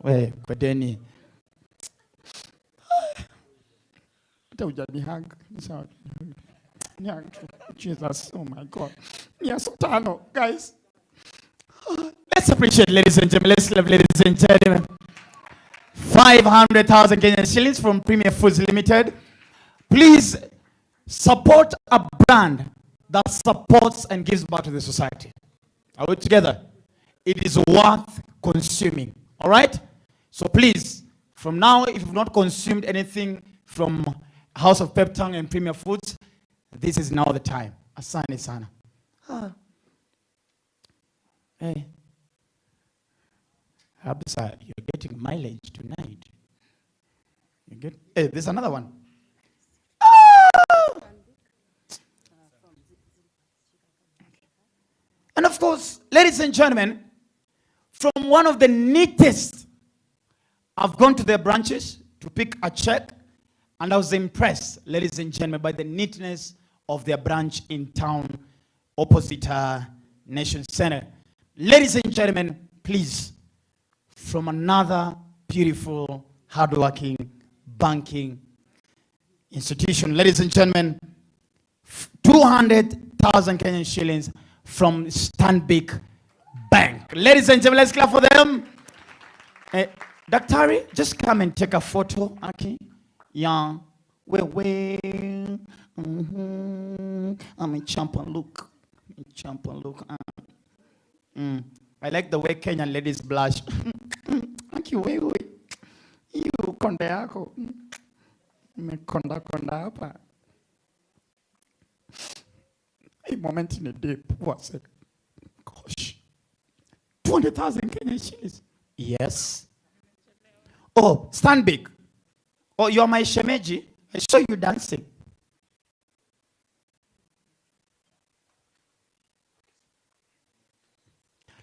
we kweteni. Hata hujani Jesus, oh my God. Yes, tano, guys. Let's appreciate, ladies and gentlemen. Let's love, ladies and gentlemen. 500,000 Kenyan shillings from Premier Foods Limited. Please support a brand that supports and gives back to the society. Are we together? It is worth consuming. All right? So please, from now, if you've not consumed anything from House of Peptang and Premier Foods, this is now the time. Asante sana. Hey. Habisa, you're getting mileage tonight. Hey, there's another one. And of course, ladies and gentlemen, from one of the neatest, I've gone to their branches to pick a check, and I was impressed, ladies and gentlemen, by the neatness of their branch in town opposite Nation Center. Ladies and gentlemen, please, from another beautiful, hardworking banking institution, ladies and gentlemen, 200,000 Kenyan shillings from Stanbic Bank. Ladies and gentlemen, let's clap for them. Daktari, just come and take a photo, okay? Yeah, I'm a champion look. I like the way Kenyan ladies blush. Thank you, you konde yako. Konda hapa. A moment in a deep. What's it? Gosh. 200,000 Kenyan shillings. Yes. Oh, stand big. Oh, you're my shemeji. I saw you dancing.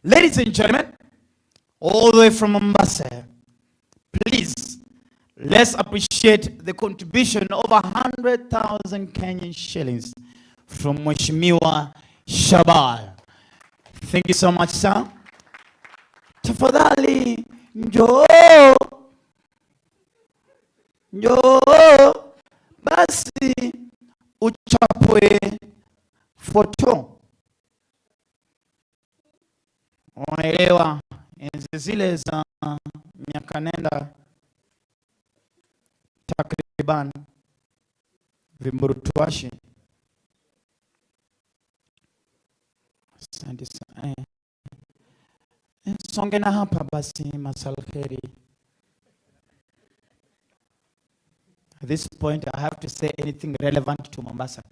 Ladies and gentlemen, all the way from Mombasa, please, let's appreciate the contribution of 100,000 Kenyan shillings from Mheshimiwa Shabal. Thank you so much, sir. Tafadhali, njoo basi uchapwe foto. Unaelewa enzi zile za miaka nenda takriban vimburutuashi. Asante sana. Songe na hapa basi masalkheri. At this point, I have to say anything relevant to Mombasa.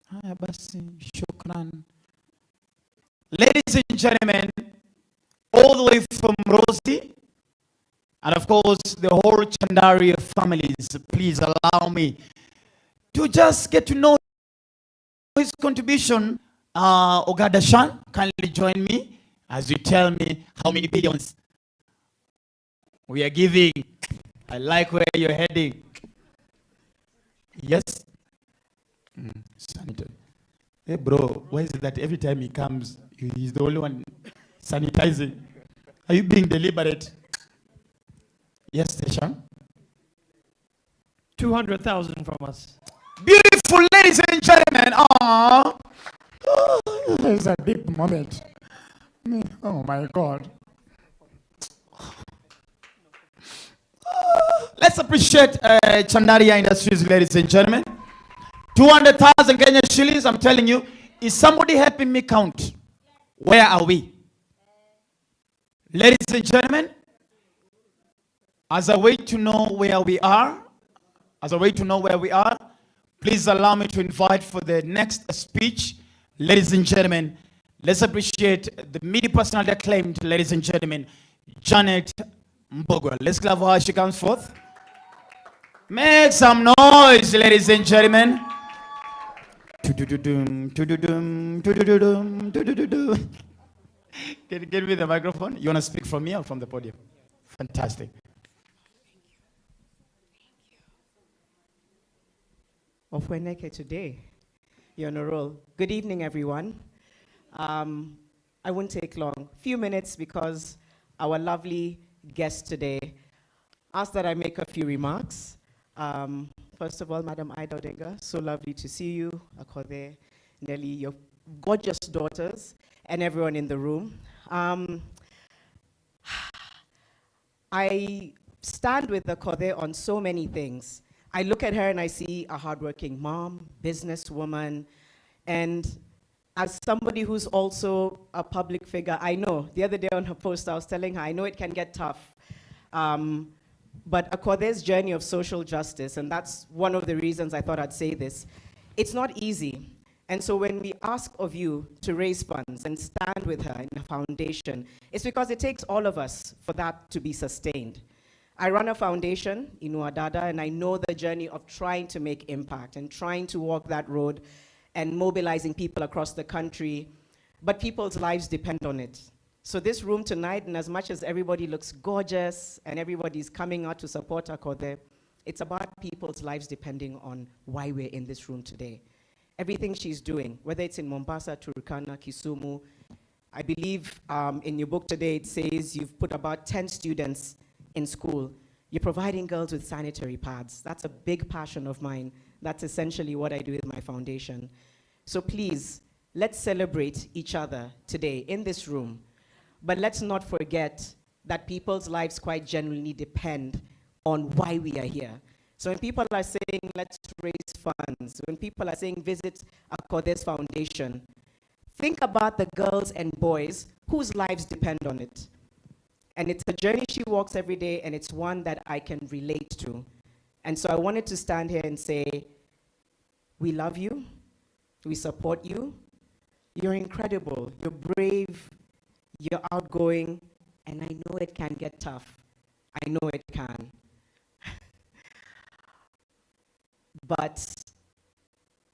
Haya basi, shukran. Ladies and gentlemen, all the way from Rosie, and of course, the whole Chandari families, please allow me to just get to know his contribution. Ogada Shan, kindly join me as you tell me how many billions we are giving. I like where you're heading. Yes? Sanitary. Hey bro, why is it that every time he comes, he's the only one sanitizing? Are you being deliberate? Yes, Station. 200,000 from us. Beautiful, ladies and gentlemen. Aww. Oh, it's a deep moment. Oh my God. Let's appreciate Chandaria Industries, ladies and gentlemen. 200,000 Kenya shillings, I'm telling you. Is somebody helping me count? Where are we? Ladies and gentlemen, as a way to know where we are, please allow me to invite for the next speech. Ladies and gentlemen, let's appreciate the media personality acclaimed, ladies and gentlemen, Janet Mbogwa. Let's clap for her as she comes forth. Make some noise, ladies and gentlemen. Can you give me the microphone? You want to speak from me or from the podium? Fantastic. Ofweneke today. You're on a roll. Good evening, everyone. I won't take long. Few minutes because our lovely guest today asked that I make a few remarks. First of all, Madam Ida Odega, so lovely to see you. Akode, Nelly, your gorgeous daughters, and everyone in the room. I stand with Akode on so many things. I look at her and I see a hardworking mom, businesswoman, and as somebody who's also a public figure, I know, the other day on her post, I was telling her, I know it can get tough. But Akode's journey of social justice, and that's one of the reasons I thought I'd say this, it's not easy. And so when we ask of you to raise funds and stand with her in a foundation, it's because it takes all of us for that to be sustained. I run a foundation, Inuadada, and I know the journey of trying to make impact and trying to walk that road and mobilizing people across the country, but people's lives depend on it. So this room tonight, and as much as everybody looks gorgeous and everybody's coming out to support Akode, it's about people's lives depending on why we're in this room today. Everything she's doing, whether it's in Mombasa, Turkana, Kisumu, I believe in your book today it says you've put about 10 students in school. You're providing girls with sanitary pads. That's a big passion of mine. That's essentially what I do with my foundation. So please, let's celebrate each other today in this room. But let's not forget that people's lives quite genuinely depend on why we are here. So when people are saying, let's raise funds, when people are saying, visit Akode's foundation, think about the girls and boys whose lives depend on it. And it's a journey she walks every day, and it's one that I can relate to. And so I wanted to stand here and say, we love you, we support you, you're incredible, you're brave, you're outgoing, and I know it can get tough. I know it can. But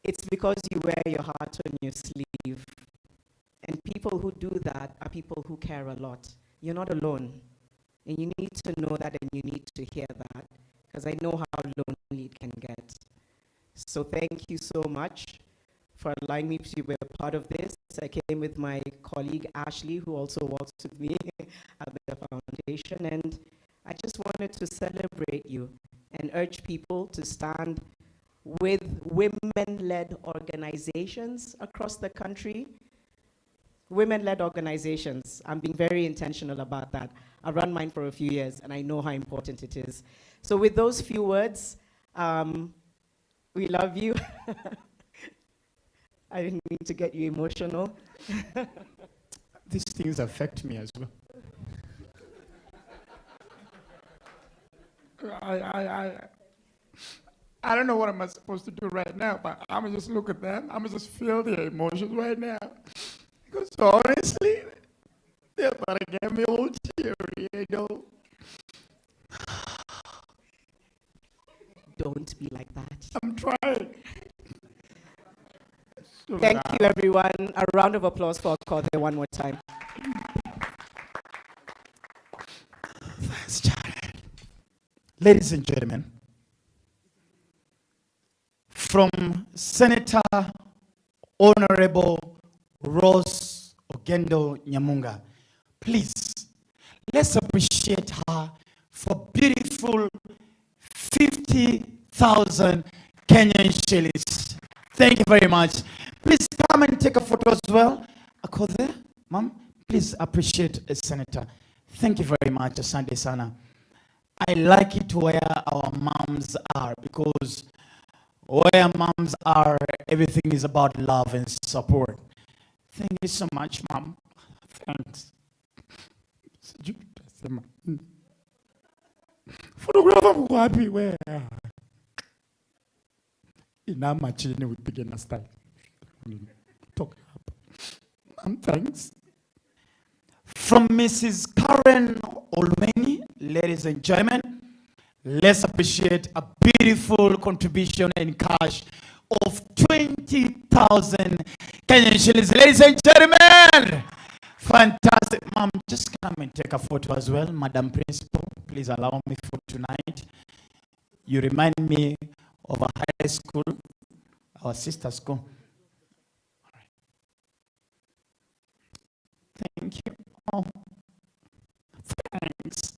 it's because you wear your heart on your sleeve. And people who do that are people who care a lot. You're not alone. And you need to know that, and you need to hear that, because I know how lonely it can get. So thank you so much for allowing me to be a part of this. I came with my colleague Ashley, who also works with me at the foundation, and I just wanted to celebrate you and urge people to stand with women-led organizations across the country. Women-led organizations. I'm being very intentional about that. I've run mine for a few years, and I know how important it is. So with those few words, we love you. I didn't mean to get you emotional. These things affect me as well. I don't know what I'm supposed to do right now, but I'm gonna just look at them. I'm gonna just feel their emotions right now. Because honestly, they're about to get me all teary, you know. Don't be like that. I'm trying. everyone. A round of applause for Kothe one more time. Thanks, Jared. Ladies and gentlemen, from Senator Honorable Rose Ogendo Nyamunga, please, let's appreciate her for beautiful 50,000 Kenyan shillings. Thank you very much. Please come and take a photo as well. Akothe, Mom, please appreciate a senator. Thank you very much, Asante Sana. I like it where our moms are, because where moms are, everything is about love and support. Thank you so much, Mom. Thanks. Photographer mko wapi wewe? Inama chini upige na style. Talk up. Mom, thanks. From Mrs. Karen Olweni, ladies and gentlemen, let's appreciate a beautiful contribution in cash of 20,000 Kenyan shillings. Ladies and gentlemen, fantastic. Mom, just come and take a photo as well. Madam Principal, please allow me for tonight. You remind me of a high school, our sister school. All right. Thank you. Oh, thanks.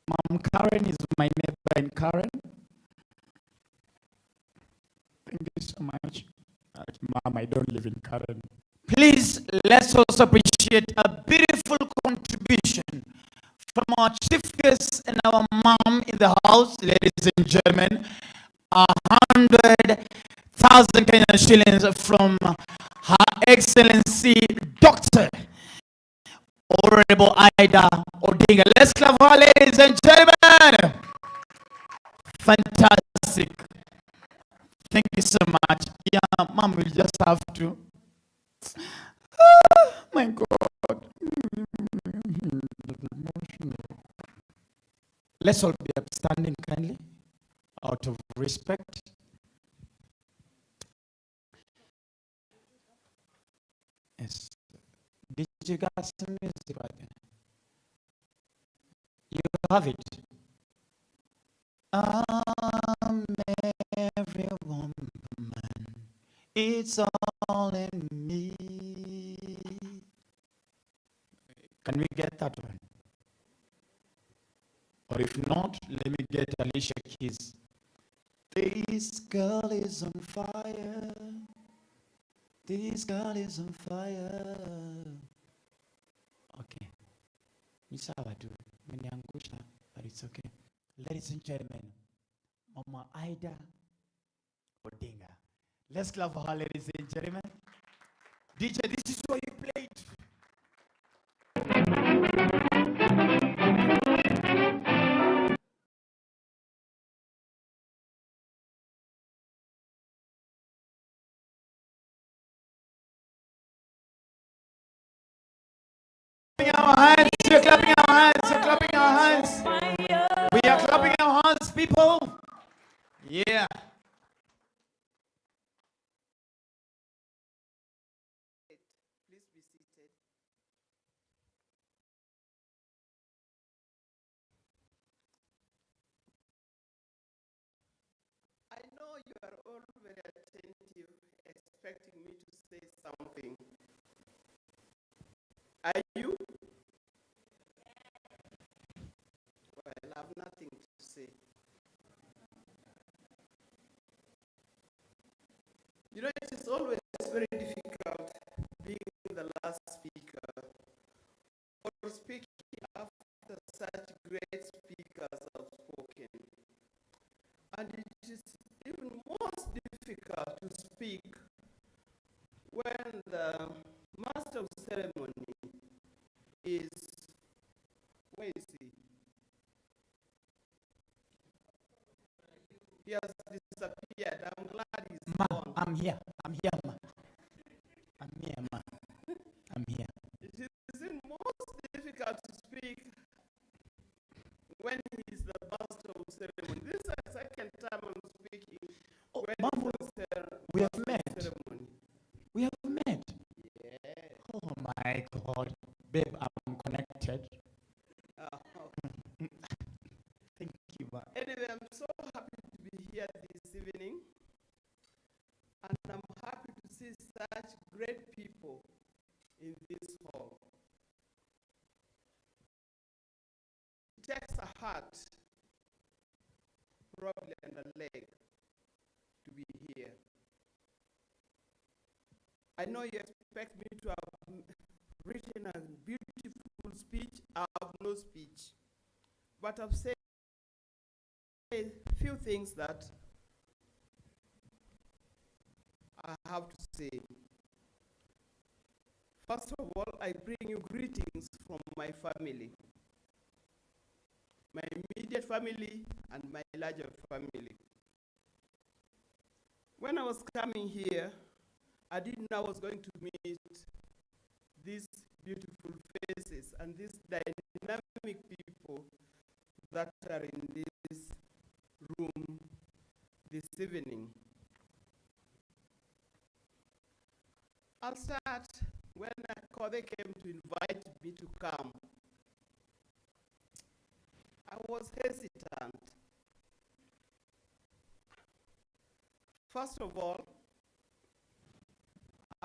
Mom, Karen is my neighbor in Karen. Thank you so much. Mom, I don't live in Karen. Please, let's also appreciate a beautiful contribution from our chief guest and our mom in the house, ladies and gentlemen. 100,000 Kenyan shillings from Her Excellency Dr. Honorable Ida Odinga. Let's clap for her, ladies and gentlemen. Fantastic. Thank you so much. Yeah, Mom, we just have to. Oh, my God. Let's all be upstanding kindly, out of respect. Yes. Did you guys some music right there? You have it. I'm every woman. It's all in me. Can we get that one? Or if not, let me get Alicia Keys. This girl is on fire. This girl is on fire. Okay. Misawa tu. Meniangusha, but it's okay. Ladies and gentlemen, Mama Ida Odinga. Let's clap for her, ladies and gentlemen. DJ, this is what you played. Our hands, we're clapping our hands, we're clapping our hands. We are clapping our hands, people. Yeah. Please be seated. I know you are all very attentive, expecting me to say something. Are you? Well, I have nothing to say. You know, it is always very difficult being the last speaker or speaking after such great speakers have spoken. And it is even most difficult to speak when the master of ceremony is, where is he? He has disappeared. I'm glad he's gone. I'm here. I'm here, ma. I'm here, ma. I'm here. It is most difficult to speak when he is the master of ceremony. This is the second time I'm speaking when the my God. Babe, I'm connected. Thank you, man. Anyway, I'm so happy to be here this evening. And I'm happy to see such great people in this hall. It takes a heart, probably, and a leg to be here. I know you expect me to have written a beautiful speech. I have no speech. But I've said a few things that I have to say. First of all, I bring you greetings from my family, my immediate family and my larger family. When I was coming here, I didn't know I was going to meet these beautiful faces and these dynamic people that are in this room this evening. I'll start when Kode came to invite me to come. I was hesitant. First of all,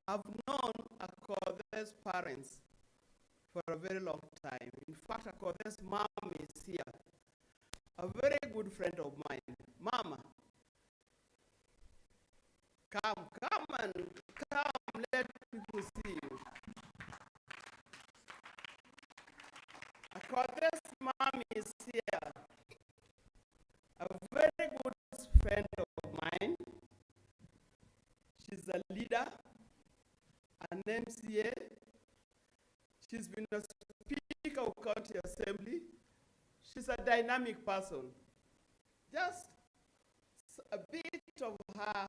I've known Akode's parents for a very long time. In fact, Akode's mom is here, a very good friend of mine. Mama, come and come, let people see you. Akode's mom is here, a very good friend of mine. She's a leader, an MCA. She's been a Speaker of County Assembly. She's a dynamic person. Just a bit of her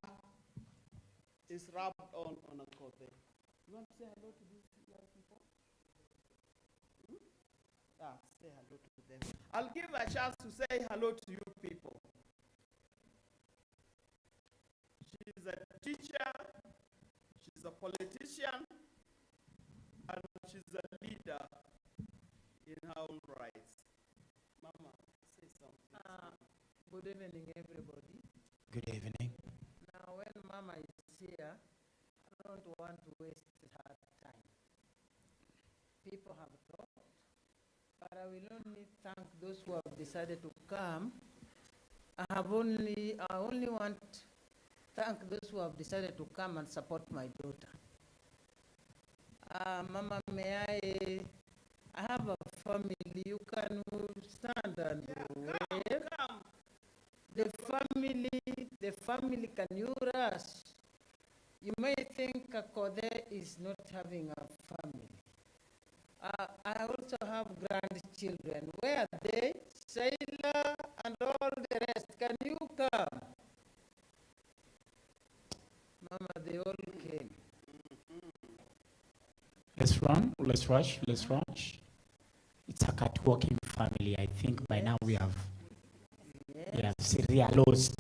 is rubbed on Akode. You want to say hello to these young people? Say hello to them. I'll give a chance to say hello to you people. She's a teacher, she's a politician, and she's a leader in her own rights. Mama, say something. Good evening, everybody. Good evening. Now, when Mama is here, I don't want to waste her time. People have talked, but I will only thank those who have decided to come. I only want to thank those who have decided to come and support my daughter. Mama, may I have a family. You can stand and wave. Come. The family, can you rush? You may think Akode is not having a family. I also have grandchildren. Where are they? Sailor and all the rest. Can you come? Mama, they all came. Let's run, let's rush, let's rush. It's a cat-walking family. I think by now we have serial lost.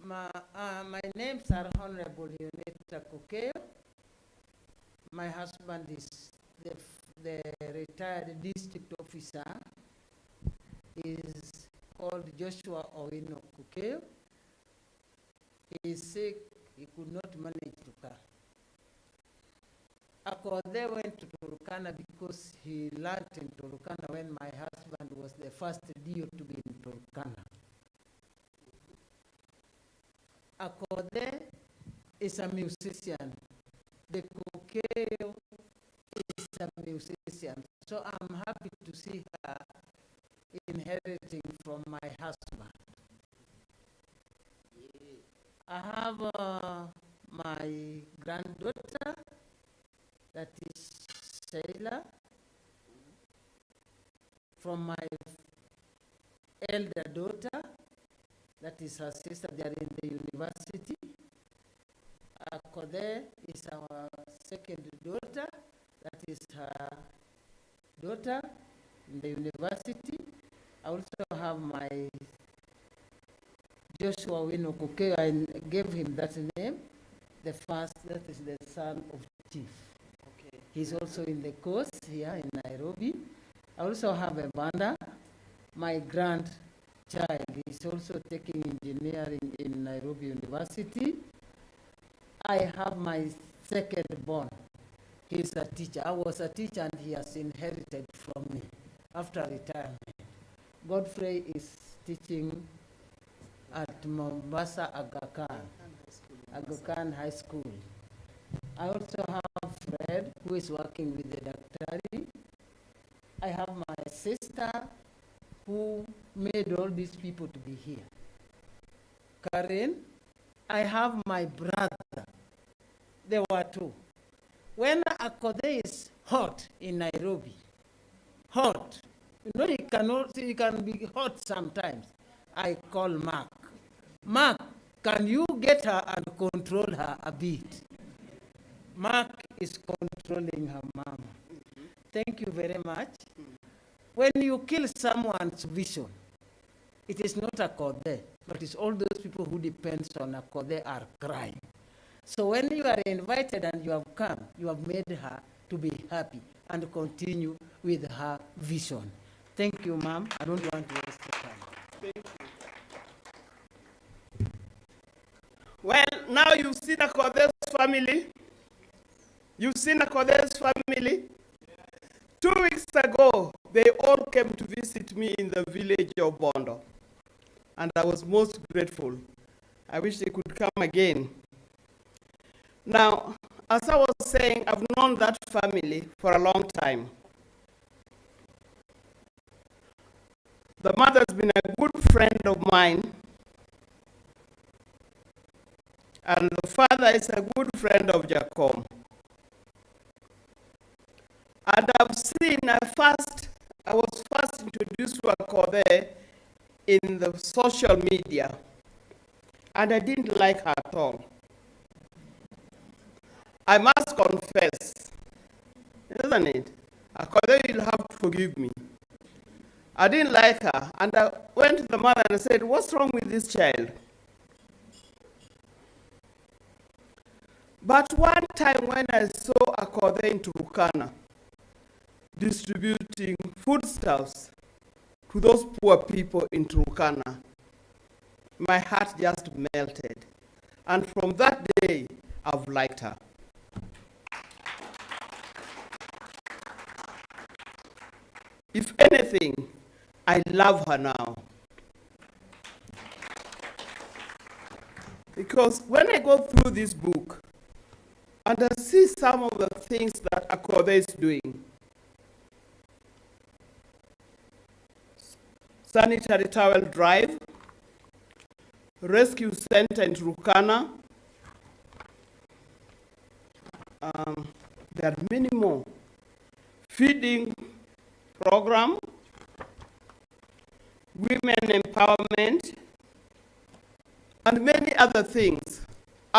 My names are Honorable Unita Kokeo. My husband is the retired district officer. Is called Joshua Owino Kokeo. He is sick, he could not manage to come. Akode went to Turkana because he learned in Turkana when my husband was the first DO to be in Turkana. Akode is a musician. The Kokeo is a musician. So I'm happy to see her inheriting from my husband. I have my granddaughter, that is Sailor, from my elder daughter, that is her sister, they are in the university. Akode is our second daughter, that is her daughter in the university. I also have my Joshua Wino Kokeo, I gave him that name. the first, that is the son of chief. Okay. He's also in the course here in Nairobi. I also have a banda. My grandchild is also taking engineering in Nairobi University. I have my second born. He's a teacher. I was a teacher and he has inherited from me after retirement. Godfrey is teaching at Mombasa Aga Khan High School. I also have Fred, who is working with the Daktari. I have my sister, who made all these people to be here. Karen, I have my brother. There were two. When Akode is hot in Nairobi, hot, you know, he can be hot sometimes. I call Mark. Mark, can you get her and control her a bit? Mark is controlling her mama. Thank you very much. When you kill someone's vision, it is not Akode, but it's all those people who depend on Akode are crying. So when you are invited and you have come, you have made her to be happy and continue with her vision. Thank you, ma'am. I don't want to waste your time. Thank you. Well, now you've seen Akode's family. You've seen Akode's family. 2 weeks ago, they all came to visit me in the village of Bondo. And I was most grateful. I wish they could come again. Now, as I was saying, I've known that family for a long time. The mother's been a good friend of mine, and the father is a good friend of Jacob. And I've seen, I was first introduced to Akode in the social media, and I didn't like her at all. I must confess, isn't it? Akode, you'll have to forgive me. I didn't like her, and I went to the mother and said, what's wrong with this child? But one time when I saw Akode in Turkana distributing foodstuffs to those poor people in Turkana, my heart just melted. And from that day, I've liked her. If anything, I love her now. Because when I go through this book and I see some of the things that Akode is doing, sanitary towel drive, rescue center in Turkana, there are many more, feeding program, women empowerment, and many other things.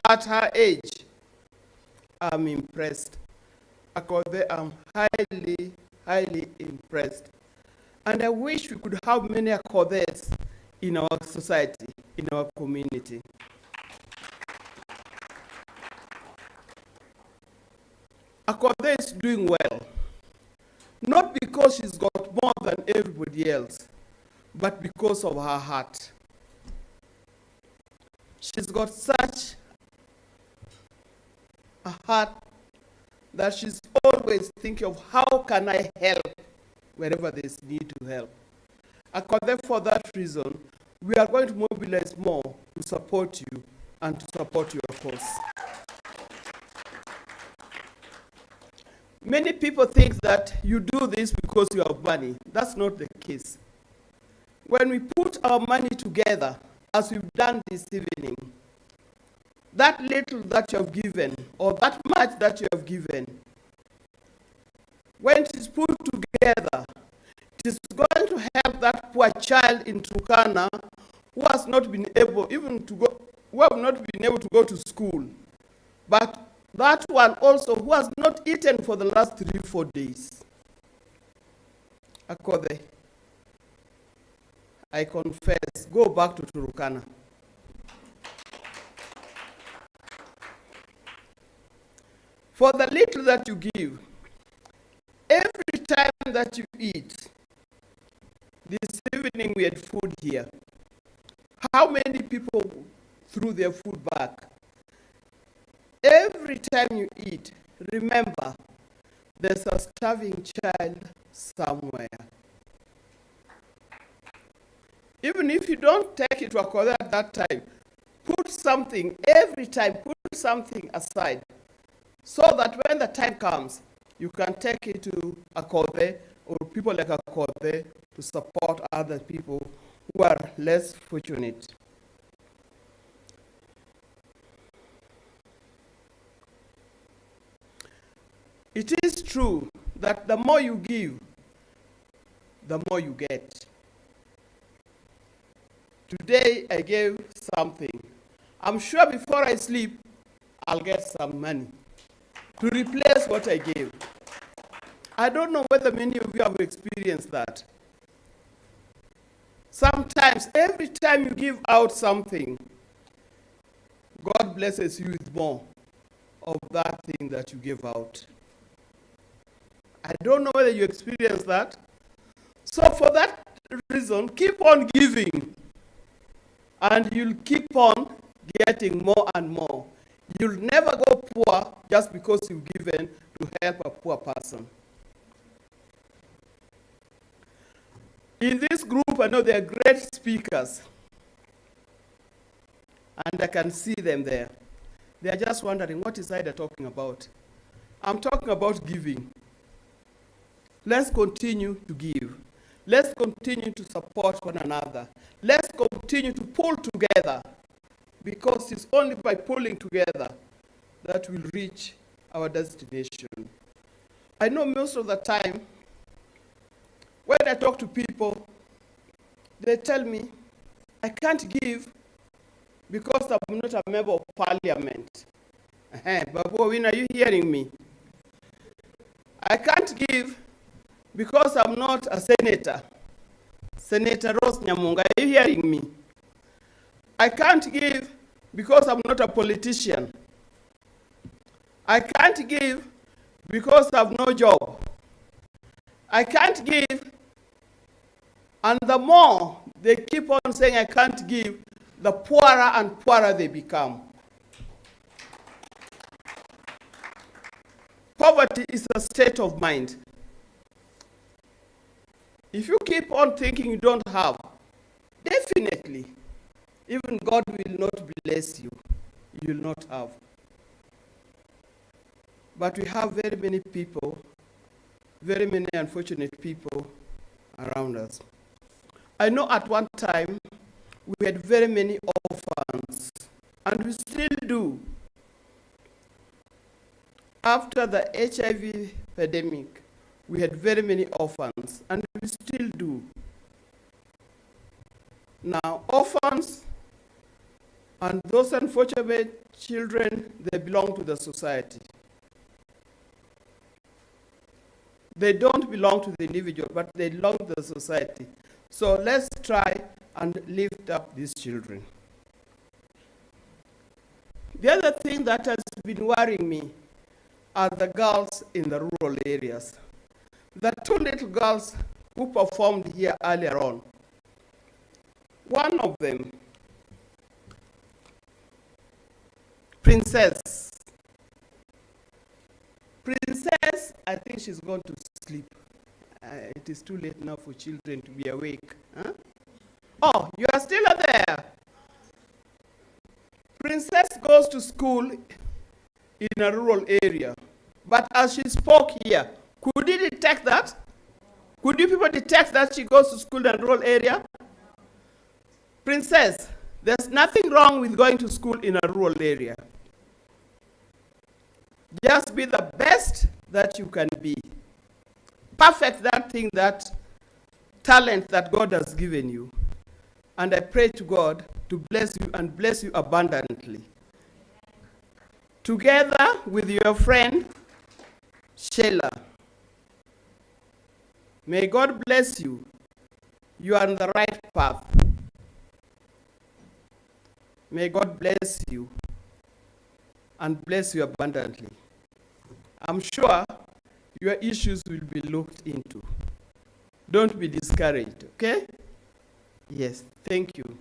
At her age, I'm impressed. Akode, I'm highly, highly impressed. And I wish we could have many Akodes in our society, in our community. Akode is doing well. Not because she's got more than everybody else, but because of her heart. She's got such a heart that she's always thinking of how can I help wherever there's need to help. Akode, for that reason, we are going to mobilize more to support you and to support your cause. Many people think that you do this because you have money. That's not the case. When we put our money together, as we've done this evening, that little that you have given, or that much that you have given, when it is put together, it is going to help that poor child in Turkana who has not been able even to go, who have not been able to go to school, but that one also who has not eaten for the last 3-4 days. Akode, I confess, go back to Turkana. For the little that you give, every time that you eat, this evening we had food here. How many people threw their food back? Every time you eat, remember, there's a starving child somewhere. Even if you don't take it to a Korea at that time, put something, every time, put something aside, so that when the time comes, you can take it to a Korea or people like a Korea to support other people who are less fortunate. It is true that the more you give, the more you get. Today I gave something. I'm sure before I sleep, I'll get some money to replace what I gave. I don't know whether many of you have experienced that. Sometimes, every time you give out something, God blesses you with more of that thing that you give out. I don't know whether you experience that. So for that reason, keep on giving, and you'll keep on getting more and more. You'll never go poor just because you've given to help a poor person. In this group, I know they are great speakers, and I can see them there. They are just wondering, what is Ida talking about? I'm talking about giving. Let's continue to give. Let's continue to support one another. Let's continue to pull together, because it's only by pulling together that we'll reach our destination. I know most of the time, when I talk to people, they tell me, I can't give because I'm not a member of parliament. Babu, when are you hearing me? I can't give because I'm not a senator. Senator Rose Nyamunga, are you hearing me? I can't give because I'm not a politician. I can't give because I have no job. I can't give, and the more they keep on saying I can't give, the poorer and poorer they become. Poverty is a state of mind. If you keep on thinking you don't have, definitely, even God will not bless you. You will not have. But we have very many people, very many unfortunate people around us. I know at one time we had very many orphans, and we still do. After the HIV epidemic, we had very many orphans, and we still do. Now, orphans and those unfortunate children, they belong to the society. They don't belong to the individual, but they belong to the society. So let's try and lift up these children. The other thing that has been worrying me are the girls in the rural areas. The two little girls who performed here earlier on, one of them, Princess, I think she's gone to sleep. It is too late now for children to be awake. Huh? Oh, you are still there. Princess goes to school in a rural area. But as she spoke here, could you detect that? Could you people detect that she goes to school in a rural area? Princess, there's nothing wrong with going to school in a rural area. Just be the best that you can be. Perfect that thing, that talent that God has given you. And I pray to God to bless you and bless you abundantly. Together with your friend, Sheila. May God bless you. You are on the right path. May God bless you and bless you abundantly. I'm sure your issues will be looked into. Don't be discouraged, okay? Yes, thank you.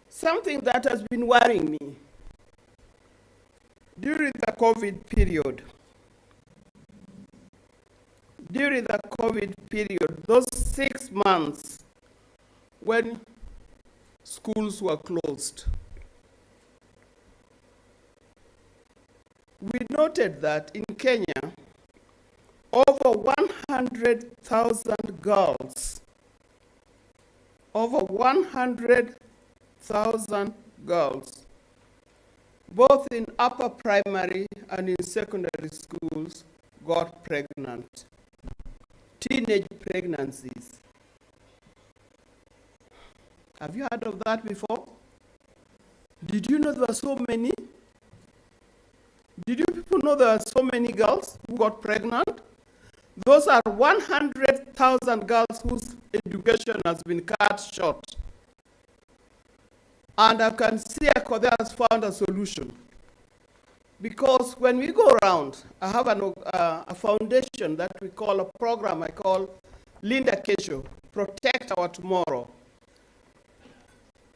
Something that has been worrying me during the COVID period. During the COVID period, those 6 months when schools were closed, we noted that in Kenya, over 100,000 girls, both in upper primary and in secondary schools, got pregnant. Teenage pregnancies. Have you heard of that before? Did you know there were so many? Did you people know there are so many girls who got pregnant? Those are 100,000 girls whose education has been cut short. And I can see Akothee has found a solution. Because when we go around, I have a foundation that we call a program I call Linda Kesho, Protect Our Tomorrow,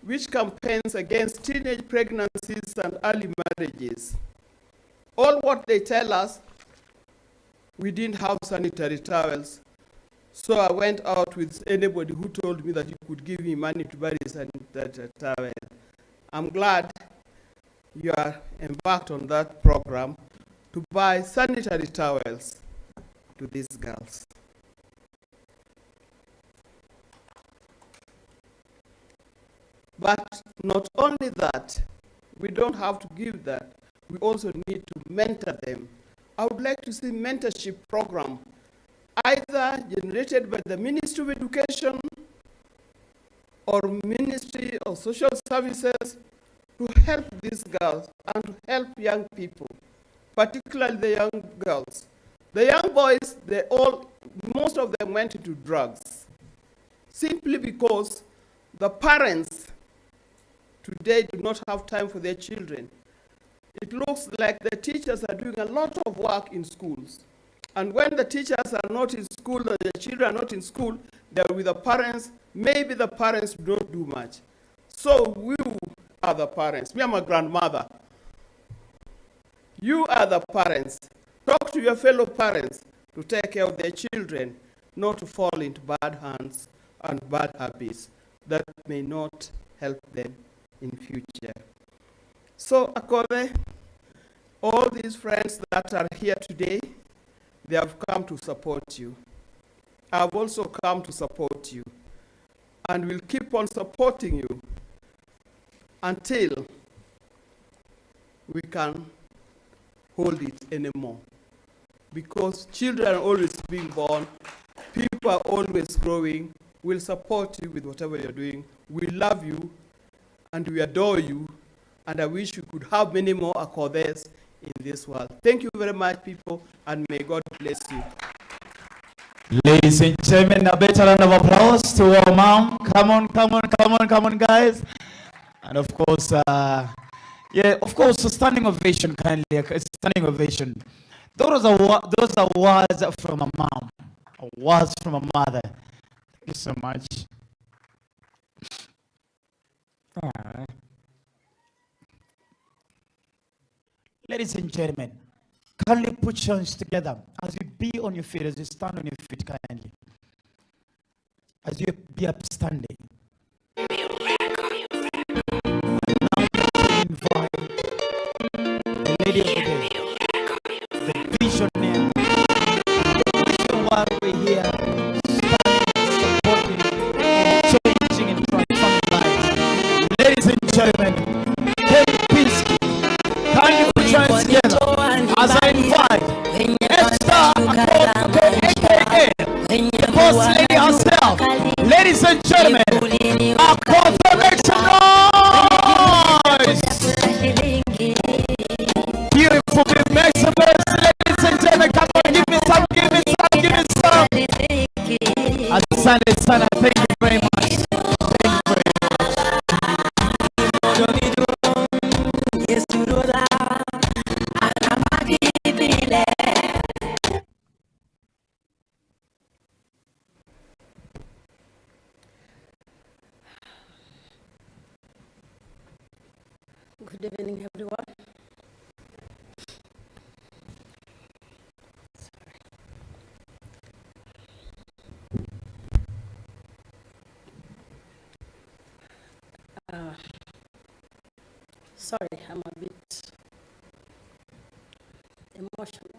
which campaigns against teenage pregnancies and early marriages. All what they tell us, we didn't have sanitary towels. So I went out with anybody who told me that he could give me money to buy a sanitary towel. I'm glad you are embarked on that program to buy sanitary towels to these girls. But not only that, we don't have to give that. We also need to mentor them. I would like to see mentorship program either generated by the Ministry of Education or Ministry of Social Services to help these girls and to help young people, particularly the young girls. The young boys, most of them went into drugs, simply because the parents today do not have time for their children. It looks like the teachers are doing a lot of work in schools. And when the teachers are not in school, or the children are not in school, they're with the parents. Maybe the parents don't do much. So we are the parents. Me, I'm a grandmother. You are the parents. Talk to your fellow parents to take care of their children, not to fall into bad hands and bad habits that may not help them in future. So, Akothee, all these friends that are here today, they have come to support you. I have also come to support you, and will keep on supporting you until we can hold it anymore. Because children are always being born, people are always growing. We'll support you with whatever you're doing. We love you, and we adore you, and I wish you could have many more Akothees in this world. Thank you very much, people, and may God bless you. Ladies and gentlemen, a better round of applause to our mom. Come on, come on, come on, come on, guys. And of course, yeah, of course, a standing ovation, kindly, a standing ovation. Those are words from a mom, words from a mother. Thank you so much. Ladies and gentlemen, kindly put your hands together as you be on your feet, as you stand on your feet kindly. As you be upstanding. Invite the lady of the day, the visionary, the reason why we're here, standing, supporting, and changing and transforming lives. Ladies and gentlemen, Kevin Pinsky, kindly put your hands together as I invite Esther aka the boss lady herself. Ladies and gentlemen, Akothee, make some noise! Beautiful, make some noise, ladies and gentlemen. Come on, give me some, give me some, give me some. Asante sana, thank you very much. Thank you very much. Good evening, everyone. Sorry, I'm a bit emotional.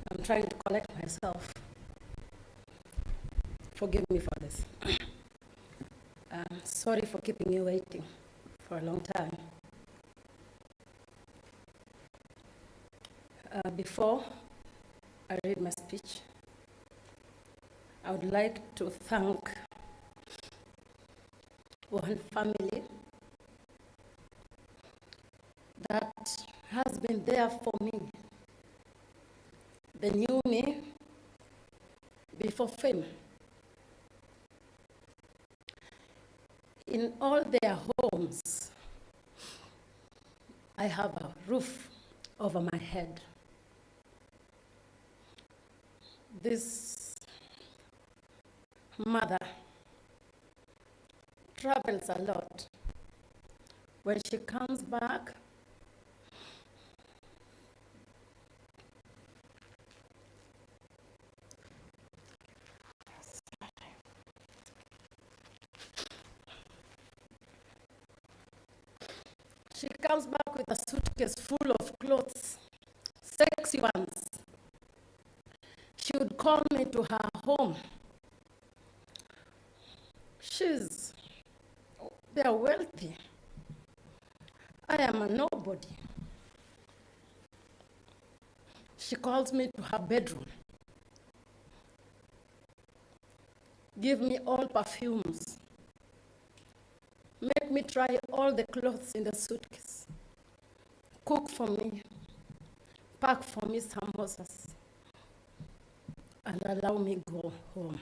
I'm trying to collect myself. Forgive me for this. Sorry for keeping you waiting for a long time. Before I read my speech, I would like to thank one family that has been there for me. They knew me before fame. In all their homes, I have a roof over my head. This mother travels a lot. When she comes back, she comes back with a suitcase full of clothes, sexy ones. She would call me to her home. They're wealthy. I am a nobody. She calls me to her bedroom. Give me all perfumes. Make me try all the clothes in the suitcase. Cook for me. Pack for me samosas. And allow me go home.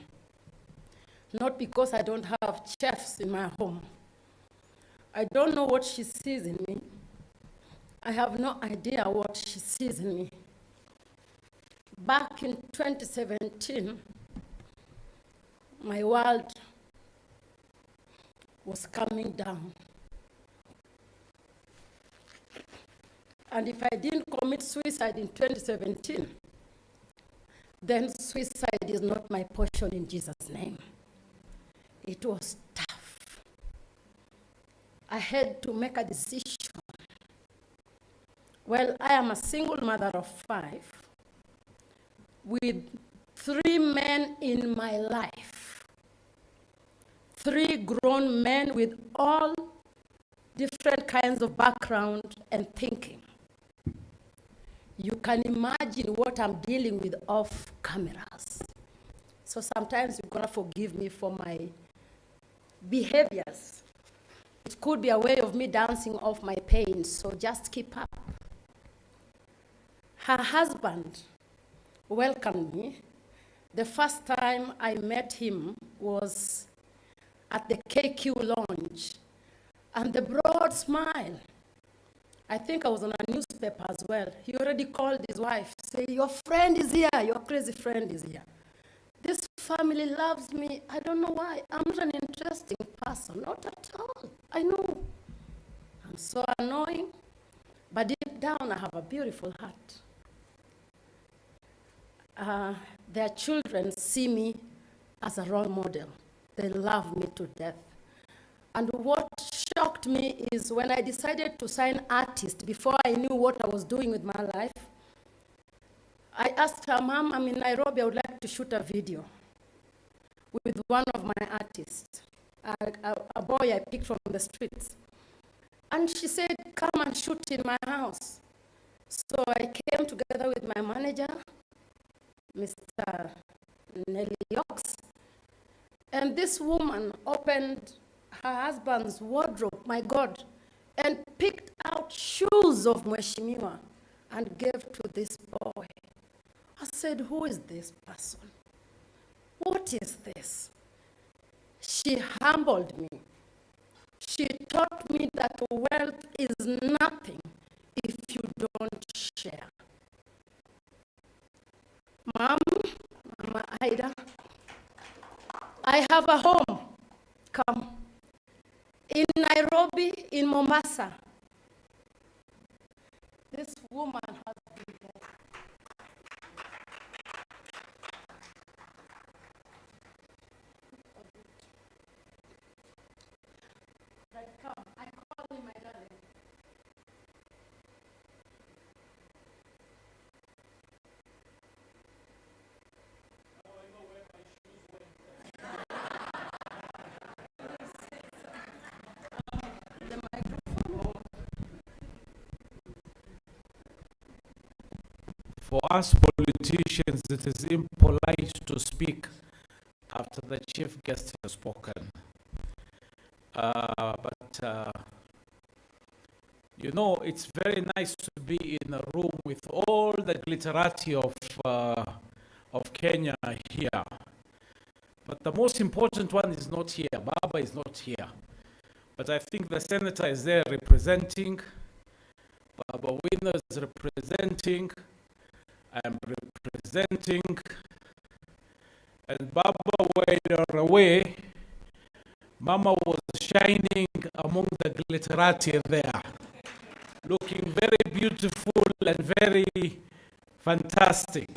Not because I don't have chefs in my home. I don't know what she sees in me. I have no idea what she sees in me. Back in 2017, my world was coming down. And if I didn't commit suicide in 2017, then suicide is not my portion in Jesus' name. It was tough. I had to make a decision. Well, I am a single mother of 5 with 3 men in my life. 3 grown men with all different kinds of background and thinking. You can imagine what I'm dealing with off cameras. So sometimes you're gonna forgive me for my behaviors. It could be a way of me dancing off my pain, so just keep up. Her husband welcomed me. The first time I met him was at the KQ lounge, and the broad smile. I think I was on a newspaper as well. He already called his wife, say, your friend is here, your crazy friend is here. This family loves me. I don't know why. I'm not an interesting person, not at all. I know. I'm so annoying, but deep down I have a beautiful heart. Their children see me as a role model. They love me to death. And what shocked me is when I decided to sign artist before I knew what I was doing with my life, I asked her, Mom, I'm in Nairobi, I would like to shoot a video with one of my artists, a boy I picked from the streets. And she said, come and shoot in my house. So I came together with my manager, Mr. Nelly Yox, and this woman opened her husband's wardrobe, my God, and picked out shoes of Mheshimiwa and gave to this boy. I said, who is this person? What is this? She humbled me. She taught me that wealth is nothing if you don't share. I have a home. Come. In Nairobi, in Mombasa. This woman has been there. Right, come. I call you my darling. For us politicians, it is impolite to speak after the chief guest has spoken. You know, it's very nice to be in a room with all the glitterati of Kenya here. But the most important one is not here. Baba is not here. But I think the senator is there representing. Baba Winner is representing. I am representing. And Baba, while you're away, Mama was shining among the glitterati there, looking very beautiful and very fantastic.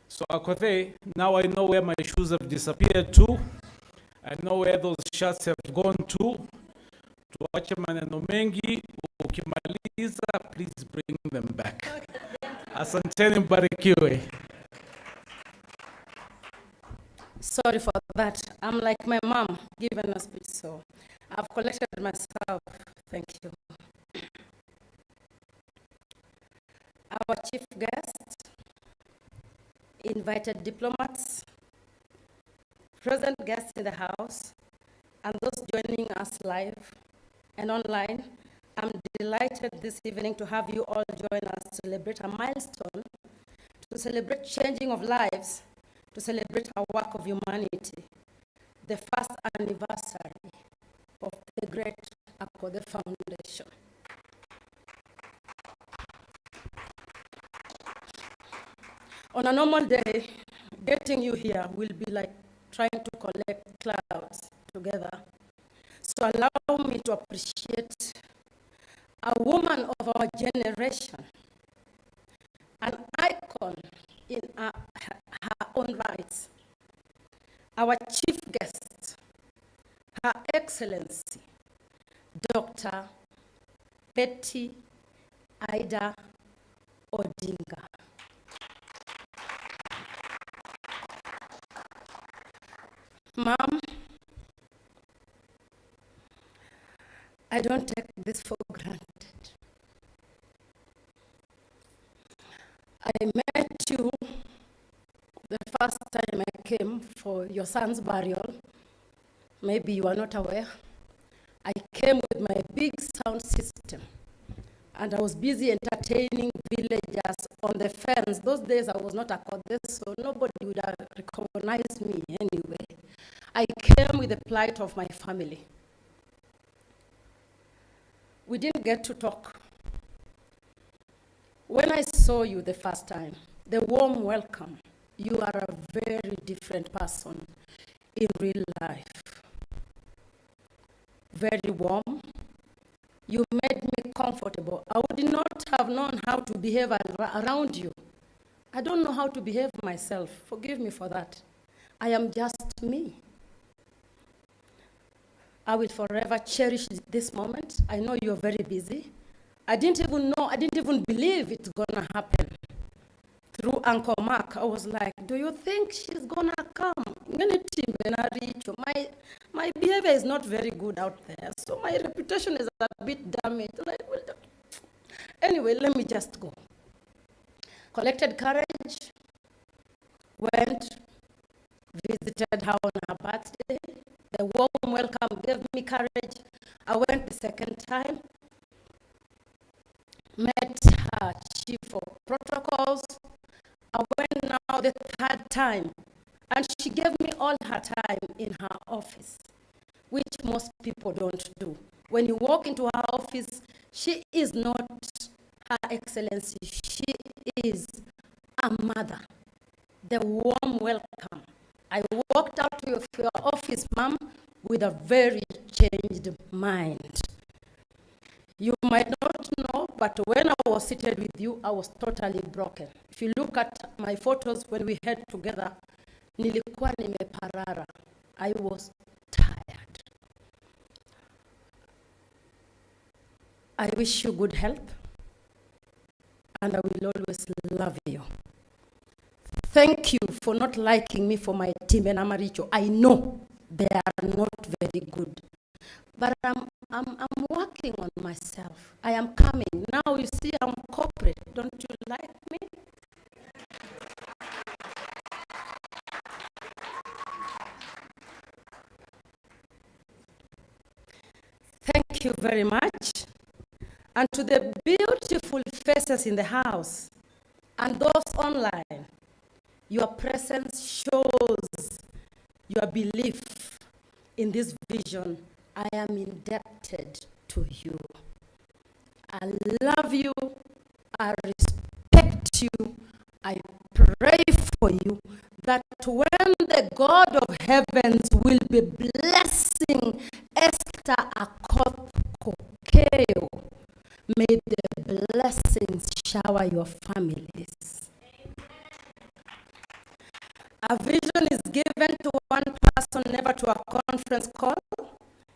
So Akothee, now I know where my shoes have disappeared to. I know where those shirts have gone to. Tuache maneno mengi, ukimaliza, please bring them back. Asanteni, mbarikiwe. Sorry for that. I'm like my mom, giving a speech, so I've collected myself. Thank you. Our chief guest, invited diplomats, present guests in the house, and those joining us live and online, I'm delighted this evening to have you all join us to celebrate a milestone, to celebrate changing of lives, to celebrate our work of humanity, the first anniversary of the great Akothee Foundation. On a normal day, getting you here will be like trying to collect clouds together. So allow me to appreciate a woman of our generation, an icon in her own rights, our chief guest, Her Excellency, Dr. Betty Ida Odinga. Ma'am, I don't take this for granted. I met you the first time I came for your son's burial. Maybe you are not aware. I came with my big sound system, and I was busy entertaining villagers on the fence. Those days I was not a Akothee, so nobody would have recognized me anyway. I came with the plight of my family. We didn't get to talk. When I saw you the first time, the warm welcome, you are a very different person in real life. Very warm. You made me comfortable. I would not have known how to behave around you. I don't know how to behave myself. Forgive me for that. I am just me. I will forever cherish this moment. I know you're very busy. I didn't even believe it's gonna happen. Through Uncle Mark, I was like, do you think she's gonna come? My behavior is not very good out there, so my reputation is a bit damaged. Like, well, anyway, let me just go. Collected courage, went, visited her on her birthday. The warm welcome gave me courage. I went the second time, met her chief of protocols. I went now the third time, and she gave me all her time in her office, which most people don't do. When you walk into her office, she is not Her Excellency. She is a mother. The warm welcome. I walked out of your office, ma'am, with a very changed mind. You might not know, but when I was seated with you, I was totally broken. If you look at my photos when we had together, nilikuwa nimeparara. I was tired. I wish you good health, and I will always love you. Thank you for not liking me for my team and Amaricho. I know they are not very good, but I'm working on myself. I am coming. Now you see I'm corporate. Don't you like me? Thank you very much. And to the beautiful faces in the house and those online, your presence shows your belief in this vision. I am indebted to you. I love you. I respect you. I pray for you that when the God of heavens will be blessing Esther Akoth Kokeo, may the blessings shower your families. A vision is given to one person, never to a conference call.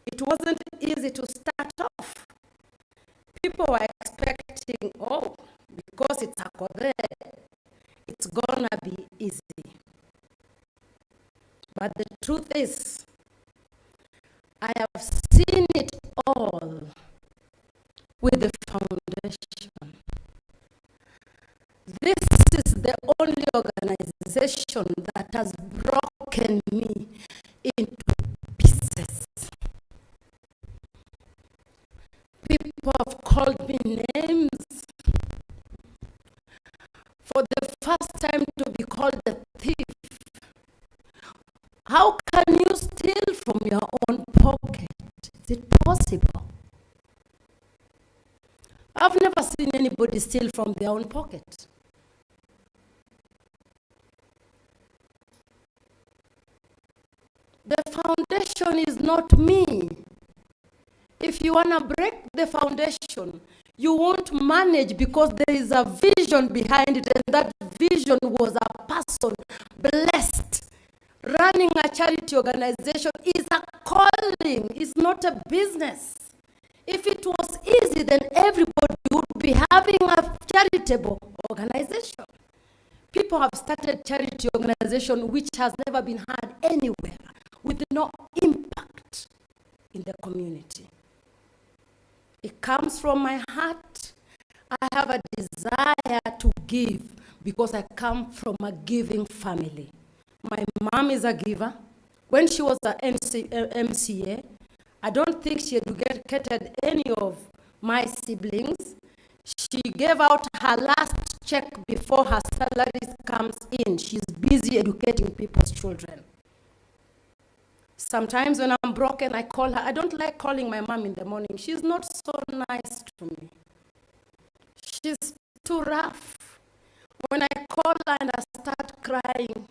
It wasn't easy to start off. People were expecting, oh, because it's a Kore, it's gonna be easy. But the truth is, I have seen it all with the foundation. This is the only organization that has broken me into pieces. People have called me names. For the first time to be called a thief. How can you steal from your own pocket? Is it possible? I've never seen anybody steal from their own pocket. The foundation is not me. If you want to break the foundation, you won't manage because there is a vision behind it, and that vision was a person blessed. Running a charity organization is a calling, it's not a business. If it was easy, then everybody would be having a charitable organization. People have started charity organization which has never been had anywhere with no impact in the community. It comes from my heart. I have a desire to give because I come from a giving family. My mom is a giver. When she was an MCA, I don't think she educated any of my siblings. She gave out her last check before her salary comes in. She's busy educating people's children. Sometimes when I'm broken, I call her. I don't like calling my mom in the morning. She's not so nice to me. She's too rough. When I call her and I start crying,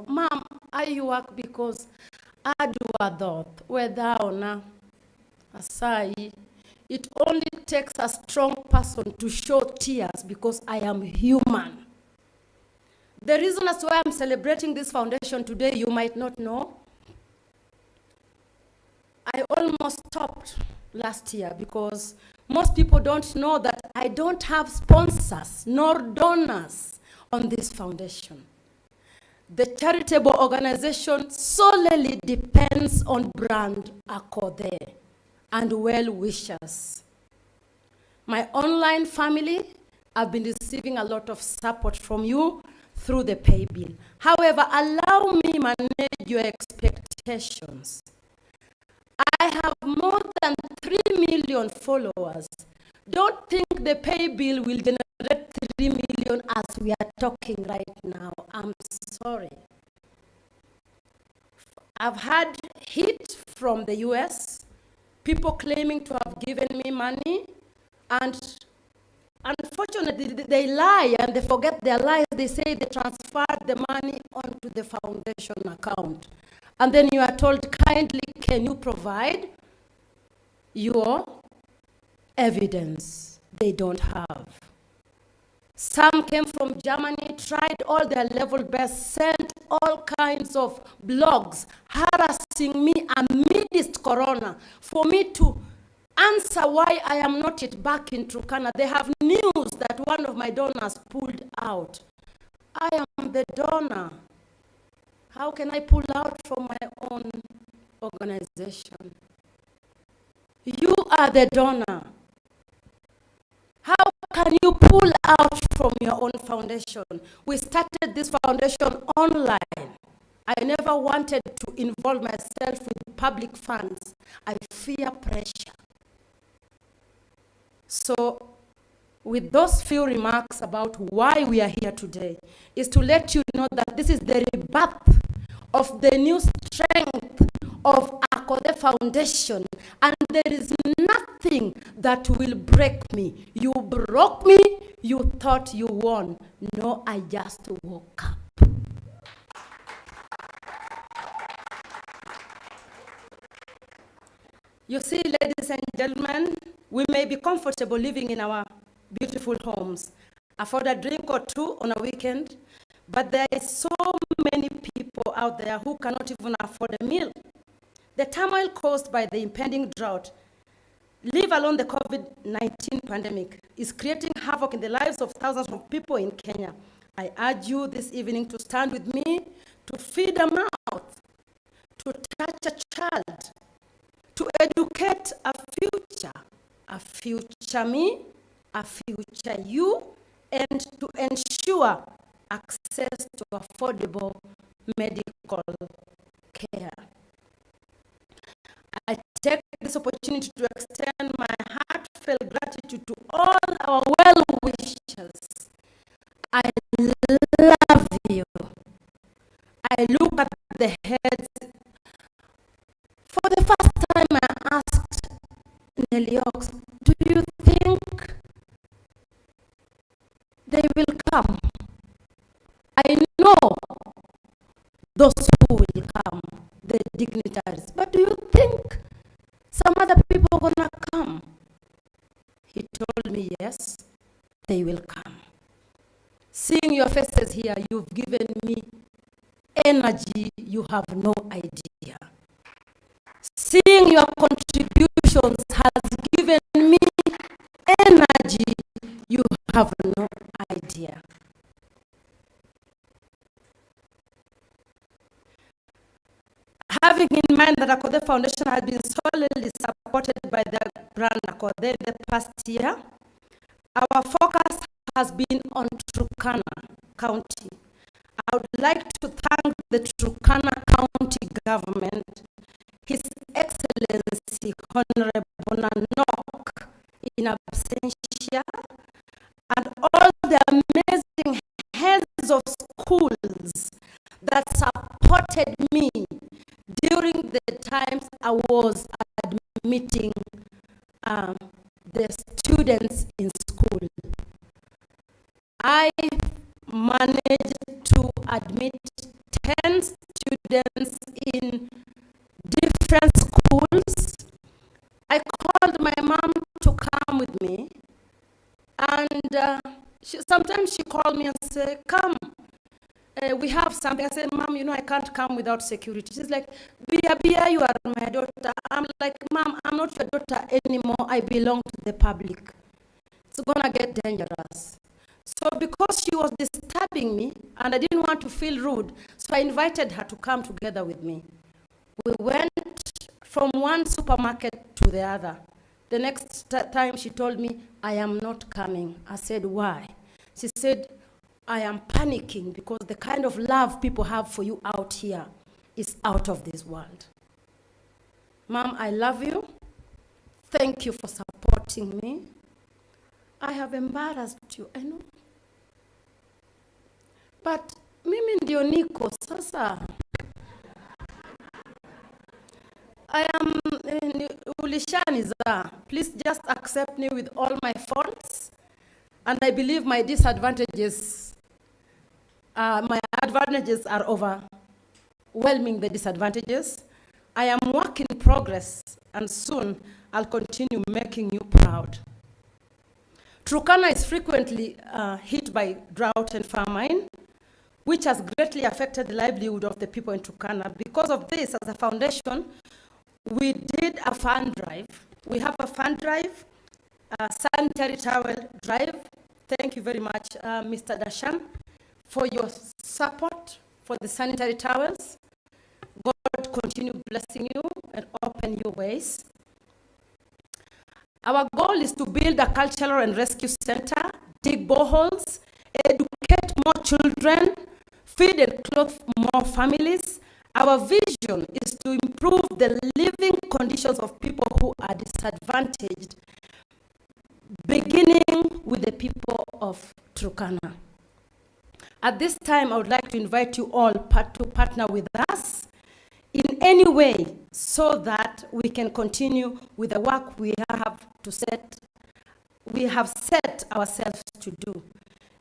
Mom, I work because I do a thought. Whether na asai, it only takes a strong person to show tears because I am human. The reason as why I'm celebrating this foundation today, you might not know. I almost stopped last year because most people don't know that I don't have sponsors nor donors on this foundation. The charitable organization solely depends on brand Akode and well-wishers. My online family, I've been receiving a lot of support from you through the pay bill. However, allow me manage your expectations. I have more than 3 million followers. Don't think the pay bill will generate 3 million as we are talking right now. I'm sorry. I've had hit from the US, people claiming to have given me money, and Unfortunately, they lie and they forget their lies. They say they transferred the money onto the foundation account. And then you are told, kindly, can you provide your evidence? They don't have. Some came from Germany, tried all their level best, sent all kinds of blogs harassing me amidst Corona for me to answer why I am not yet back in Turkana. They have news that one of my donors pulled out. I am the donor. How can I pull out from my own organization? You are the donor. How can you pull out from your own foundation? We started this foundation online. I never wanted to involve myself with public funds. I fear pressure. So, with those few remarks about why we are here today, is to let you know that this is the rebirth of the new strength of Akode Foundation, and there is nothing that will break me. You broke me, you thought you won. No, I just woke up. You see, ladies and gentlemen, we may be comfortable living in our beautiful homes, afford a drink or two on a weekend, but there is so many people out there who cannot even afford a meal. The turmoil caused by the impending drought, leave alone the COVID-19 pandemic, is creating havoc in the lives of thousands of people in Kenya. I urge you this evening to stand with me, to feed a mouth, to touch a child, to educate a future me, a future you, and to ensure access to affordable medical care. I take this opportunity to extend my heartfelt gratitude to all our well-wishers. I love you. I look at the heads. For the first time, I asked Nelly Ox, do you think they will come? I know those who will come, the dignitaries, but do you think some other people are going to come? He told me, yes, they will come. Seeing your faces here, you've given me energy you have no idea. Seeing your contributions has given me energy you have no idea. Having in mind that Akode Foundation has been solidly supported by the brand Akode in the past year, our focus has been on Turkana County. I would like to thank the Turkana County government, His Excellency Honorable Nanok in absentia, and all the amazing heads of schools that supported me during the times I was admitting the students in school. I managed to admit 10 students in different schools. I called my mom to come with me, and sometimes she called me and said, come, we have something. I said, Mom, you know, I can't come without security. She's like, Bia, you are my daughter. I'm like, Mom, I'm not your daughter anymore. I belong to the public. It's gonna get dangerous. So because she was disturbing me and I didn't want to feel rude, so I invited her to come together with me. We went from one supermarket to the other. The next time she told me, I am not coming. I said, why? She said, I am panicking because the kind of love people have for you out here is out of this world. Mom, I love you. Thank you for supporting me. I have embarrassed you, I know. But mimi ndio niko sasa. I am ulishaniza. Please just accept me with all my faults. and I believe my disadvantages, my advantages are overwhelming the disadvantages. I am work in progress, and soon I'll continue making you proud. Turkana is frequently hit by drought and famine, which has greatly affected the livelihood of the people in Turkana. Because of this, as a foundation, we did a fund drive. We have a fund drive, a sanitary towel drive. Thank you very much, Mr. Dashan, for your support for the sanitary towels. God continue blessing you and open your ways. Our goal is to build a cultural and rescue center, dig boreholes, educate more children, feed and clothe more families. Our vision is to improve the living conditions of people who are disadvantaged, beginning with the people of Turkana. At this time, I would like to invite you all to partner with us in any way so that we can continue with the work we have set ourselves to do.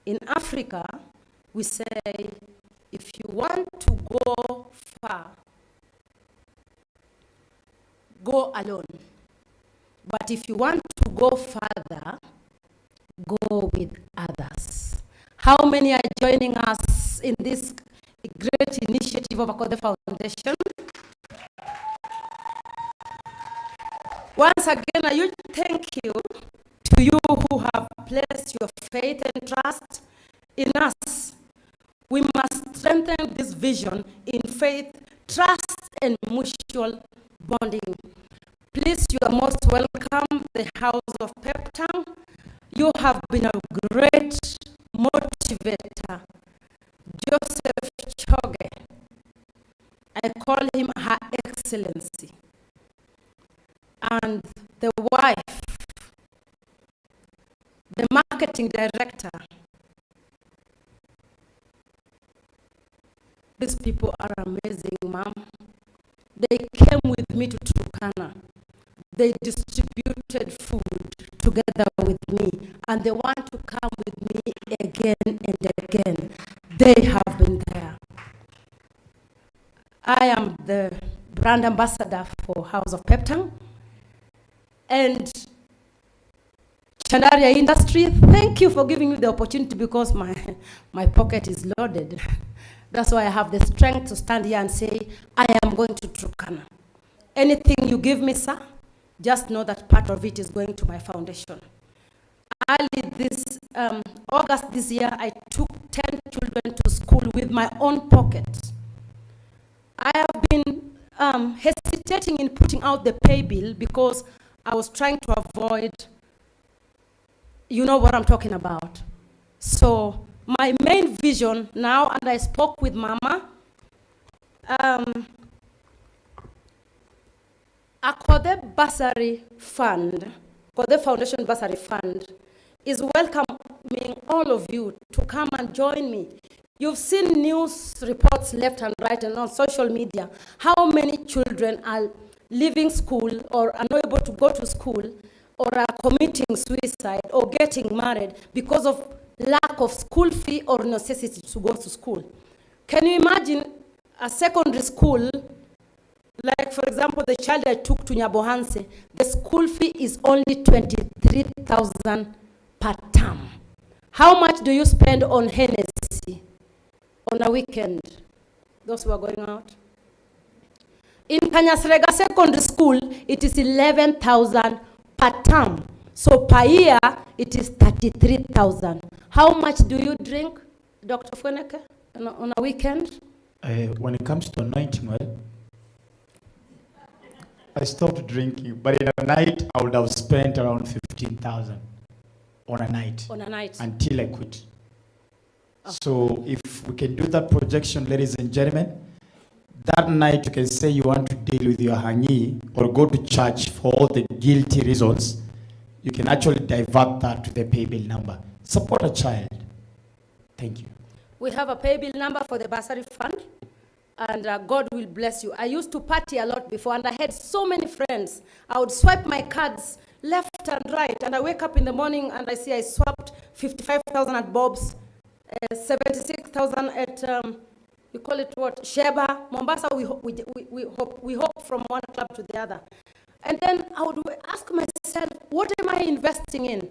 In Africa, we say, if you want to go far, go alone. But if you want to go further, go with others. How many are joining us in this great initiative of Akode Foundation? Once again, a huge thank you to you who have placed your faith and trust in us. We must strengthen this vision in faith, trust, and mutual bonding. Please, you are most welcome, the House of Pep Town. You have been a great motivator. Joseph Choge, I call him Her Excellency. And the wife, the marketing director. These people are amazing, Mom. They came with me to Turkana. They distributed food together with me, and they want to come with me again and again. They have been there. I am the brand ambassador for House of Pep Town. And Chandaria Industry, thank you for giving me the opportunity, because my pocket is loaded. That's why I have the strength to stand here and say, I am going to Turkana. Anything you give me, sir, just know that part of it is going to my foundation. Early this August this year, I took 10 children to school with my own pocket. I have been hesitating in putting out the pay bill because I was trying to avoid, you know what I'm talking about. So my main vision now, and I spoke with Mama, Akode Bursary Fund, Akode Foundation Bursary Fund, is welcoming all of you to come and join me. You've seen news reports left and right and on social media, how many children are leaving school or are not able to go to school or are committing suicide or getting married because of lack of school fee or necessity to go to school. Can you imagine a secondary school, like for example, the child I took to Nyabohanse, the school fee is only 23,000 per term. How much do you spend on Hennessy on a weekend? Those who are going out. In Kanyasrega Secondary School, it is 11,000 per term. So per year, it is 33,000. How much do you drink, Dr. Fweneke, on a weekend? When it comes to anointing oil, I stopped drinking, but in a night, I would have spent around 15,000 on a night. On a night. Until I quit. Oh. So if we can do that projection, ladies and gentlemen, that night you can say you want to deal with your hangi or go to church for all the guilty reasons, you can actually divert that to the pay bill number. Support a child. Thank you. We have a pay bill number for the bursary fund, and God will bless you. I used to party a lot before, and I had so many friends. I would swipe my cards left and right, and I wake up in the morning and I see I swapped 55,000 at Bob's, 76,000 at, we call it what, Sheba. Mombasa, we hope from one club to the other. And then I would ask myself, what am I investing in?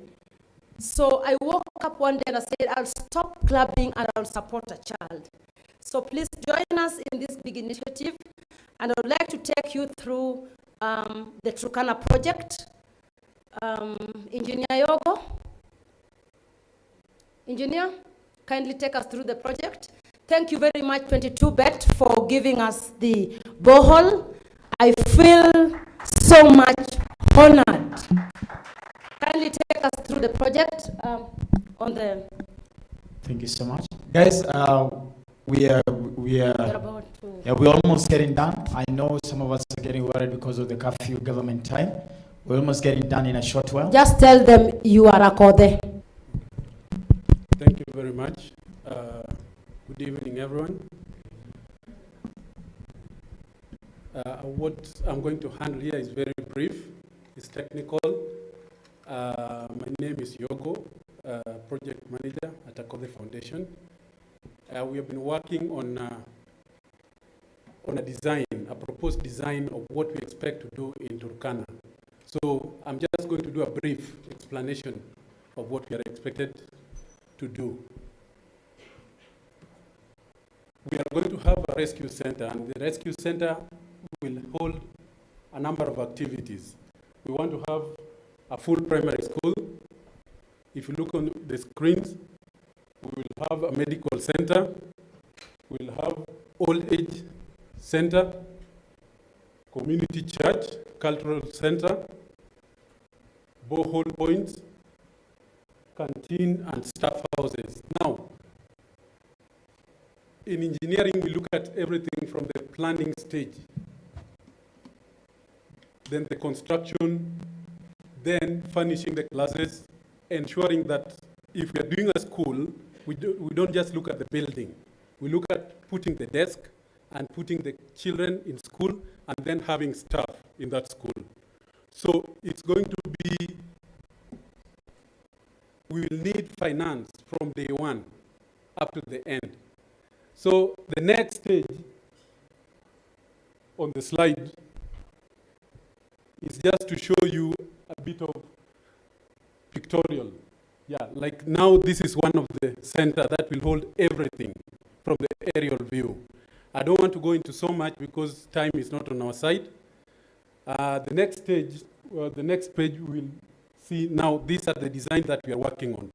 So I woke up one day and I said, I'll stop clubbing and I'll support a child. So please join us in this big initiative. And I would like to take you through the Turkana project. Engineer Yogo. Engineer, kindly take us through the project. Thank you very much, 22Bet, for giving us the borehole. I feel so much honored. Kindly take us through the project on the... Thank you so much. Guys, we're almost getting done. I know some of us are getting worried because of the curfew government time. We're almost getting done in a short while. Just tell them you are Akode. Thank you very much. Good evening, everyone. What I'm going to handle here is very brief. It's technical. My name is Yogo, project manager at Akode Foundation. We have been working on a design, a proposed design of what we expect to do in Turkana. So I'm just going to do a brief explanation of what we are expected to do. We are going to have a rescue center, and the rescue center will hold a number of activities. We want to have a full primary school. If you look on the screens, we will have a medical center, we'll have old age center, community church, cultural center, borehole points, canteen, and staff houses. Now, in engineering, we look at everything from the planning stage, then the construction, then furnishing the classes, ensuring that if we are doing a school, we don't just look at the building. We look at putting the desk and putting the children in school and then having staff in that school. So it's going to be, we will need finance from day one up to the end. So the next stage on the slide is just to show you a bit of pictorial. Yeah, like now this is one of the center that will hold everything from the aerial view. I don't want to go into so much because time is not on our side. The next stage, the next page, we will see now these are the designs that we are working on.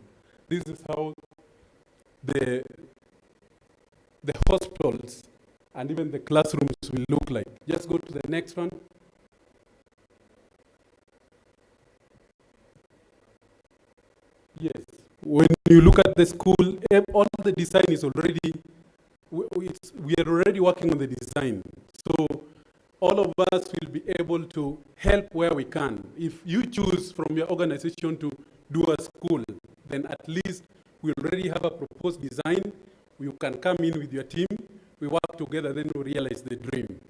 This is how the hospitals and even the classrooms will look like. Just go to the next one. Yes, when you look at the school, all the design is already, we are already working on the design. So all of us will be able to help where we can. If you choose from your organization to do a school, then at least we already have a proposed design. You can come in with your team, we work together, then we realize the dream.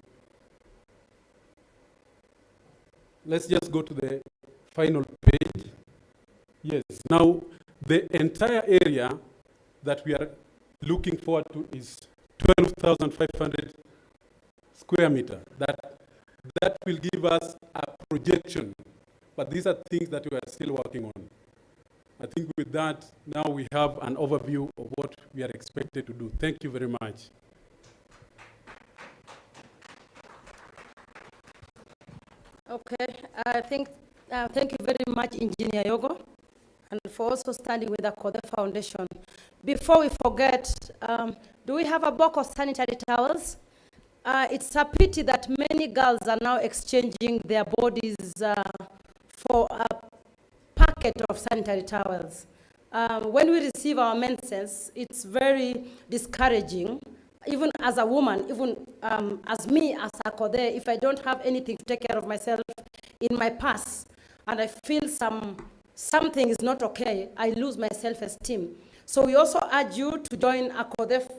Let's just go to the final page. Yes, now the entire area that we are looking forward to is 12,500 square meter. That will give us a projection, but these are things that we are still working on. I think with that, now we have an overview of what we are expected to do. Thank you very much. Okay, I think, thank you very much, Engineer Yogo, and for also standing with the Akode Foundation. Before we forget, do we have a box of sanitary towels? It's a pity that many girls are now exchanging their bodies for a packet of sanitary towels. When we receive our menses, it's very discouraging. Even as a woman, even as me, as Akode, if I don't have anything to take care of myself in my past, and I feel something is not okay, I lose my self-esteem. So we also urge you to join Akode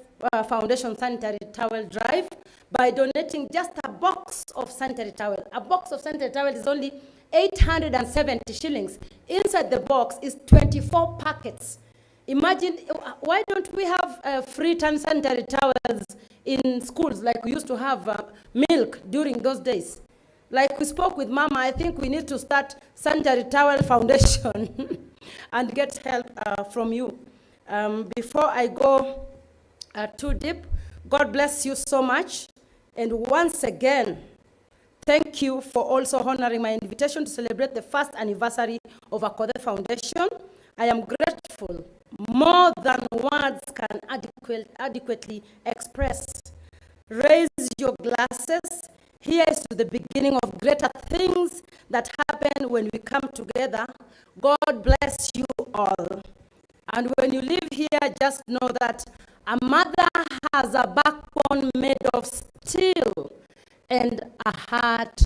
Foundation Sanitary Towel Drive by donating just a box of sanitary towel. A box of sanitary towel is only 870 shillings. Inside the box is 24 packets. Imagine, why don't we have free sanitary towels in schools like we used to have milk during those days? Like we spoke with Mama, I think we need to start sanitary towel foundation and get help from you. Before I go too deep, God bless you so much. And once again, thank you for also honoring my invitation to celebrate the first anniversary of Akode Foundation. I am grateful, more than words can adequately express. Raise your glasses. Here is to the beginning of greater things that happen when we come together. God bless you all. And when you live here, just know that a mother has a backbone made of steel and a heart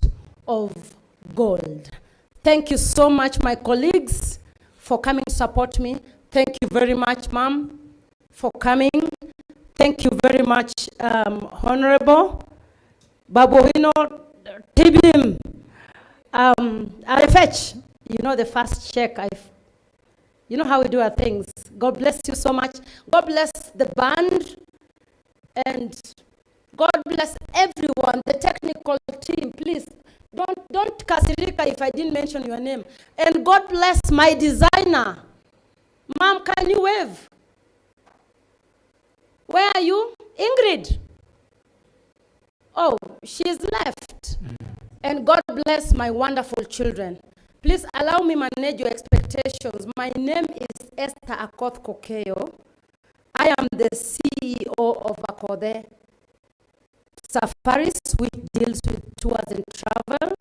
of gold. Thank you so much, my colleagues, for coming to support me. Thank you very much, Ma'am, for coming. Thank you very much, Honorable Babuino Tibim. I fetch, you know, the first check. You know how we do our things. God bless you so much. God bless the band. And God bless everyone, the technical team. Please, don't kasirika if I didn't mention your name. And God bless my designer. Mom, can you wave? Where are you? Ingrid. Oh, she's left. And God bless my wonderful children. Please allow me manage your expectations. My name is Esther Akoth Kokeo. I am the CEO of Akode Safaris, which deals with tours and travel.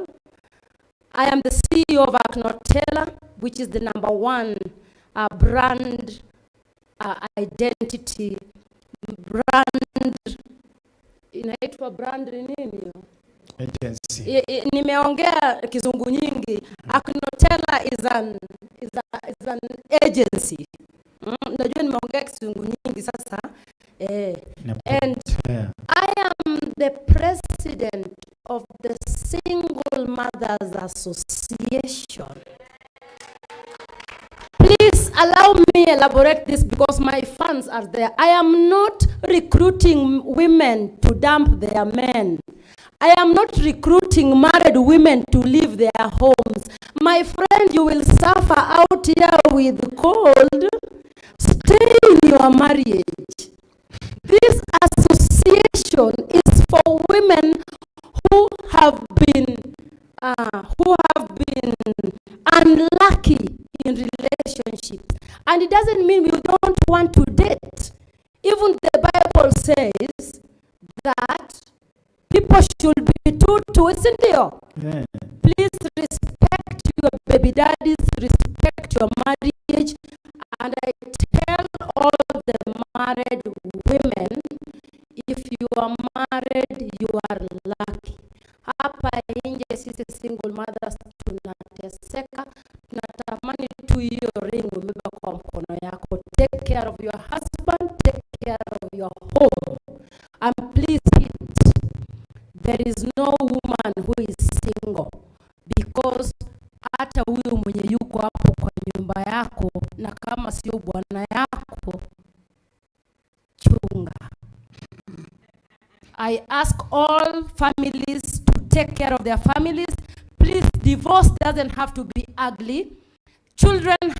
I am the CEO of Aknotela, which is the #1 brand identity. Brand, inaitwa brand nini? Agency. Nimeongea kizungu nyingi. Aknotela is an agency. Najua nimeongea kizungu nyingi sasa. And I am the president of the Single Mothers Association. Please allow me elaborate this because my fans are there. I am not recruiting women to dump their men. I am not recruiting married women to leave their homes. My friend, you will suffer out here with cold. Stay in your marriage. This association is for women who have been unlucky in relationships. And it doesn't mean we don't want to date. Even the Bible says that people should be true to it, isn't it? Please respect your baby daddies, respect your marriage. And I tell all the married women, if you are married, you are lucky. Hapa nje sisi single mothers tunateseka, tunatamani tu hiyo ring umebeba kwa mkono yako. Take care of your husband, take care of your home. And please, there is no woman who is single, because hata huyu mwenye yuko hapo kwa nyumba yako, na kama sio bwana yako, chunga. I ask all families to take care of their families. Please, divorce doesn't have to be ugly. Children